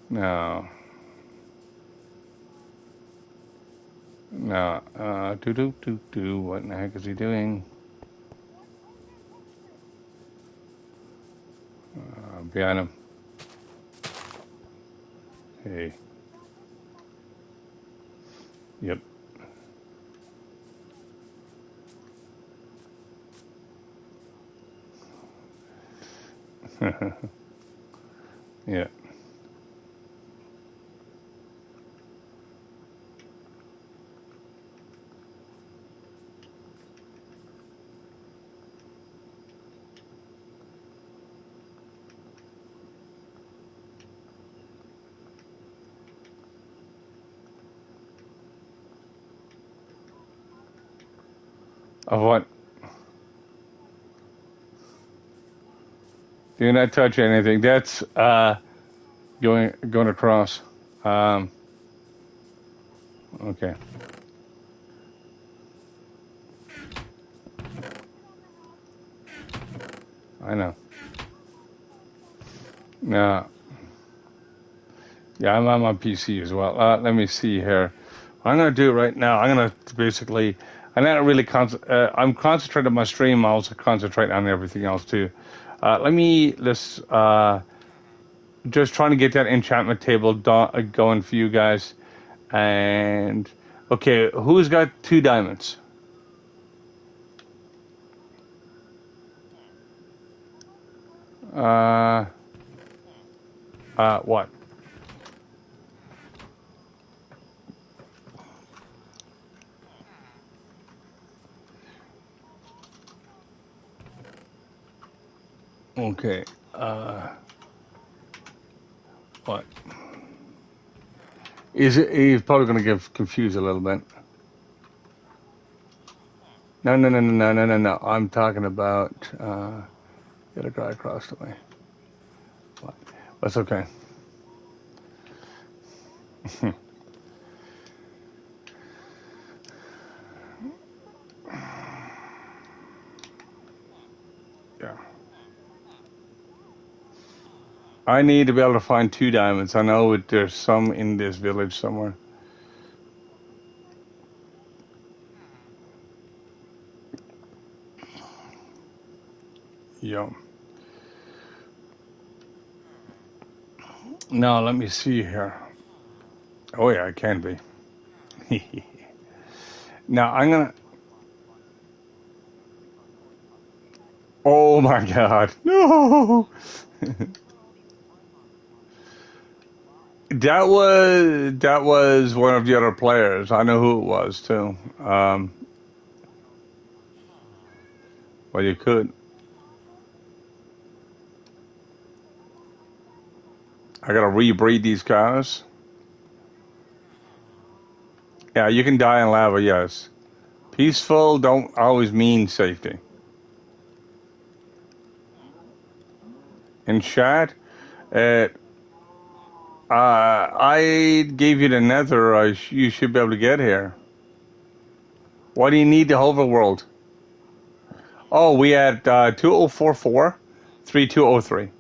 Now, do. What in the heck is he doing? Behind him. Hey. Yep. Yeah. Of what? Do not touch anything. That's going across. Um, okay. I know. No. Yeah, I'm on my PC as well. Let me see here. What I'm gonna do right now. I'm gonna basically. I'm not really. I'm concentrating on my stream. I also concentrate on everything else too. Let's just trying to get that enchantment table going for you guys. And okay, who's got 2 diamonds? Uh, what? Okay. What? Is it? He's probably going to get confused a little bit. No. I'm talking about the other guy across the way. What? That's okay. Yeah. I need to be able to find 2 diamonds. I know there's some in this village somewhere. Yeah. Now let me see here. Oh yeah, it can be. Now I'm gonna. Oh my God! No. That was one of the other players. I know who it was too. Well, you could. I gotta rebreed these guys. Yeah, you can die in lava. Yes, peaceful don't always mean safety. In chat, uh, I gave you the nether. You should be able to get here. Why do you need the hoverworld? Oh, we had 2044, 3203.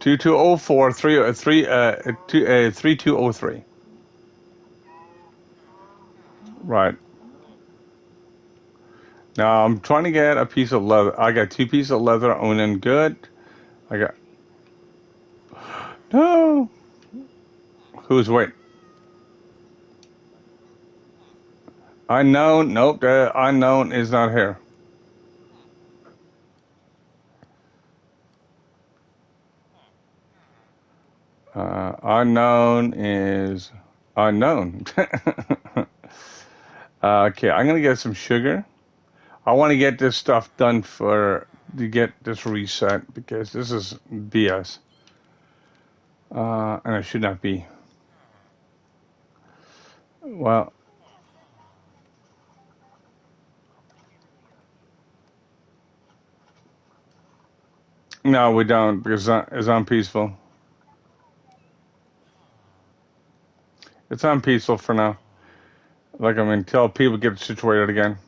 2204, 3203. Right. Now I'm trying to get a piece of leather. I got 2 pieces of leather on and good. I got no. Who's wait? Unknown. Nope. The unknown is not here. Unknown is unknown. Okay, I'm gonna get some sugar. I want to get this stuff done to get this reset because this is BS. And it should not be. Well, no, we don't because it's on peaceful. It's on peaceful for now. Like, I mean, until people get situated again.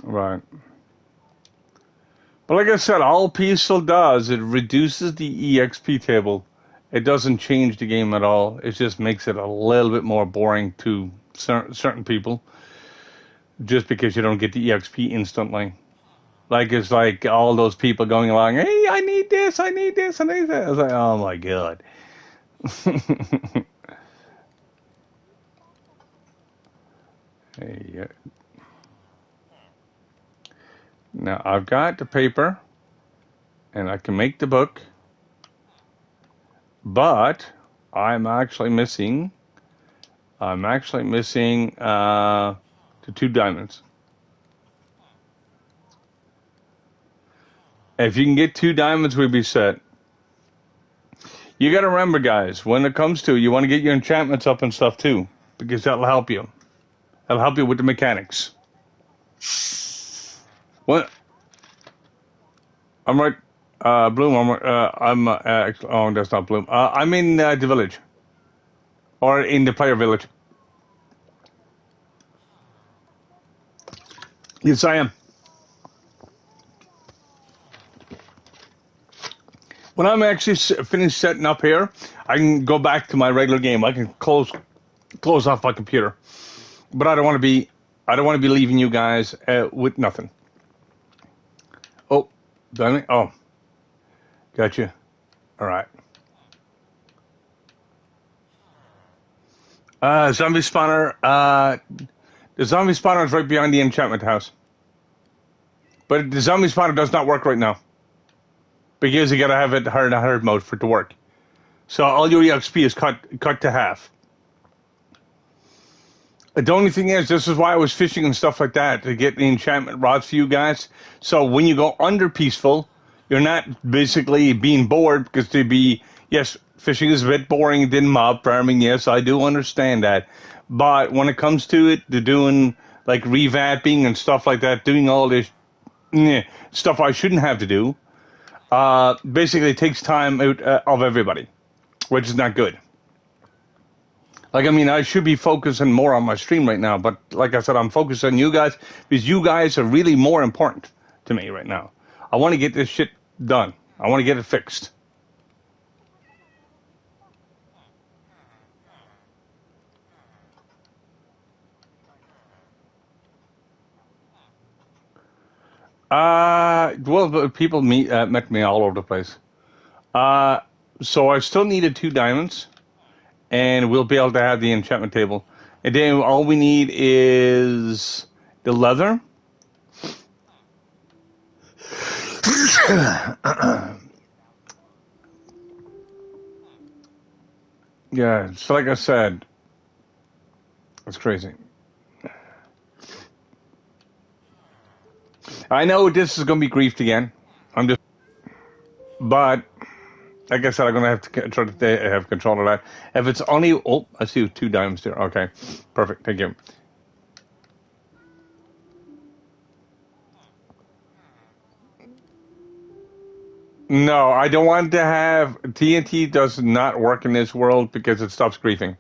Right. But like I said, all peaceful does, it reduces the EXP table. It doesn't change the game at all. It just makes it a little bit more boring to certain people just because you don't get the EXP instantly. Like, it's like all those people going along, hey, I need this, I need this, I need that. I was like, oh my God. Hey, now I've got the paper and I can make the book, but I'm actually missing the 2 diamonds. If you can get 2 diamonds, we'd be set. You got to remember, guys, when it comes to, you want to get your enchantments up and stuff too, because that'll help you. That'll help you with the mechanics. What? I'm right. Bloom, oh, that's not Bloom. I'm in the village. Or in the player village. Yes, I am. When I'm actually finished setting up here, I can go back to my regular game. I can close off my computer. But I don't want to be leaving you guys with nothing. Oh, done it? Oh, gotcha. All right. Zombie spawner. The zombie spawner is right behind the enchantment house. But the zombie spawner does not work right now. Because you gotta have it hard mode for it to work. So all your EXP is cut to half. The only thing is, this is why I was fishing and stuff like that, to get the enchantment rods for you guys. So when you go under peaceful, you're not basically being bored, because yes, fishing is a bit boring than mob farming. Yes, I do understand that. But when it comes to it, to doing like revamping and stuff like that, doing all this stuff I shouldn't have to do, basically it takes time out of everybody, which is not good. Like, I mean, I should be focusing more on my stream right now, but like I said, I'm focused on you guys because you guys are really more important to me right now. I want to get this shit done. I want to get it fixed. Well, people met me all over the place. So I still needed 2 diamonds, and we'll be able to have the enchantment table. And then all we need is the leather. Yeah, so like I said, it's crazy. I know this is going to be griefed again. But like I said, I'm going to have to try to have control of that. If it's only, I see 2 diamonds there. Okay, perfect. Thank you. No, I don't want to have TNT. Does not work in this world because it stops griefing.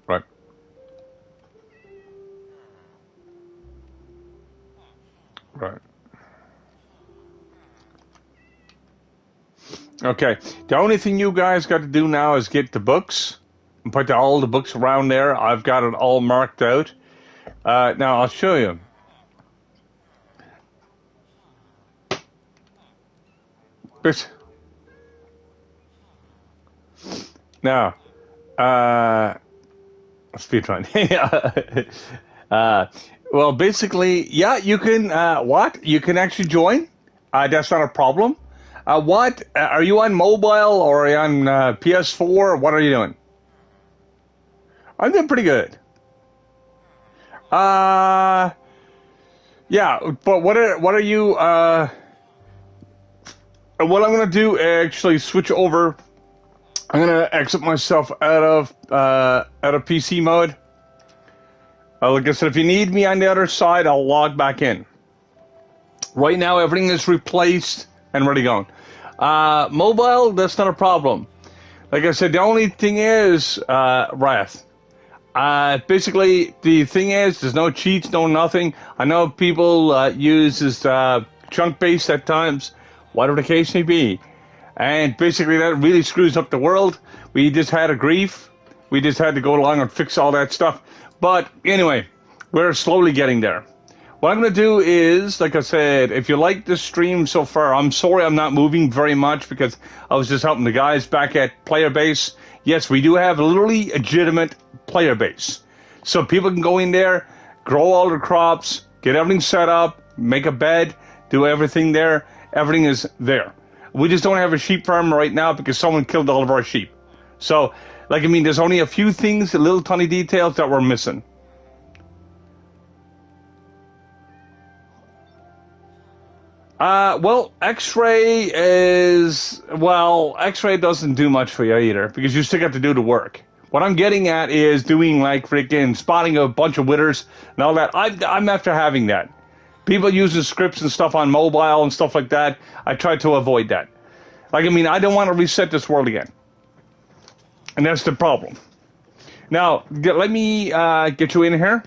Right. Right. Okay. The only thing you guys got to do now is get the books and put all the books around there. I've got it all marked out. Now I'll show you. But now, speedrun. Well, basically, yeah, you can. You can actually join. That's not a problem. What are you on mobile or are you on PS4? What are you doing? I'm doing pretty good. Uh, yeah, but what are you? What I'm gonna do actually switch over. I'm gonna exit myself out of PC mode. Like I said, if you need me on the other side, I'll log back in. Right now, everything is replaced and ready going. Mobile, that's not a problem. Like I said, the only thing is Wrath. Basically, the thing is, there's no cheats, no nothing. I know people use this chunk base at times, whatever the case may be. And basically, that really screws up the world. We just had a grief. We just had to go along and fix all that stuff. But anyway, we're slowly getting there. What I'm going to do is, like I said, if you like this stream so far, I'm sorry I'm not moving very much because I was just helping the guys back at Player Base. Yes, we do have a literally legitimate Player Base. So people can go in there, grow all their crops, get everything set up, make a bed, do everything there. Everything is there. We just don't have a sheep farm right now because someone killed all of our sheep. So, there's only a few things, little tiny details that we're missing. X-ray X-ray doesn't do much for you either because you still got to do the work. What I'm getting at is doing freaking spotting a bunch of withers and all that. I'm after having that. People using scripts and stuff on mobile and stuff like that. I try to avoid that. I don't want to reset this world again. And that's the problem. Now, let me get you in here.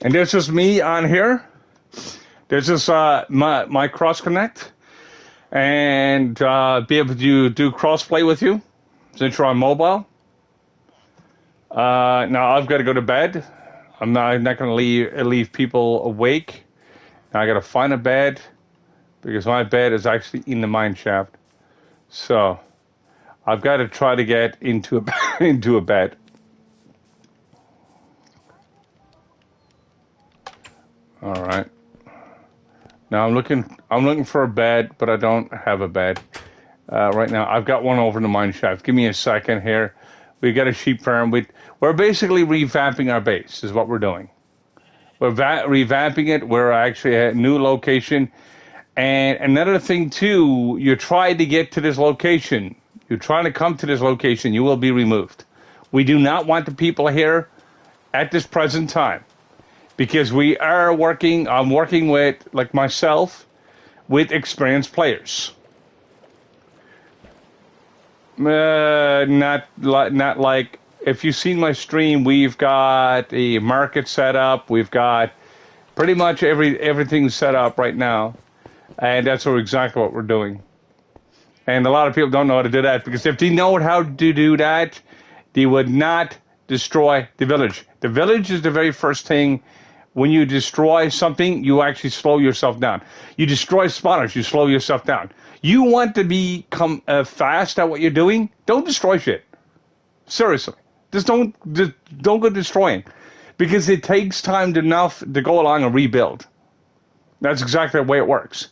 And this is me on here. This is my cross connect. And be able to do crossplay with you since you're on mobile. Now I've got to go to bed. I'm not going to leave people awake. Now I got to find a bed because my bed is actually in the mine shaft. So I've got to try to get into a bed. All right. Now I'm looking for a bed, but I don't have a bed right now. I've got one over in the mine shaft. Give me a second here. We got a sheep farm. We're basically revamping our base. Is what we're doing. We're revamping it. We're actually at a new location. And another thing too, you try to get to this location. You're trying to come to this location. You will be removed. We do not want the people here at this present time. Because we are working, I'm working with, like myself, with experienced players. Not like, if you've seen my stream, we've got a market set up, we've got pretty much everything set up right now. And that's exactly what we're doing. And a lot of people don't know how to do that, because if they know how to do that, they would not destroy the village. The village is the very first thing. When you destroy something, you actually slow yourself down. You destroy spawners, you slow yourself down. You want to become fast at what you're doing? Don't destroy shit. Seriously. Just don't go destroying. Because it takes time enough to go along and rebuild. That's exactly the way it works.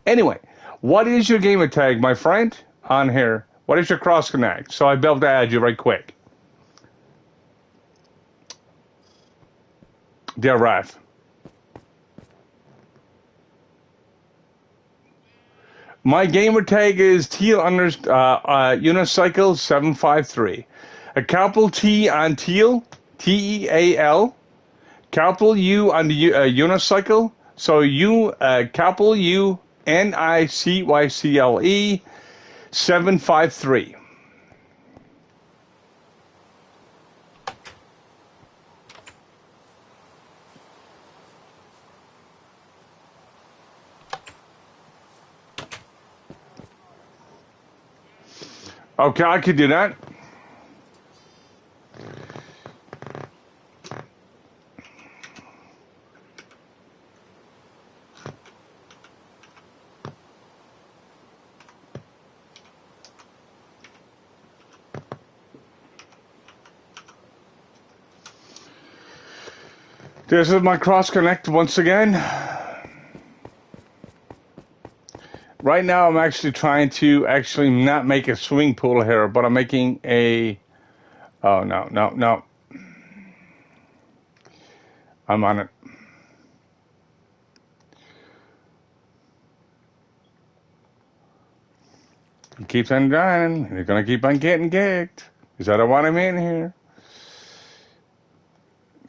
Anyway, what is your gamer tag, my friend, on here? What is your cross connect? So I'll be able to add you right quick. Dear Wrath. My gamer tag is Teal Unicycle 753. A capital T on Teal, Teal. Capital U on the Unicycle. So capital UNICYCLE 753. Okay, I could do that. This is my cross connect once again. Right now I'm actually trying to not make a swimming pool here, but I'm making a... Oh, no. I'm on it. He keeps on dying. You're going to keep on getting kicked. Because I don't want him in here.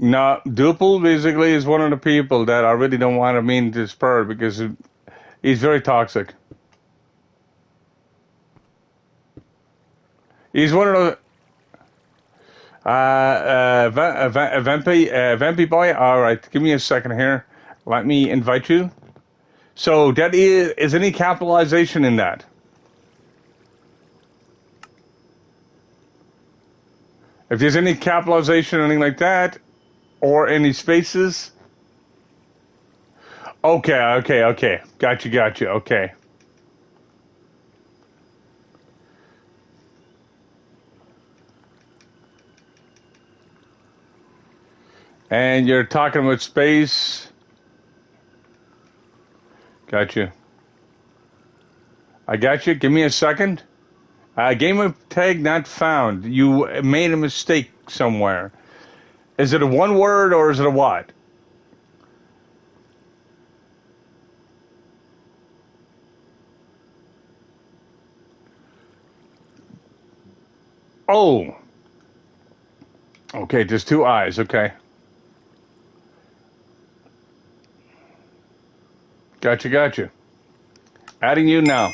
No, Duple basically is one of the people that I really don't want him in this bird because he's very toxic. He's one of the... Vampy boy, all right, give me a second here. Let me invite you. So that is any capitalization in that? If there's any capitalization or anything like that, or any spaces. Okay. Got you, okay. And you're talking about space. Got you. I got you. Give me a second. Game of tag not found. You made a mistake somewhere. Is it a one word or is it a what? Oh. Okay, just two eyes. Okay. Gotcha. Adding you now.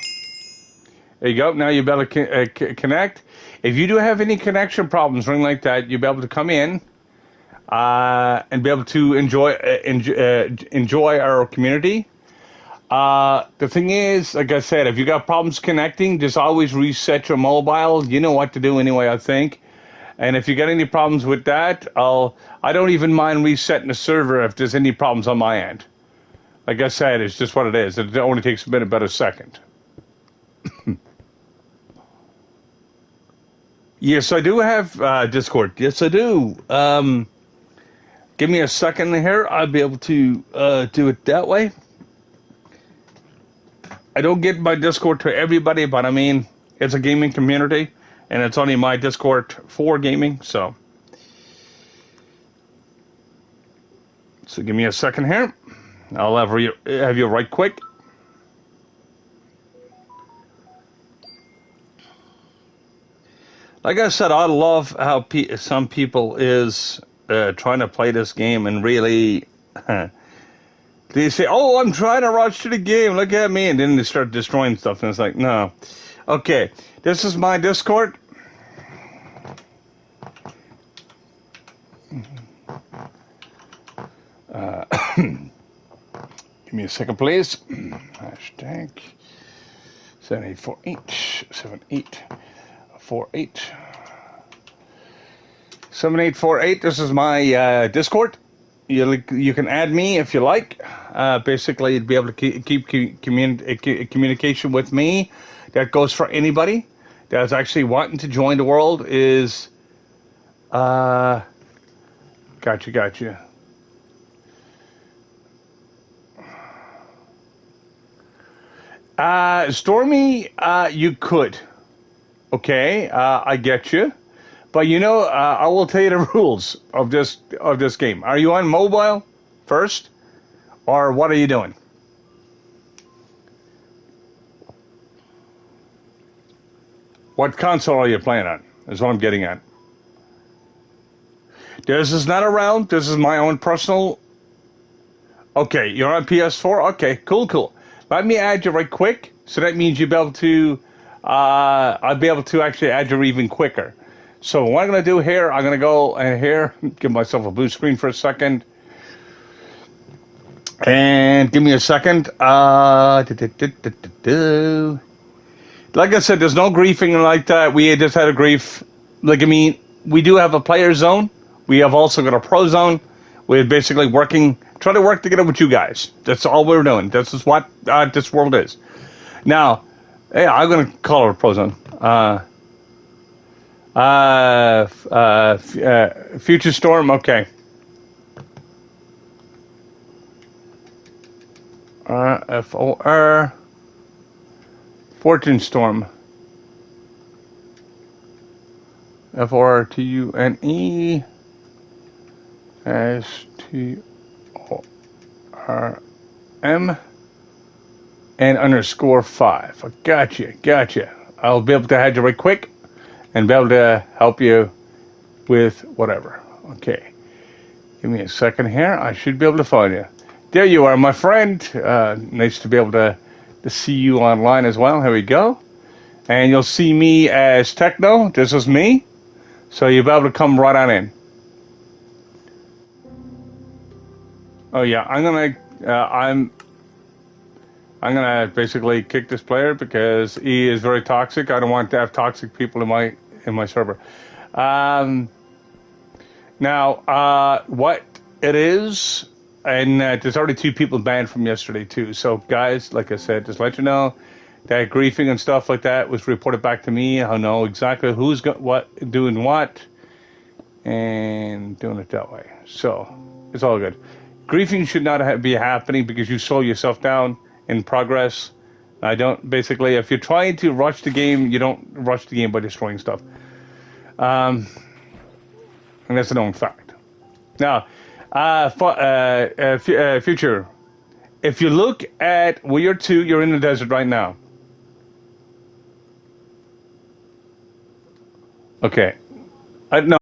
There you go. Now you better connect. If you do have any connection problems or anything like that, you'll be able to come in and be able to enjoy our community. The thing is, like I said, if you got problems connecting, just always reset your mobile. You know what to do anyway, I think. And if you got any problems with that, I don't even mind resetting the server if there's any problems on my end. Like I said, it's just what it is. It only takes about a second. Yes, I do have Discord. Yes, I do. Give me a second here. I'll be able to do it that way. I don't get my Discord to everybody, but I mean, it's a gaming community, and it's only my Discord for gaming, so. So give me a second here. I'll have you right quick. Like I said, I love how some people is trying to play this game and really they say, "Oh, I'm trying to rush to the game. Look at me," and then they start destroying stuff, and it's like, no. Okay, this is my Discord. Give me a second, please. Hashtag 7848 7848 7848. This is my Discord. You can add me if you like. Basically, you'd be able to keep communication with me. That goes for anybody that's actually wanting to join the world. Is gotcha. Stormy, you could. Okay, I get you. But you know, I will tell you the rules of this game. Are you on mobile first, or what are you doing? What console are you playing on? Is what I'm getting at. This is not around. This is my own personal. Okay, you're on PS4. Okay, cool. Let me add you right quick. So that means you'll be able to. I'll be able to actually add you even quicker. So what I'm going to do here, I'm going to go here, give myself a blue screen for a second. And give me a second. Like I said, there's no griefing like that. We just had a grief. Like, I mean, we do have a player zone. We have also got a pro zone. We're basically trying to work together with you guys. That's all we're doing. This is what this world is. Now, yeah, I'm going to call it a pro zone. Future Storm, okay. FOR. Fortune Storm. FORTUNE. STORM. And _5. Gotcha. I'll be able to add you right quick and be able to help you with whatever. Okay. Give me a second here. I should be able to find you. There you are, my friend. Nice to be able to see you online as well. Here we go. And you'll see me as Techno. This is me. So you'll be able to come right on in. Oh yeah, I'm gonna basically kick this player because he is very toxic. I don't want to have toxic people in my server. Now, what it is, and there's already 2 people banned from yesterday too. So guys, like I said, just let you know that griefing and stuff like that was reported back to me. I know exactly who's doing what, and doing it that way. So it's all good. Griefing should not be happening because you slow yourself down in progress. Basically, if you're trying to rush the game, you don't rush the game by destroying stuff. And that's a known fact. Now, future, if you look at where you're in the desert right now. Okay. No,